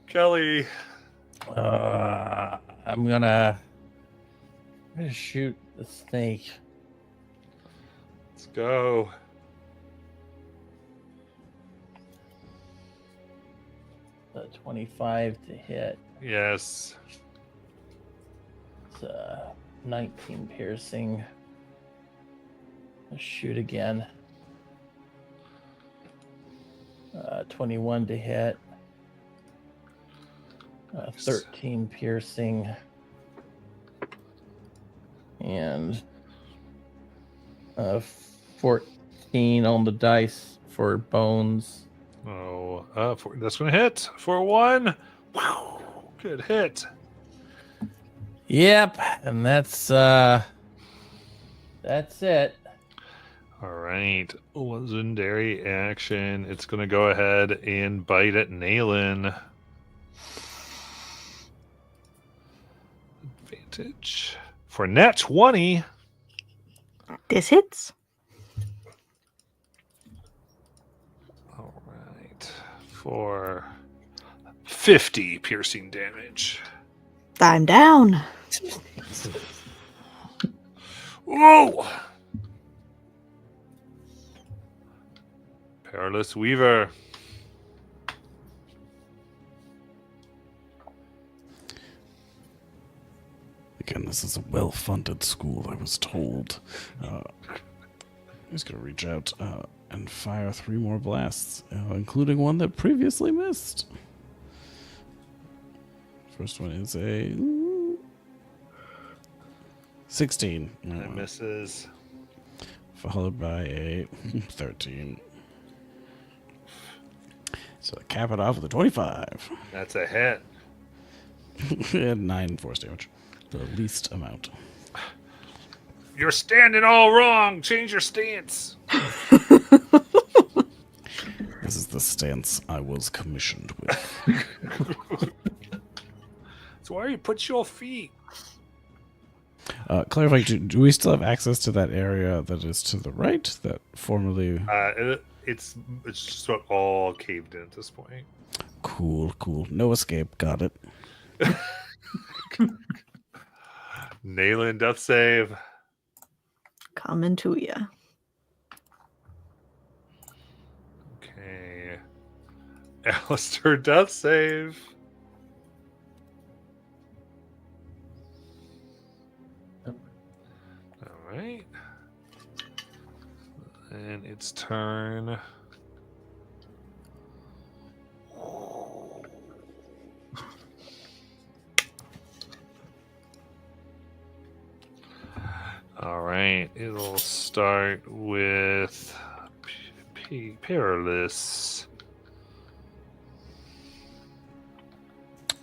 Kelly. I'm gonna shoot the snake. Let's go. The 25 to hit. Yes. It's 19 piercing. Let's shoot again. 21 to hit. 13 piercing. And 14 on the dice for bones. Oh, that's going to hit for 1. Wow. Good hit. Yep, and that's it. All right. Legendary action. It's going to go ahead and bite at Naylan. Advantage. For net 20. This hits. All right. For 50 piercing damage. I'm down. Whoa! Perilous Weaver. Again, this is a well-funded school, I was told. He's going to reach out and fire 3 more blasts, including one that previously missed. First one is a 16. That misses. Followed by a 13. So cap it off with a 25. That's a hit. And 9 force damage. The least amount. You're standing all wrong. Change your stance. This is the stance I was commissioned with. So where you put your feet? Clarify, do we still have access to that area that is to the right that formerly... It's just about all caved in at this point. Cool. No escape. Got it. Nayland, death save. Coming to ya. Okay. Alistair, death save. All right. And its turn. All right, it'll start with Perilous.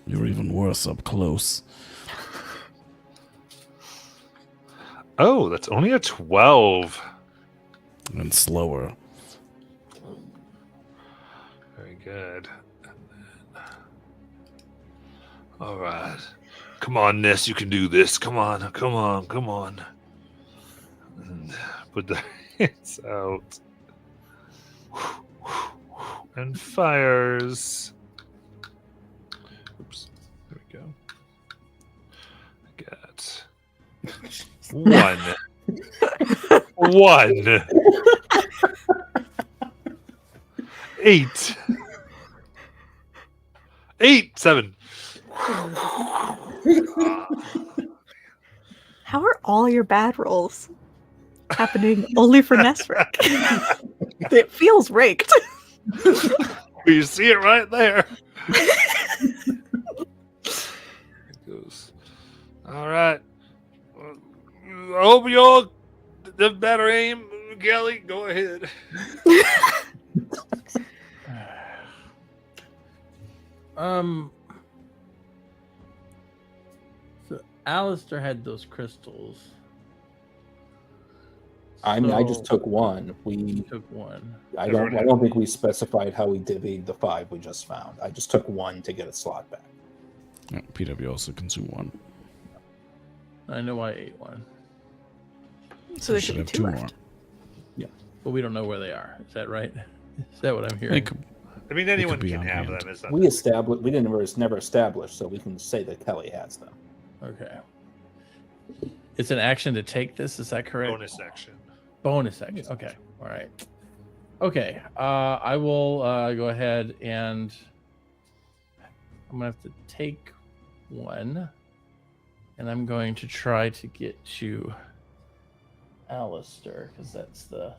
You're even worse up close. Oh, that's only a 12. And slower. Very good. And then... All right. Come on, Ness, you can do this. Come on. And put the hands out. And fires. Oops. There we go. I got 1. 1. 8. 8. 7. How are all your bad rolls happening only for Nesric? It feels raked. You see it right there. It goes. All right. I hope you all have better aim. Kelly, go ahead. So Alistair had those crystals. I mean, I just So took one. he took one. I don't think we specified how we divvied the 5 we just found. I just took one to get a slot back. Yeah, PW also consume 1. I know I ate one, So there should be 2 left. but we don't know where they are. Is that right? Is that what I'm hearing? It could- I mean, anyone be can on have hand. them. It's not We established. We didn't never establish, so we can say that Kelly has them. Okay. It's an action to take this. Is that correct? bonus action. Bonus action. Okay. All right. Okay. I will go ahead and I'm gonna have to take one, and I'm going to try to get to Alistair because that's the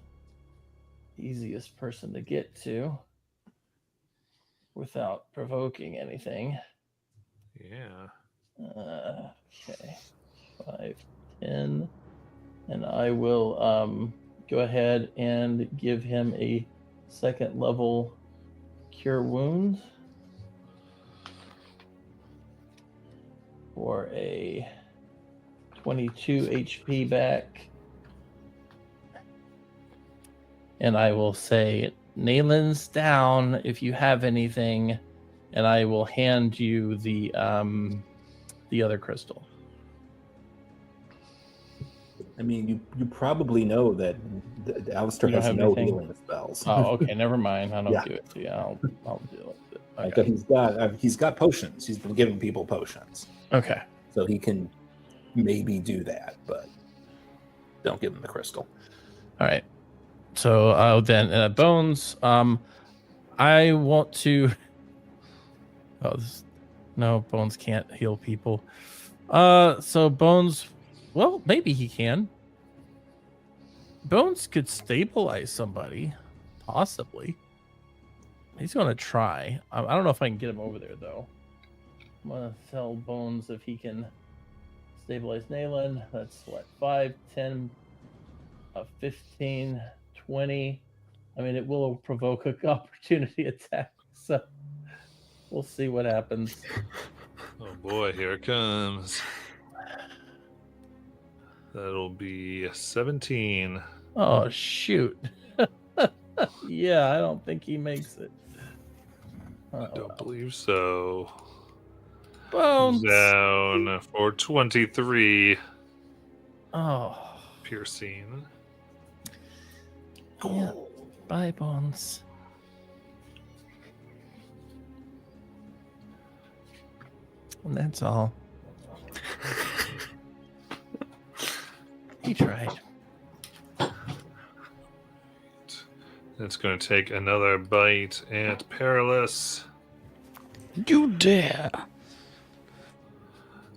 easiest person to get to without provoking anything. Yeah. Okay. 5, 10. And I will go ahead and give him a 2nd level cure wounds for a 22 HP back. And I will say, Nayland's down if you have anything, and I will hand you the other crystal. I mean, you probably know that Alistair You don't has have no anything? healing spells. Oh, okay, never mind. I don't Yeah. do it. Yeah, I'll do it. Like, Okay. he's got potions. He's been giving people potions, Okay. so he can maybe do that. But don't give him the crystal. All right. So then Bones, I want to. Oh, no, Bones can't heal people. So Bones, well, maybe he can. Bones could stabilize somebody, possibly. He's gonna try. I don't know if I can get him over there though. I'm gonna tell Bones if he can stabilize Nayland. That's what, 5, 10, 15, 20. I mean, it will provoke an opportunity attack. So we'll see what happens. Oh boy, here it comes. That'll be 17. Oh shoot. Yeah, I don't think he makes it. I don't believe so. Bones. Down for 23. Oh, piercing. yeah. Bye, Bones. And that's all. He tried. It's going to take another bite at Perilous. You dare.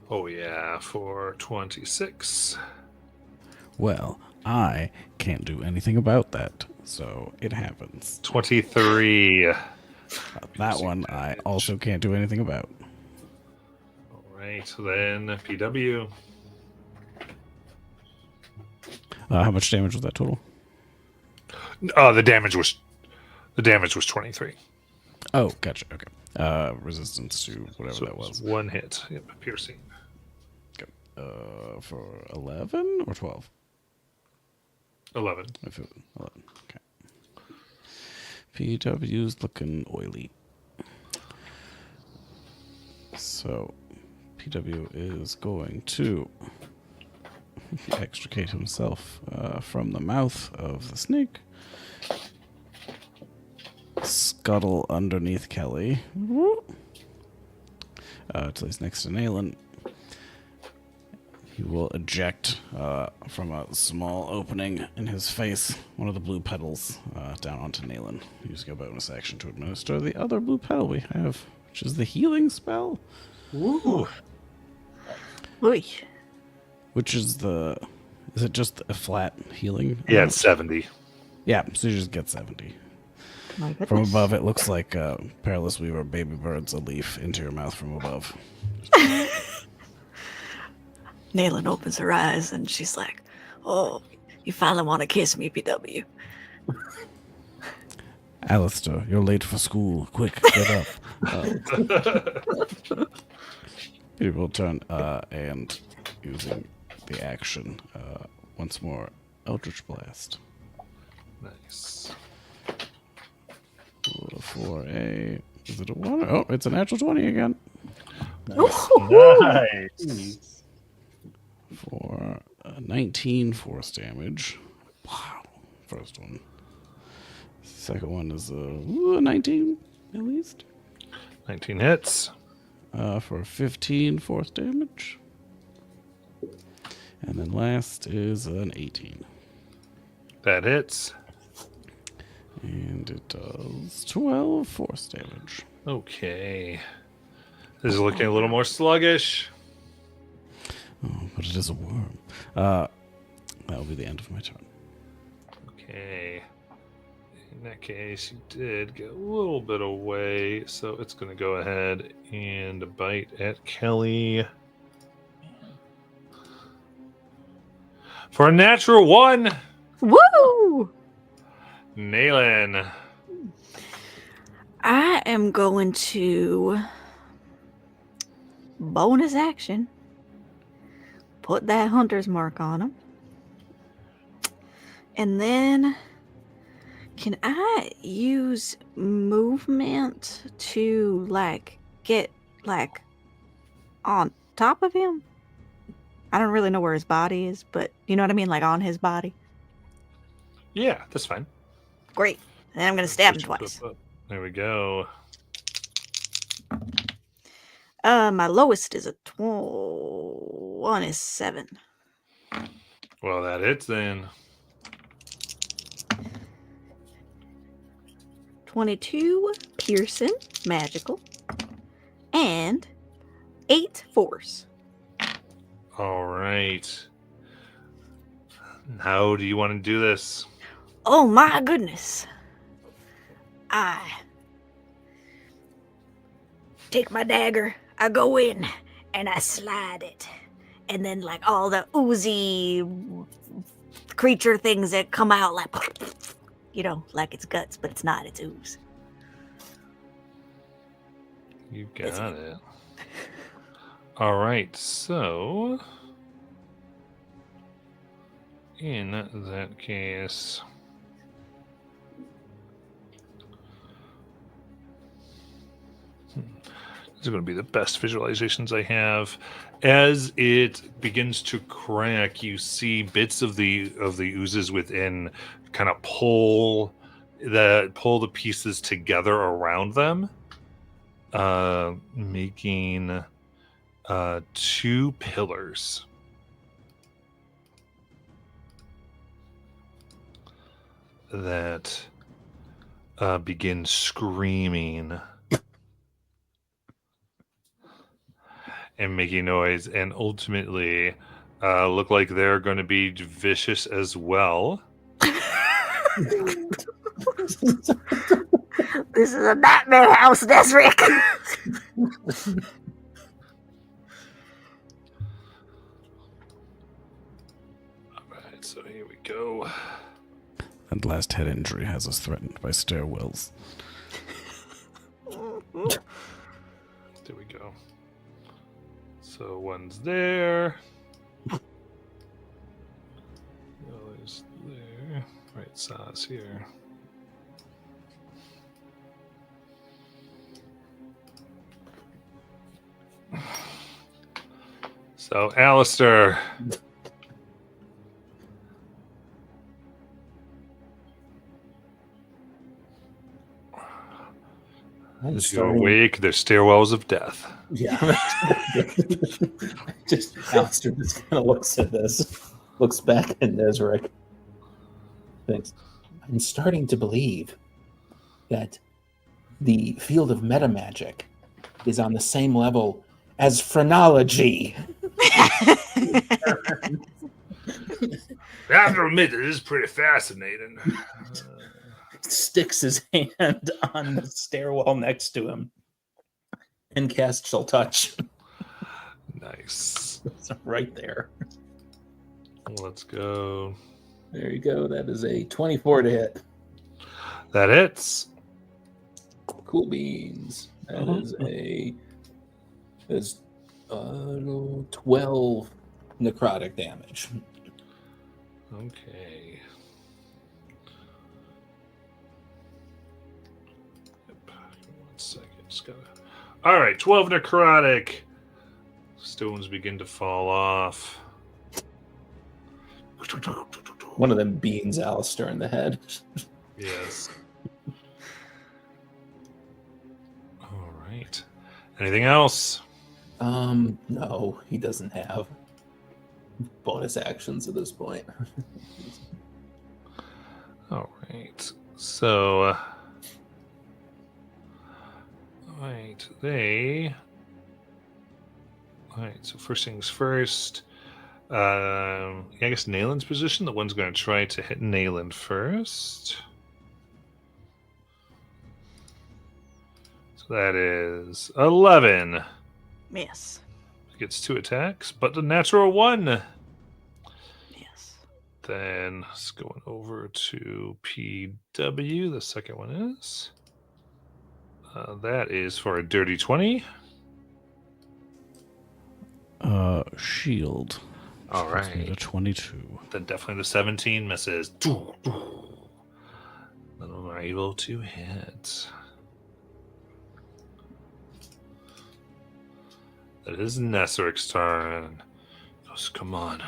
Oh, yeah, for 26. Well, I can't do anything about that, so it happens. 23. That one I also can't do anything about. All right, then PW. How much damage was that total? The damage was 23. Oh, gotcha. Okay. Resistance to whatever So that it was. one hit. Yep, piercing. For 11 or 12? 11. If it, 11. Okay. PW's looking oily. So, PW is going to extricate himself from the mouth of the snake, scuttle underneath Kelly, till he's next to Nayland. He will eject from a small opening in his face one of the blue petals down onto Nayland. Use your bonus action to administer the other blue petal we have, which is the healing spell. Ooh. Oy. Which is the... Is it just a flat healing? Yeah, amount? it's 70. Yeah, so you just get 70. My goodness. From above, it looks like Perilous Weaver baby birds a leaf into your mouth from above. Nayland opens her eyes and she's like, "Oh, you finally want to kiss me, PW." Alistair, you're late for school. Quick, get up. He will turn and using the action once more, Eldritch Blast. Nice. For a... Is it a 1? Oh, it's a natural 20 again. Nice. For 19 force damage. Wow. First one. Second one is a 19 at least. 19 hits. For 15 force damage. And then last is an 18. That hits. And it does 12 force damage. Okay. This is looking a little more sluggish. Oh, but it is a worm. That will be the end of my turn. Okay. In that case, you did get a little bit away, so it's going to go ahead and bite at Kelly. For a natural 1, Woo! Nayland. I am going to bonus action put that hunter's mark on him. And then can I use movement to get on top of him? I don't really know where his body is, but you know what I mean? Like on his body. Yeah, that's fine. Great. And then I'm going to stab him twice. There we go. My lowest is a 1 is 7. Well, that hits then. 22 piercing, magical, and 8 force. All right. How do you want to do this? Oh my goodness. I take my dagger, I go in, and I slide it. And then like all the oozy creature things that come out like, you know, like it's guts, but it's not, it's ooze. You got it. All right, so in that case, These are going to be the best visualizations I have. As it begins to crack, you see bits of the oozes within kind of pull the pieces together around them, making 2 pillars. That begin screaming and making noise, and ultimately look like they're going to be vicious as well. This is a nightmare house, Desric. All right, so here we go. And last head injury has us threatened by stairwells. There we go. So one's there. Other's there. Right, Saw's here. So, Alistair. As you awake, there's stairwells of death. Yeah. Just Alistair just kind of looks at this, looks back at Nesric. Thinks, I'm starting to believe that the field of meta magic is on the same level as phrenology. I have to admit, it is pretty fascinating. Sticks his hand on the stairwell next to him and casts Shall Touch. Nice. It's right there. Let's go. There you go. That is a 24 to hit. That hits. Cool beans. That is 12 necrotic damage. Okay. Yep. 1 second. Just gotta. All right. 12 necrotic. Stones begin to fall off. One of them beans Alistair in the head. Yes. All right. Anything else? No, he doesn't have bonus actions at this point. All right. So, all right. All right. So first things first. I guess Nayland's position. The one's going to try to hit Nayland first. So that is 11. Miss. Gets 2 attacks, but the natural 1. Yes. Then it's going over to PW. The second one is. That is for a dirty 20. Shield. All Puts me right. to 22. Then definitely the 17 misses. None of them are able to hit. That is Nesric's turn. He goes, come on.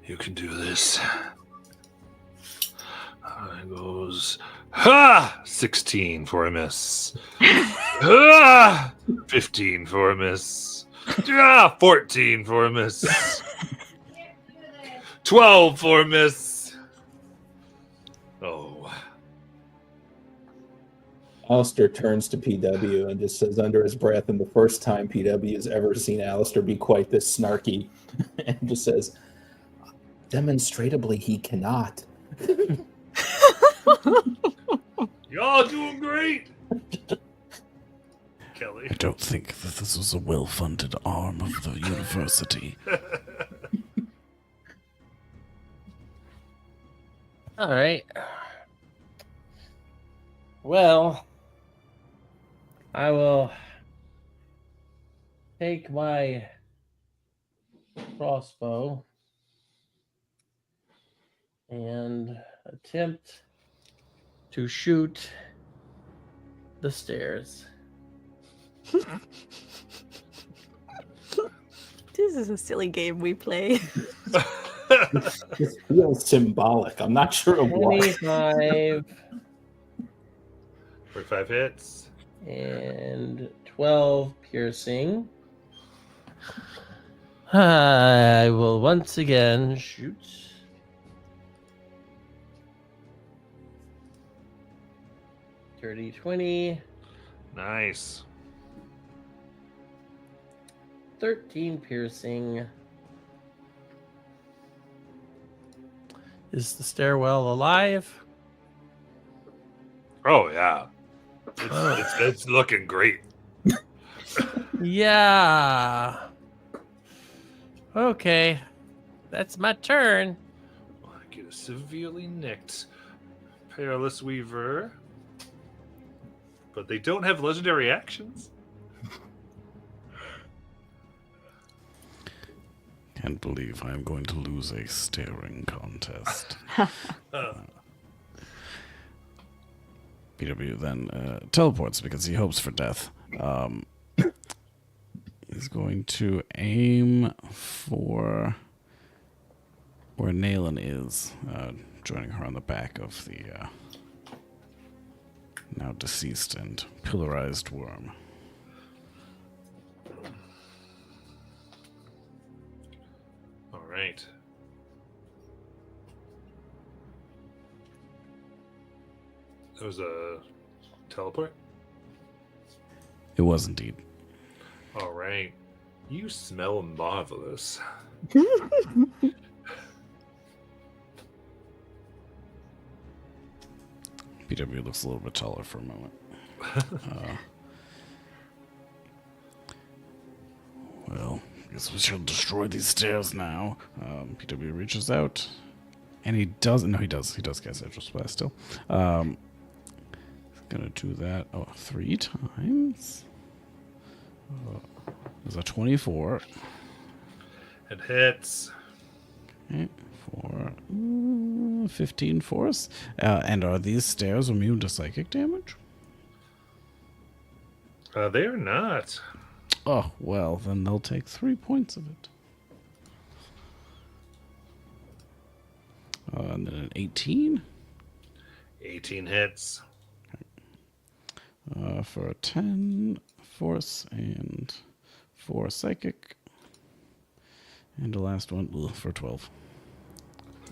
You can do this. He goes, ha! 16 for a miss. Ha! 15 for a miss. 14 for a miss. 12 for a miss. Oh. Alistair turns to PW and just says under his breath, and the first time PW has ever seen Alistair be quite this snarky, and just says, demonstrably he cannot. Y'all doing great. Kelly. I don't think that this was a well-funded arm of the university. All right. Well, I will take my crossbow and attempt to shoot the stairs. This is a silly game we play. It feels symbolic. I'm not sure of why. 25 45 hits. and 12 piercing. I will once again shoot. Dirty 20, Nice. 13 piercing. Is the stairwell alive? Oh, yeah. It's looking great. Yeah. Okay. That's my turn. I get a severely nicked Perilous Weaver. But they don't have legendary actions. Can't believe I'm going to lose a staring contest. PW then teleports because he hopes for death. He's going to aim for where Naylan is, joining her on the back of the now deceased and pillarized worm. All right. That was a teleport? It was indeed. All right. You smell marvelous. PW looks a little bit taller for a moment. Well, I guess we shall destroy these stairs now. PW reaches out, and he does. No, he does. He does cast Eldritch Blast still. He's gonna do that. 3 times. There's a 24. It hits. Okay, for 15 force. And are these stairs immune to psychic damage? They are not. Oh, well, then they'll take 3 points of it. And then an 18 18 hits. for a 10 force and 4 psychic. And the last one for 12.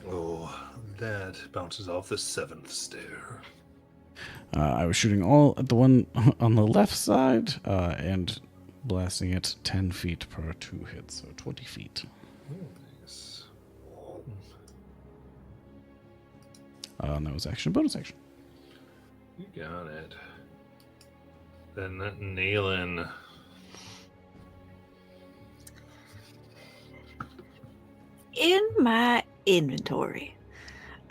Oh, that bounces off the 7th stair. I was shooting all at the one on the left side and blasting it 10 feet per 2 hits, so 20 feet. Nice. And that was action, bonus action. You got it. Then Naylan. In my inventory,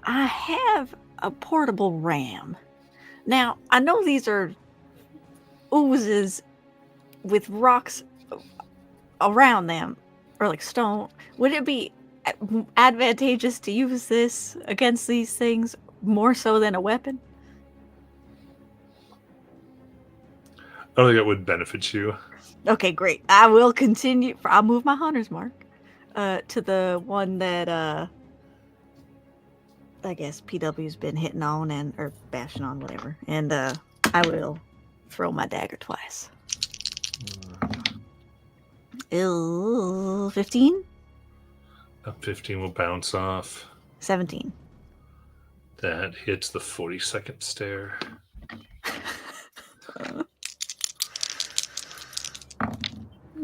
I have a portable ram. Now, I know these are oozes with rocks around them, or like stone. Would it be advantageous to use this against these things more so than a weapon? I don't think it would benefit you. Okay, great. I will continue. I'll move my hunter's mark to the one that I guess PW's been hitting on or bashing on, whatever. And I will throw my dagger twice. 15? A 15 will bounce off. 17. That hits the 42nd stair.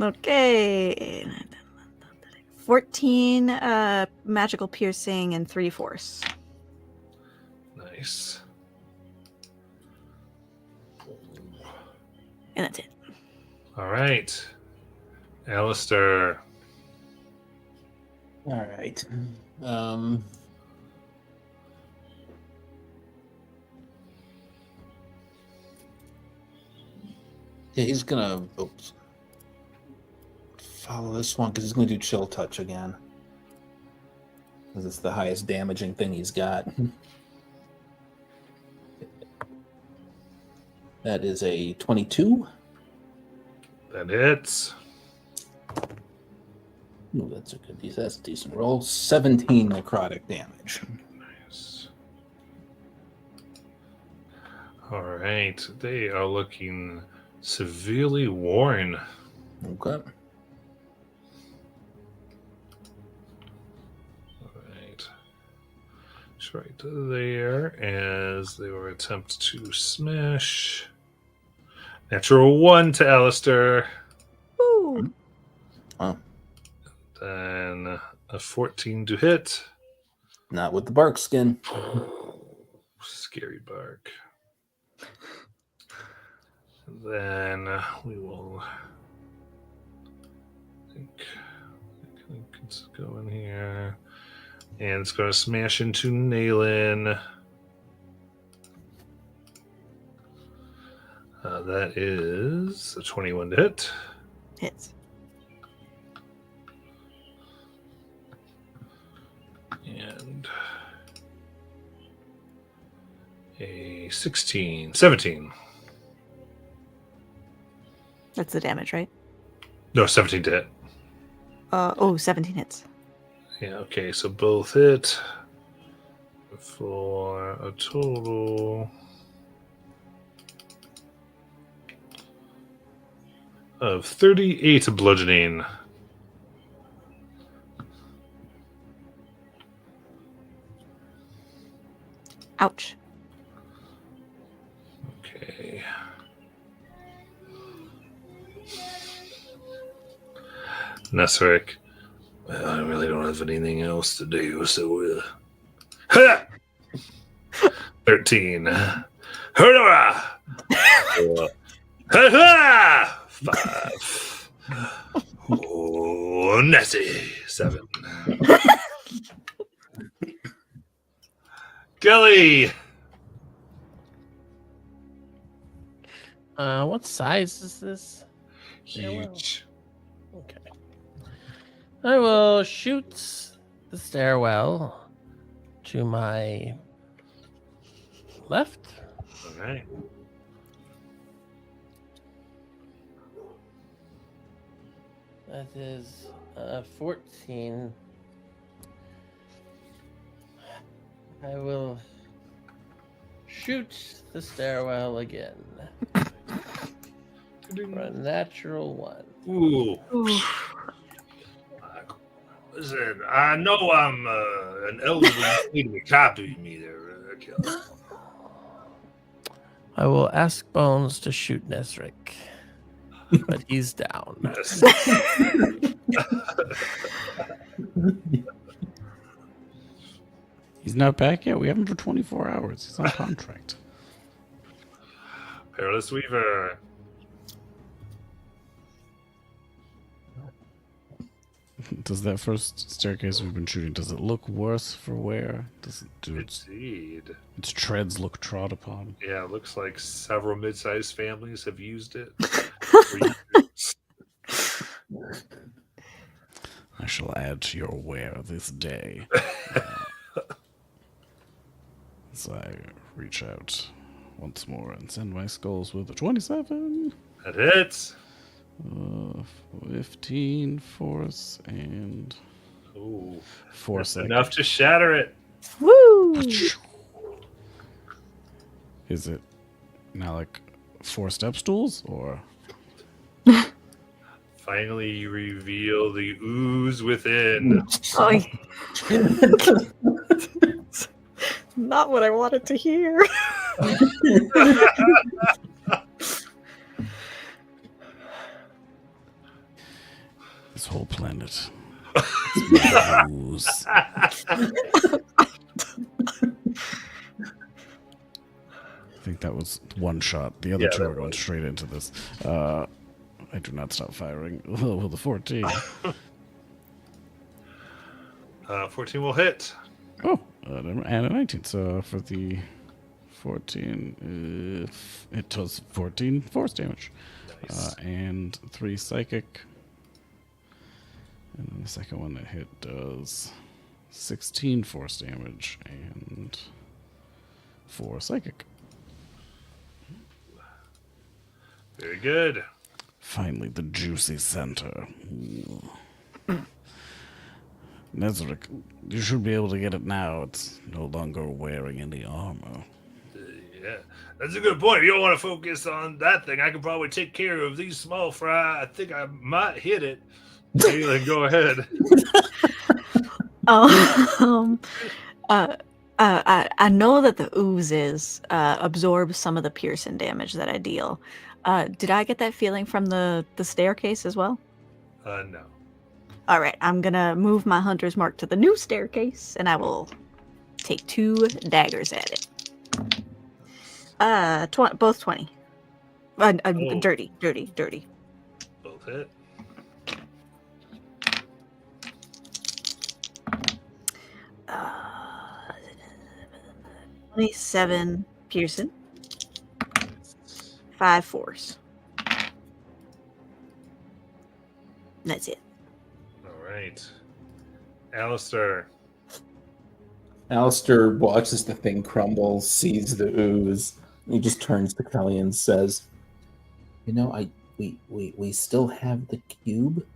Okay. 14 magical piercing and 3 force. Nice. And that's it. All right. Alistair. All right. Yeah, he's gonna follow this one because he's gonna do chill touch again. Because it's the highest damaging thing he's got. That is a 22. That hits. Ooh, that's a decent roll. 17 necrotic damage. Nice. All right. They are looking severely worn. Okay. Right. It's right there as they will attempt to smash. Natural 1 to Alistair. Woo! Oh, Then a 14 to hit. not with the bark skin. Scary bark. Then we will let's go in here. And it's going to smash into Nayland. That is a 21 to hit. Hits. And a 17. That's the damage, right? No, 17 to hit. 17 hits. Yeah, okay, so both hit for a total of 38 bludgeoning. Ouch. Okay. Nesric, well, I really don't have anything else to do, so ha! 13. Hurrah! 5. Oh, Nessie. 7. Kelly! What size is this? Huge. Okay. I will shoot the stairwell to my left. Okay. That is 14. I will shoot the stairwell again for a natural 1. Ooh. Ooh. Listen, I know I'm an elderly lady to copy me there, Kelly. I will ask Bones to shoot Nesric, but he's down. Yes. He's not back yet. We have him for 24 hours. He's on contract. Perilous Weaver. Does that first staircase we've been shooting, does it look worse for wear? Does it do Indeed. its treads look trod upon? Yeah, it looks like several mid-sized families have used it. for years. I shall add to your wear this day. As I reach out once more and send my skulls with a 27. That hits. 15 force and Ooh, 4 that's second. enough to shatter it. Woo! Is it now like 4 step stools or? Finally, you reveal the ooze within. Oh, not what I wanted to hear. This whole planet. It's ooze. I think that was one shot. The other Yeah, two that are going was. straight into this. I do not stop firing. Will the 14. 14 will hit. Oh, and a 19. So for the 14, it does 14 force damage. Nice. And 3 psychic. And then the second one that hit does 16 force damage and 4 psychic. Very good. Finally, the juicy center. Nezric, you should be able to get it now. It's no longer wearing any armor. Yeah, that's a good point. If you don't want to focus on that thing, I can probably take care of these small fry. I think I might hit it. Galen, go ahead. I know that the oozes absorb some of the piercing damage that I deal. Did I get that feeling from the staircase as well? No. All right, I'm gonna move my hunter's mark to the new staircase, and I will take 2 daggers at it. Both 20. Oh. Dirty. Both hit. Uh, 27 piercing. 5 force. That's it. All right. Alistair. Alistair watches the thing crumble, sees the ooze. He just turns to Kelly and says, "You know, we still have the cube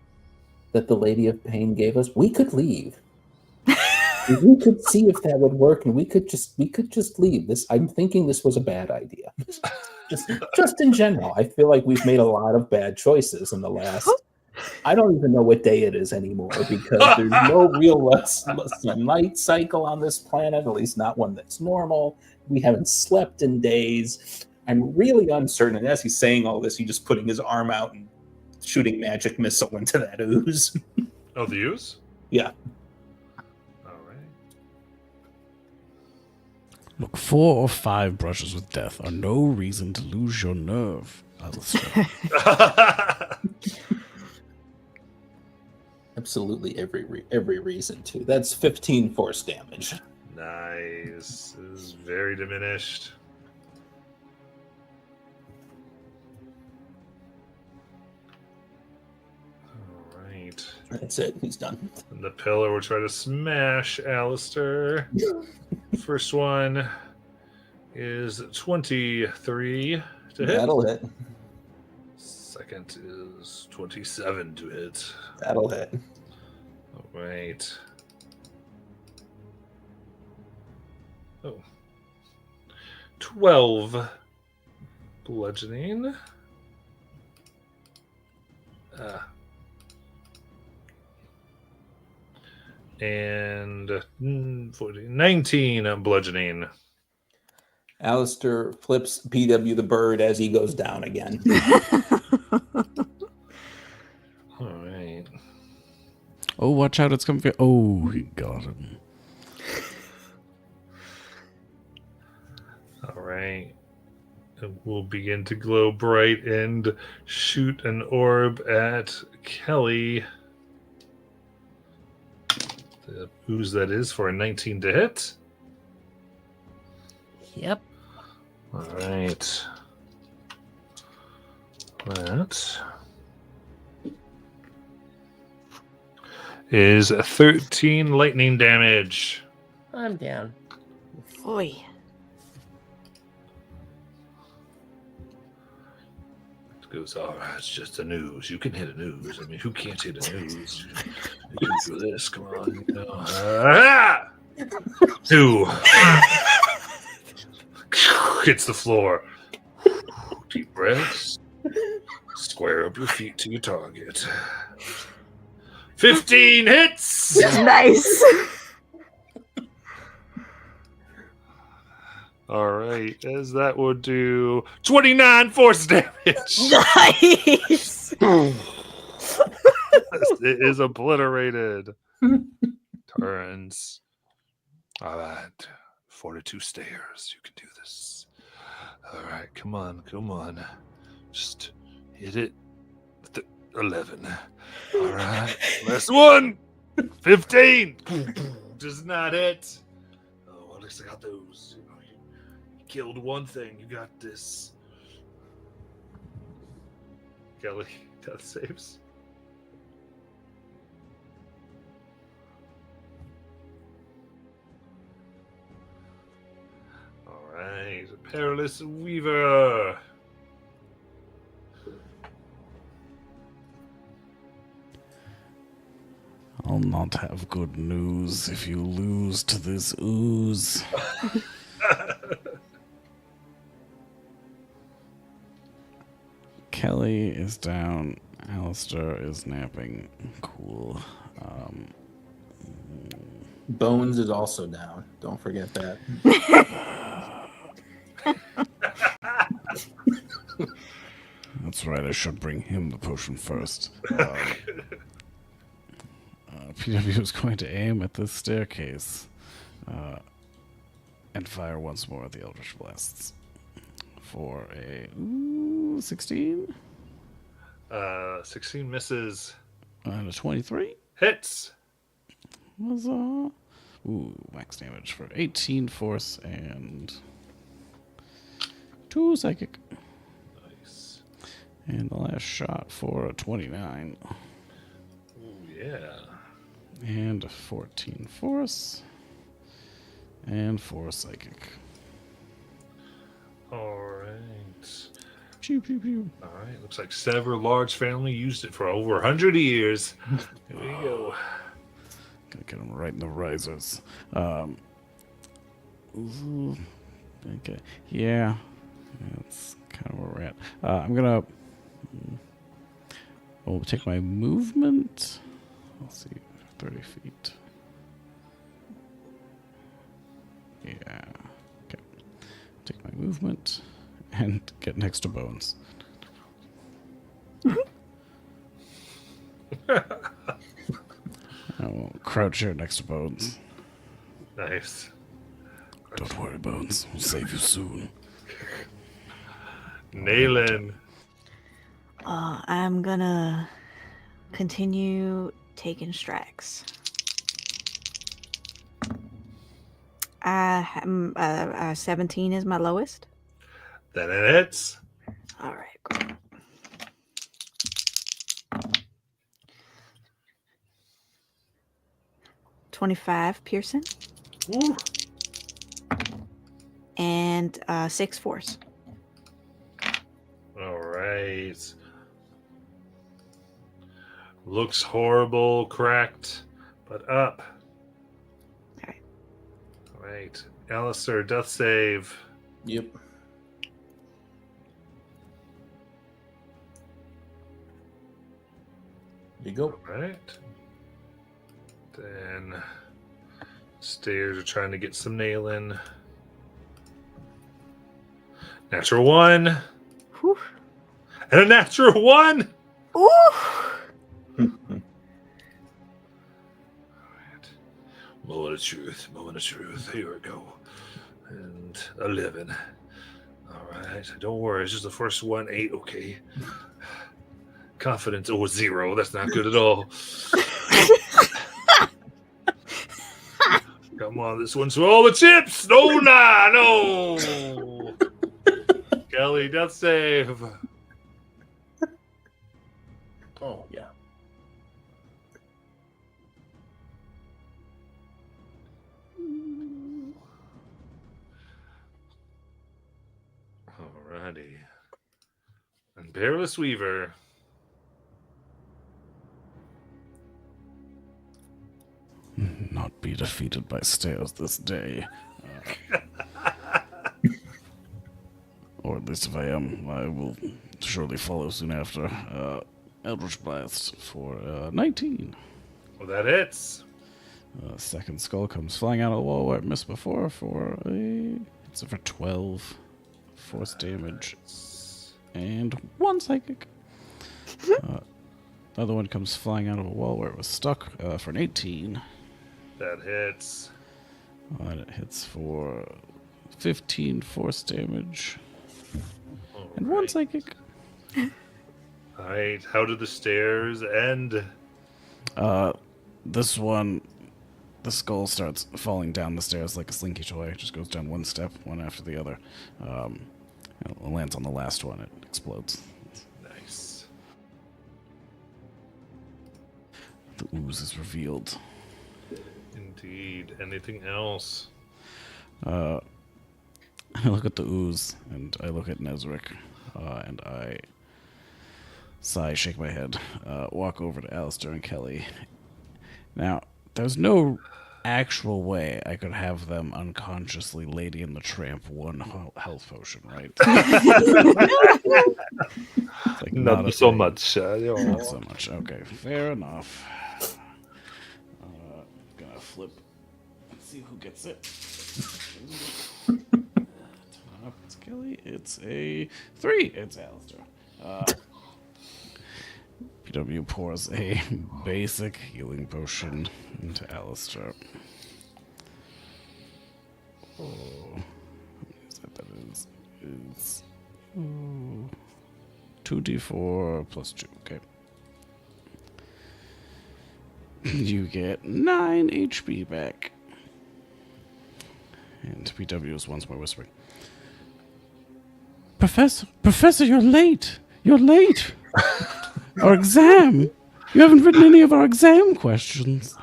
that the Lady of Pain gave us. We could leave. We could see if that would work, and we could just leave. This, I'm thinking this was a bad idea. just in general, I feel like we've made a lot of bad choices in the last. I don't even know what day it is anymore because there's no real night cycle on this planet, at least not one that's normal. We haven't slept in days. I'm really uncertain." And as he's saying all this, he's just putting his arm out and shooting magic missile into that ooze. Oh, the ooze? Yeah. All right. Look, 4 or 5 brushes with death are no reason to lose your nerve, Alistair. Absolutely every reason to. That's 15 force damage. Nice. This is very diminished. All right. That's it. He's done. And the pillar will try to smash Alistair. First one is 23 to hit. That'll hit. Second is 27 to hit. That'll hit. All right. Oh. 12 bludgeoning. And 19 bludgeoning. Alistair flips BW the bird as he goes down again. All right. Oh, watch out, it's coming for you. Oh, he got him. All right. It will begin to glow bright and shoot an orb at Kelly. The ooze that is for a 19 to hit. Yep. All right. That is 13 lightning damage. I'm down. Oi. It goes, oh, it's just a news. You can hit a news. I mean, who can't hit a news? You can do this. Come on. You know. 2. Hits the floor. Deep breaths. Square up your feet to your target. 15 hits. Nice. All right, as that would do 29 force damage. Nice. It is obliterated. Turns. All right, 42 stairs. You can do this. All right, come on. Just hit it. 11. All right, last one. 15. Does not hit. Oh, at least I got those. You killed one thing. You got this. Kelly, death saves. All right, Perilous Weaver. I'll not have good news if you lose to this ooze. Kelly is down. Alistair is napping. Cool. Bones is also down. Don't forget that. That's right, I should bring him the potion first. PW is going to aim at this staircase and fire once more at the Eldritch Blasts for a 16 16 misses. and a 23. Hits. Huzzah. Max damage for 18 force and 2 psychic. Nice. And the last shot for a 29. Ooh, yeah. And a 14 force. And 4 psychic. All right. Pew, pew, pew. All right. Looks like Sever Large family used it for over 100 years. Here we go. Gonna get him right in the risers. Okay. Yeah. That's kind of where we're at. I'm gonna. I'll take my movement. Let's see. 30 feet. Yeah. Okay. Take my movement and get next to Bones. I will crouch here next to Bones. Nice. Don't worry, Bones. We'll save you soon. Nailin. I'm gonna continue taking strikes. 17 is my lowest. Then it hits. All right, cool. $25 piercing Ooh. and 6 force. All right. Looks horrible, cracked, but up. Okay. All right. Alistair, death save. Yep. There you go. All right. Then stairs are trying to get some nail in. Natural 1. Whew. And a natural 1. Ooh! Moment of truth. Moment of truth. Here we go. And 11. All right. Don't worry. It's just the first one. 8. Okay. Confidence. Oh, 0. That's not good at all. Come on. This one's for all the chips. No, nah, no. Kelly, death save. Oh, yeah. Alrighty. And Peerless Weaver. Not be defeated by stairs this day. Or at least if I am, I will surely follow soon after. Eldritch Blast for 19. Well, that hits. Second skull comes flying out of the wall where it missed before for a... It's for 12 force damage and 1 psychic. The other one comes flying out of a wall where it was stuck for an 18. That hits. And it hits for 15 force damage and 1 psychic. Alright, how did the stairs end? This one, the skull starts falling down the stairs like a slinky toy. It just goes down one step, one after the other. It lands on the last one. It explodes. Nice. The ooze is revealed. Indeed. Anything else? I look at the ooze, and I look at Nezric, and I sigh, shake my head, walk over to Alistair and Kelly, Now, there's no actual way I could have them unconsciously Lady and the Tramp one health potion, right? It's like Not a so thing. much. Not so much. Okay, fair enough. Gonna flip and see who gets it. It's Kelly. It's a 3. It's Alistair. PW pours a basic healing potion into Alistair. Oh, that is 2d4 plus 2. Okay. You get 9 HP back. And PW is once more whispering. Professor, you're late. You're late. Our exam. You haven't written any of our exam questions.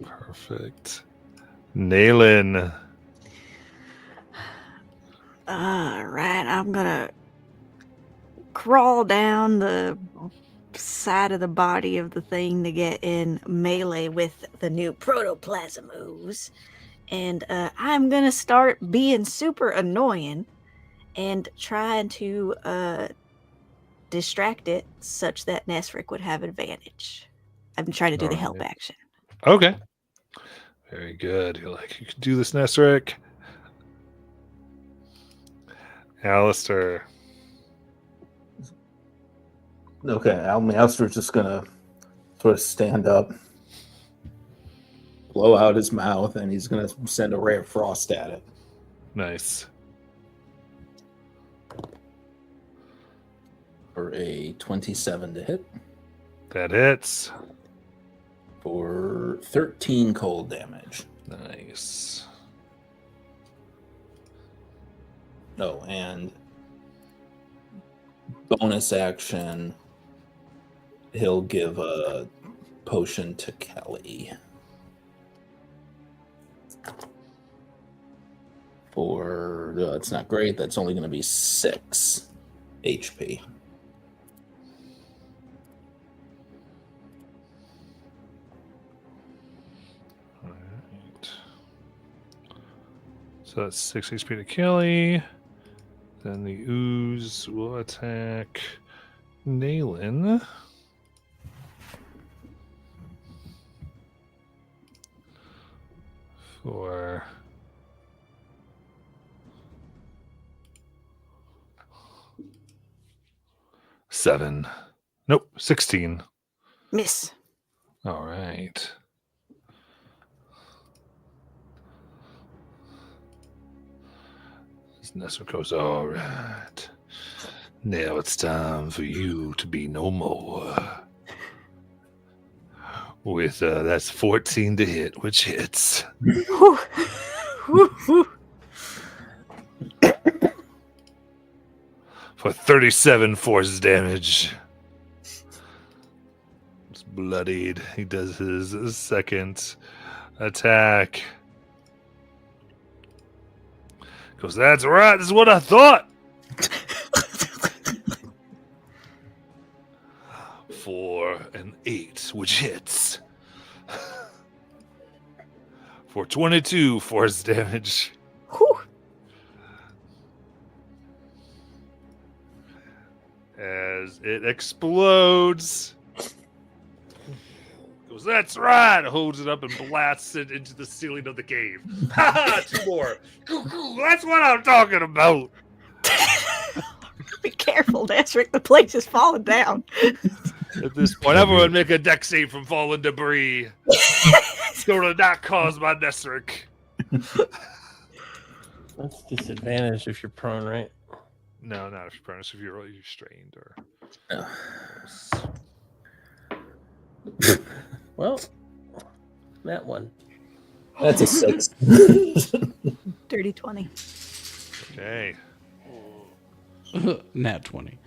Perfect. Naylin. All right, I'm gonna crawl down the side of the body of the thing to get in melee with the new protoplasm ooze, and I'm gonna start being super annoying and trying to distract it such that Nesric would have advantage. I'm trying to do the help Alright. action. Okay. Very good. You're like, you can do this, Nesric. Alistair. Okay, Alistair's just gonna sort of stand up, blow out his mouth, and he's gonna send a ray of frost at it. Nice. For a 27 to hit That hits. for 13 cold damage. Nice. No, and bonus action, he'll give a potion to Kelly. For, it's not great, that's only going to be 6 HP. Alright. So that's 6 HP to Kelly. Then the ooze will attack Naylin. For 7. Nope, 16. Miss. All right. Nestor goes, all right. Now it's time for you to be no more. With, that's 14 to hit, which hits. Whew. Whew, whew. For 37 force damage. It's bloodied. He does his second attack. Goes, that's right, this is what I thought. For an 8, which hits. For 22 force damage. Whew. As it explodes. Goes, that's right. Holds it up and blasts it into the ceiling of the cave. Ha ha! 2 more. That's what I'm talking about. Be careful, Nesric. The place is falling down. At this point, everyone make a deck save from fallen debris. So to not cause my Nesric. That's disadvantage if you're prone, right? No, not if you're prone. If you're strained or. Well, that one. That's a 6. Dirty 20. Okay. Nat 20.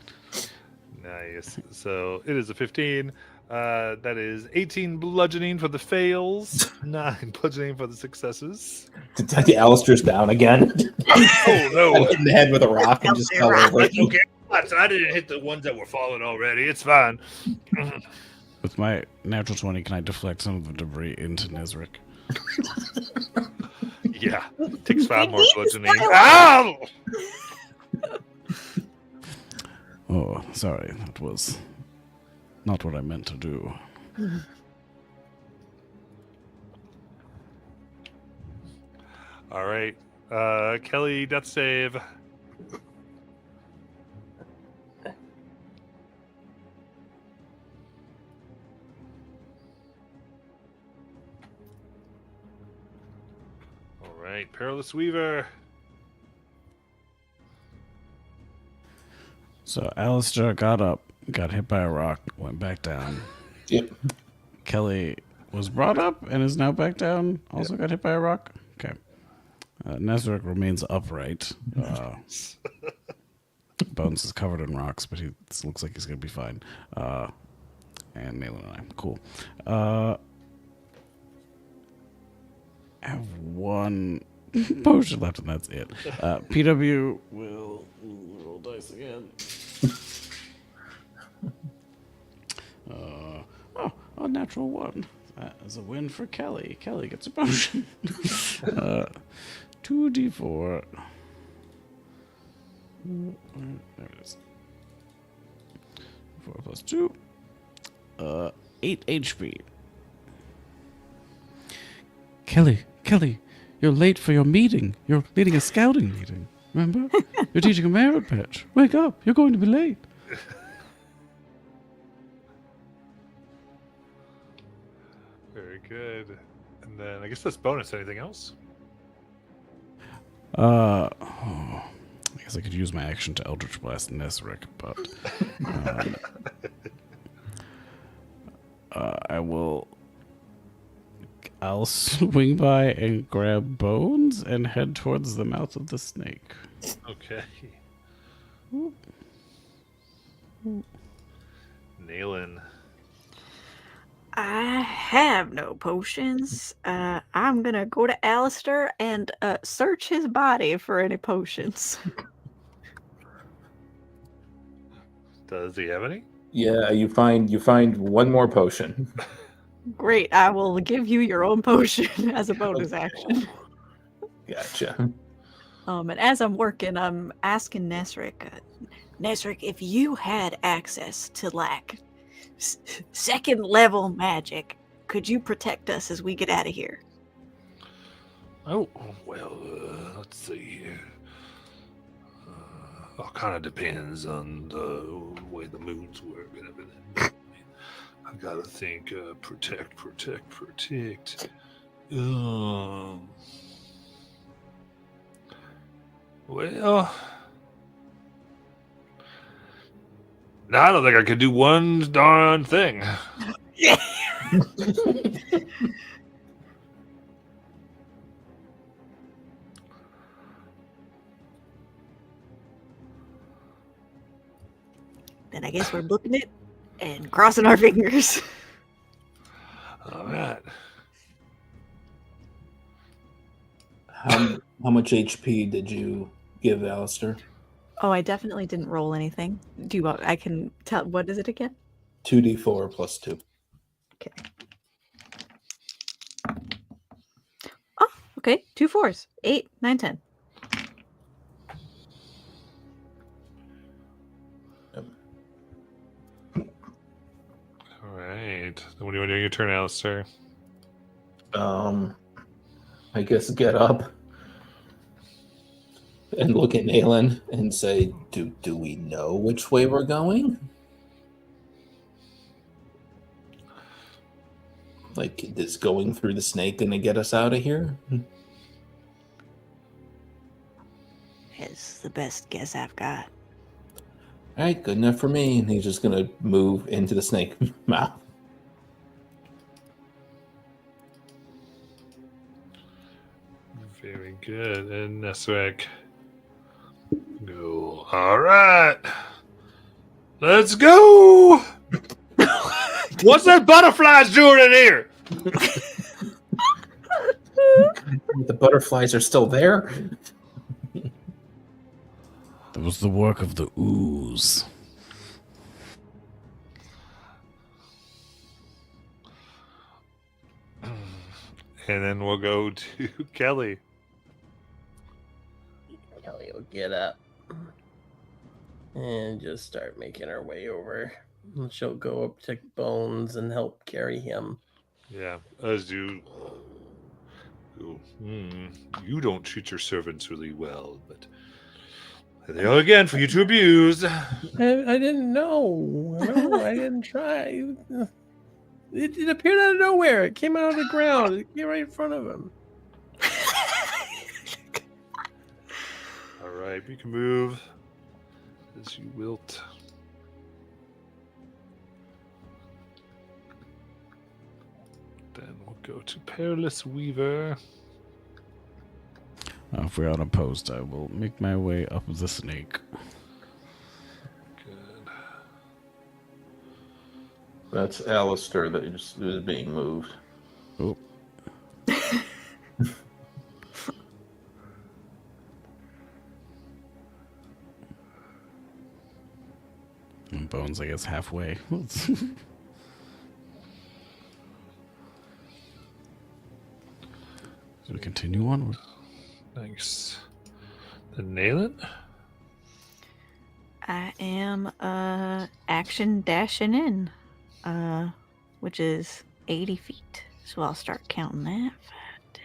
Nice. So it is a 15. That is 18 bludgeoning for the fails, 9 bludgeoning for the successes. Alistair's down again. Oh no! In the head with a rock and just fell over. It's okay. I didn't hit the ones that were falling already. It's fine. With my natural 20, can I deflect some of the debris into Nezric? Yeah. Takes 5 more need bludgeoning. style. Ow! Oh, sorry. That was not what I meant to do. All right. Kelly, death save. All right. Perilous Weaver. So Alistair got up, got hit by a rock, went back down. Yep. Kelly was brought up and is now back down, also got hit by a rock. Okay. Nezric remains upright. Bones is covered in rocks, but he looks like he's going to be fine. And Nayland and I. Cool. I have 1 potion left, and that's it. PW will roll dice again. A natural 1. That is a win for Kelly. Kelly gets a potion. 2d4. There it is. 4 plus 2. 8 HP. Kelly, you're late for your meeting. You're leading a scouting meeting. Remember? You're teaching a merit patch. Wake up. You're going to be late. Very good. And then I guess that's bonus. Anything else? I guess I could use my action to Eldritch Blast Nezric, but I'll swing by and grab Bones and head towards the mouth of the snake. Okay. Nayland. I have no potions. I'm gonna go to Alistair and search his body for any potions. Does he have any? Yeah, you find 1 more potion. Great, I will give you your own potion as a bonus action. Gotcha. And as I'm working, I'm asking Nezric, Nezric, if you had access to like second level magic, could you protect us as we get out of here? Oh, well, let's see here. All kind of depends on the way the moods work and everything. I gotta think, protect. Well, no, I don't think I could do one darn thing. Then I guess we're booking it and crossing our fingers. All right. How much HP did you give Alistair? Oh, I definitely didn't roll anything. Do you want? I can tell. What is it again? 2d4 plus 2. Okay. Oh, okay. 2 4s. 8, 9, 10. All right. Then what do you want to do? Your turn, Alistair. I guess get up and look at Nayland and say, do we know which way we're going? Like, is going through the snake going to get us out of here? It's the best guess I've got. All right, good enough for me. And he's just going to move into the snake mouth. Very good. And Nezric. Go. All right. Let's go. What's that butterflies doing in here? The butterflies are still there. The It was the work of the ooze. And then we'll go to Kelly. Kelly will get up and just start making her way over. And she'll go up to Bones and help carry him. Yeah, as you. You don't treat your servants really well, but there they are again for you to abuse. I didn't know. No, I didn't try. It appeared out of nowhere. It came out of the ground. It came right in front of him. All right, you can move as you wilt. Then we'll go to Perilous Weaver. If we're unopposed, I will make my way up the snake. Good. That's Alistair that is being moved. Oh. And Bones, I guess, halfway. Should we continue onward? Thanks. Then Nayland? I am action dashing in, which is 80 feet. So I'll start counting that. 5,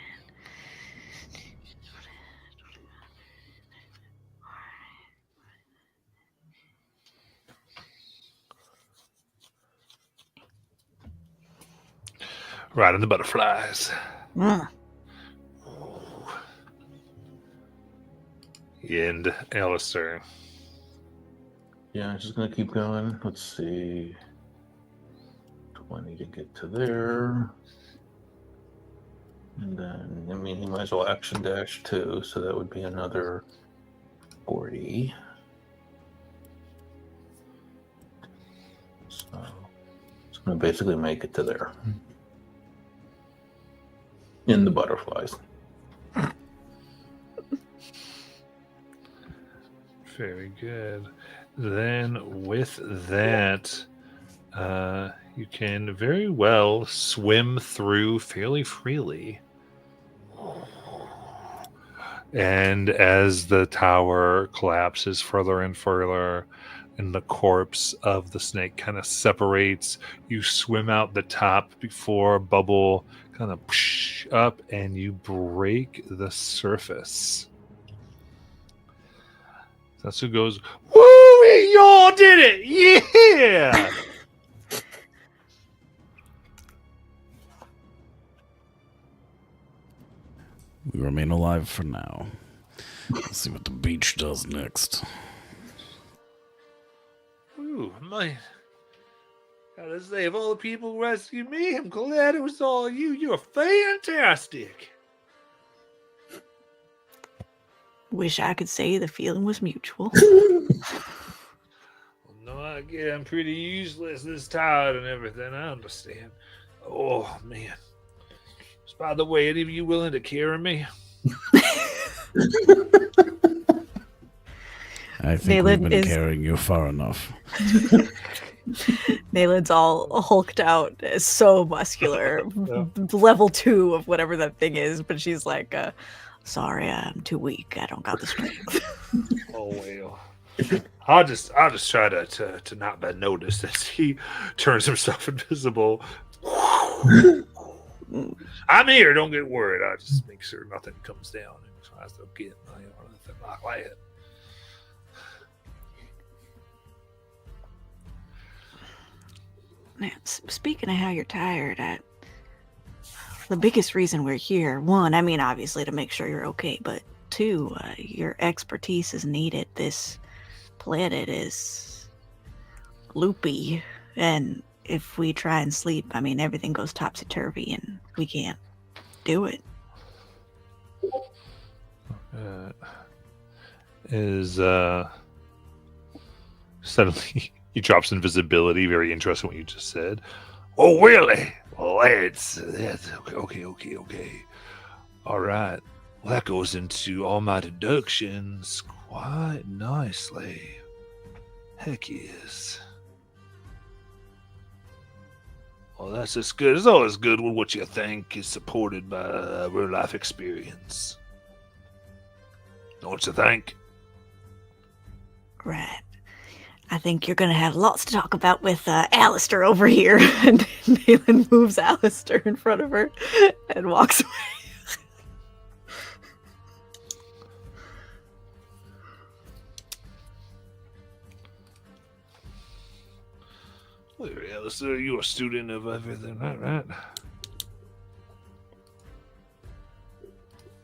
10. Riding the butterflies. Mm. And Alistair. Yeah, I'm just gonna keep going. Let's see. 20 to get to there. And then, I mean, he might as well action dash too, so that would be another 40. So it's gonna basically make it to there. In the butterflies. Very good. Then with that, you can very well swim through fairly freely. And as the tower collapses further and further, and the corpse of the snake kind of separates, you swim out the top before a bubble kind of up, and you break the surface. That's who goes, woo! Y'all did it! Yeah! We remain alive for now. Let's see what the beach does next. Ooh, my. Gotta say, of all the people who rescued me, I'm glad it was all you. You're fantastic. Wish I could say the feeling was mutual. Well, no, I get I'm pretty useless, this tired and everything. I understand. Oh, man. Just by the way, any of you willing to carry me? I think we've Nayland been is- carrying you far enough. Nayland's all hulked out, so muscular, Yeah. level 2 of whatever that thing is. But she's like, "Sorry, I'm too weak. I don't got the strength." Oh, well. I'll just try to not be noticed as he turns himself invisible. I'm here. Don't get worried. I'll just make sure nothing comes down and tries to get me or nothing like that. Now, speaking of how you're tired, the biggest reason we're here, one, I mean, obviously to make sure you're okay, but two, your expertise is needed. This planet is loopy, and if we try and sleep, I mean, everything goes topsy-turvy, and we can't do it. Suddenly he drops invisibility. Very interesting what you just said. Oh, really? Well, that's okay. All right. Well, that goes into all my deductions quite nicely. Heck yes. Well, that's just good. It's always good when what you think is supported by real life experience. Know what you think? Right. I think you're going to have lots to talk about with Alistair over here. And Nayland moves Alistair in front of her and walks away. Well, Alistair, you're a student of everything, right?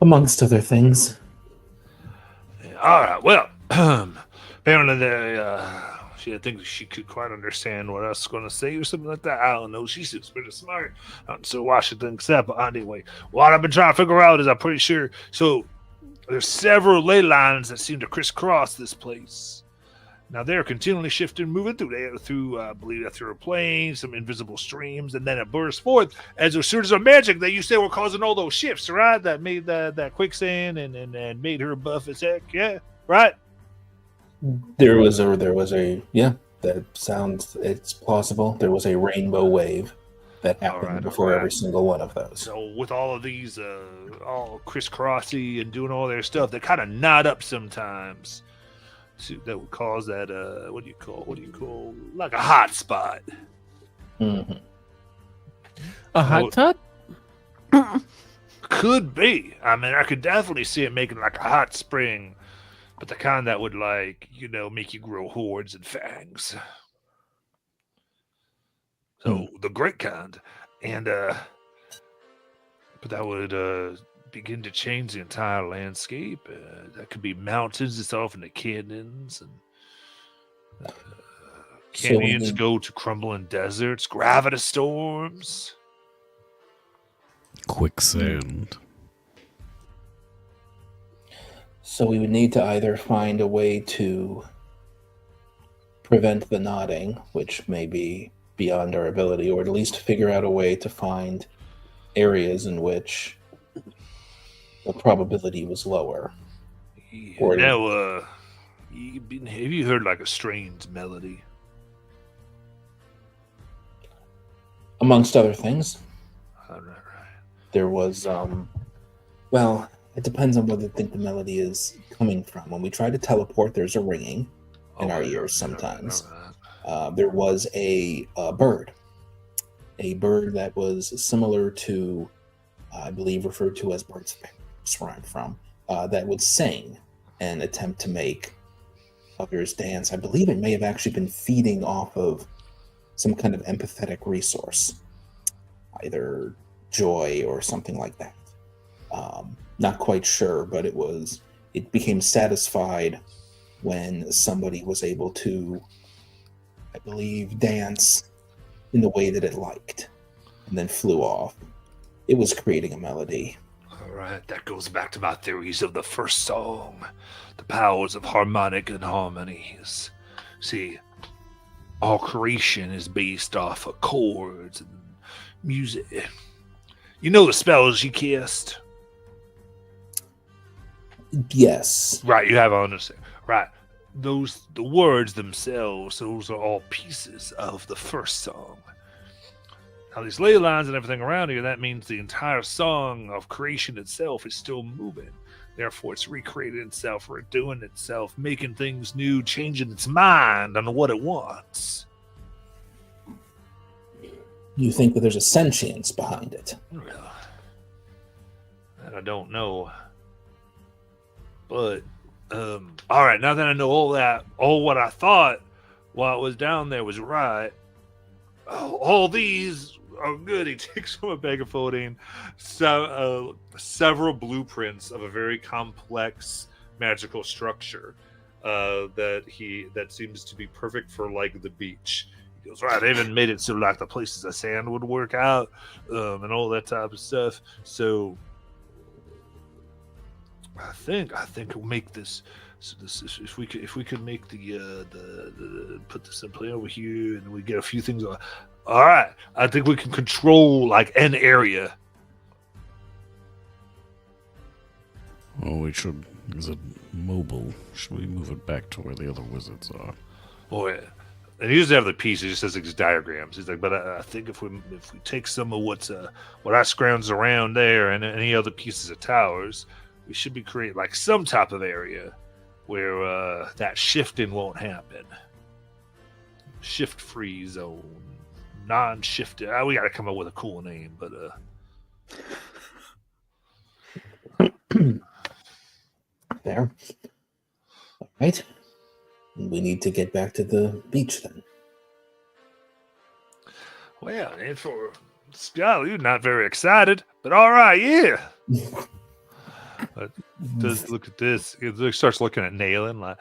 Amongst other things. Yeah, all right. Well, apparently she, I think she could quite understand what I was going to say or something like that. I don't know. She seems pretty smart. So why she thinks that? But anyway, what I've been trying to figure out is I'm pretty sure. So there's several ley lines that seem to crisscross this place. Now they're continually shifting, moving through I believe that through a plane, some invisible streams, and then it bursts forth as a series of magic that you say were causing all those shifts, right? That made that quicksand and made her buff as heck, yeah, right? There was a yeah, that sounds, it's plausible. There was a rainbow wave that happened Alright, before alright. every single one of those. So with all of these all crisscrossy and doing all their stuff, they kind of knot up sometimes. So that would cause that what do you call like a hot spot. Mhm. A hot tub? Could be. I mean, I could definitely see it making like a hot spring, but the kind that would like, make you grow horns and fangs. So the great kind. And but that would begin to change the entire landscape. That could be mountains that's off into canyons, and So we canyons need- go to crumbling deserts, gravity storms. Quicksand. So we would need to either find a way to prevent the nodding, which may be beyond our ability, or at least figure out a way to find areas in which the probability was lower. Or- Now, have you heard like a strange melody? Amongst other things, All right. there was well, it depends on whether you think the melody is coming from. When we try to teleport, there's a ringing in our ears sometimes. There was a bird that was similar to, I believe, referred to as birds where I'm from, that would sing and attempt to make others dance. I believe it may have actually been feeding off of some kind of empathetic resource, either joy or something like that. Not quite sure, but it became satisfied when somebody was able to, I believe, dance in the way that it liked, and then flew off. It was creating a melody. All right, that goes back to my theories of the first song, the powers of harmonic and harmonies. See, all creation is based off of chords and music. You know the spells you cast? Yes. Right, you have understand. Right. The words themselves, those are all pieces of the first song. Now these ley lines and everything around here, that means the entire song of creation itself is still moving. Therefore, it's recreating itself, redoing itself, making things new, changing its mind on what it wants. You think that there's a sentience behind it? Well, that I don't know. But, all right, now that I know all that, all what I thought while I was down there was right, all these are good. He takes from a bag of folding several blueprints of a very complex magical structure that seems to be perfect for, like, the beach. He goes, right, they even made it so, like, the places the sand would work out and all that type of stuff. So I think we'll make this. So this is, if we could make the put this in play over here, and we get a few things. All right, I think we can control like an area. Well, we should. Is it mobile? Should we move it back to where the other wizards are? Boy, and he doesn't have the piece. He just has these diagrams. He's like, but I think if we take some of what I scrounge around there and any other pieces of towers, we should be creating like some type of area where that shifting won't happen. Shift-free zone, non-shifted. We got to come up with a cool name, but There. All right. We need to get back to the beach then. well, and for Skylar, you're not very excited, but all right, yeah. But does look at this. He starts looking at Nayland like,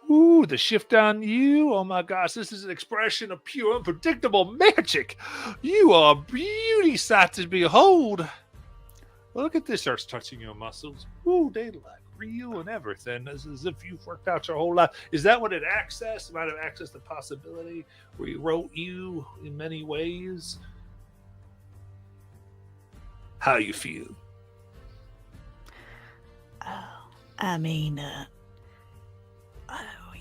ooh, the shift on you. Oh my gosh, this is an expression of pure, unpredictable magic. You are a beauty sight to behold. Look at this. Starts touching your muscles. Ooh, they like real and everything. It's as if you've worked out your whole life. Is that what it accessed? It might have accessed the possibility where he wrote you in many ways. How you feel? Oh, I mean,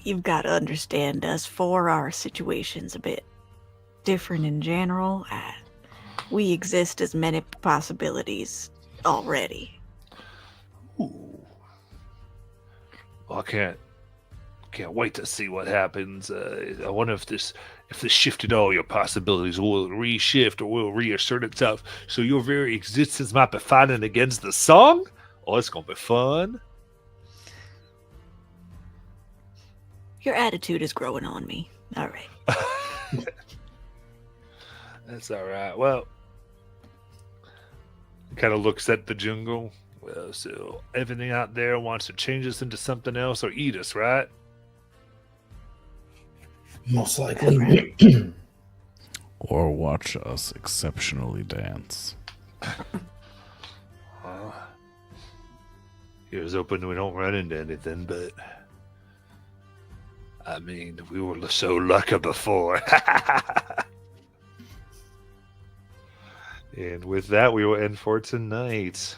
you've got to understand us four. Our situation's a bit different in general. We exist as many possibilities already. Ooh. Well, I can't wait to see what happens. I wonder if this shifted all your possibilities. Will it reshift or will it reassert itself? So your very existence might be fighting against the song? Oh, it's gonna be fun. Your attitude is growing on me. All right. That's all right. Well, kind of looks at the jungle. Well, so everything out there wants to change us into something else or eat us, right? Most likely. Or watch us exceptionally dance. Here's hoping we don't run into anything, but I mean, we were so lucky before. And with that, we will end for tonight.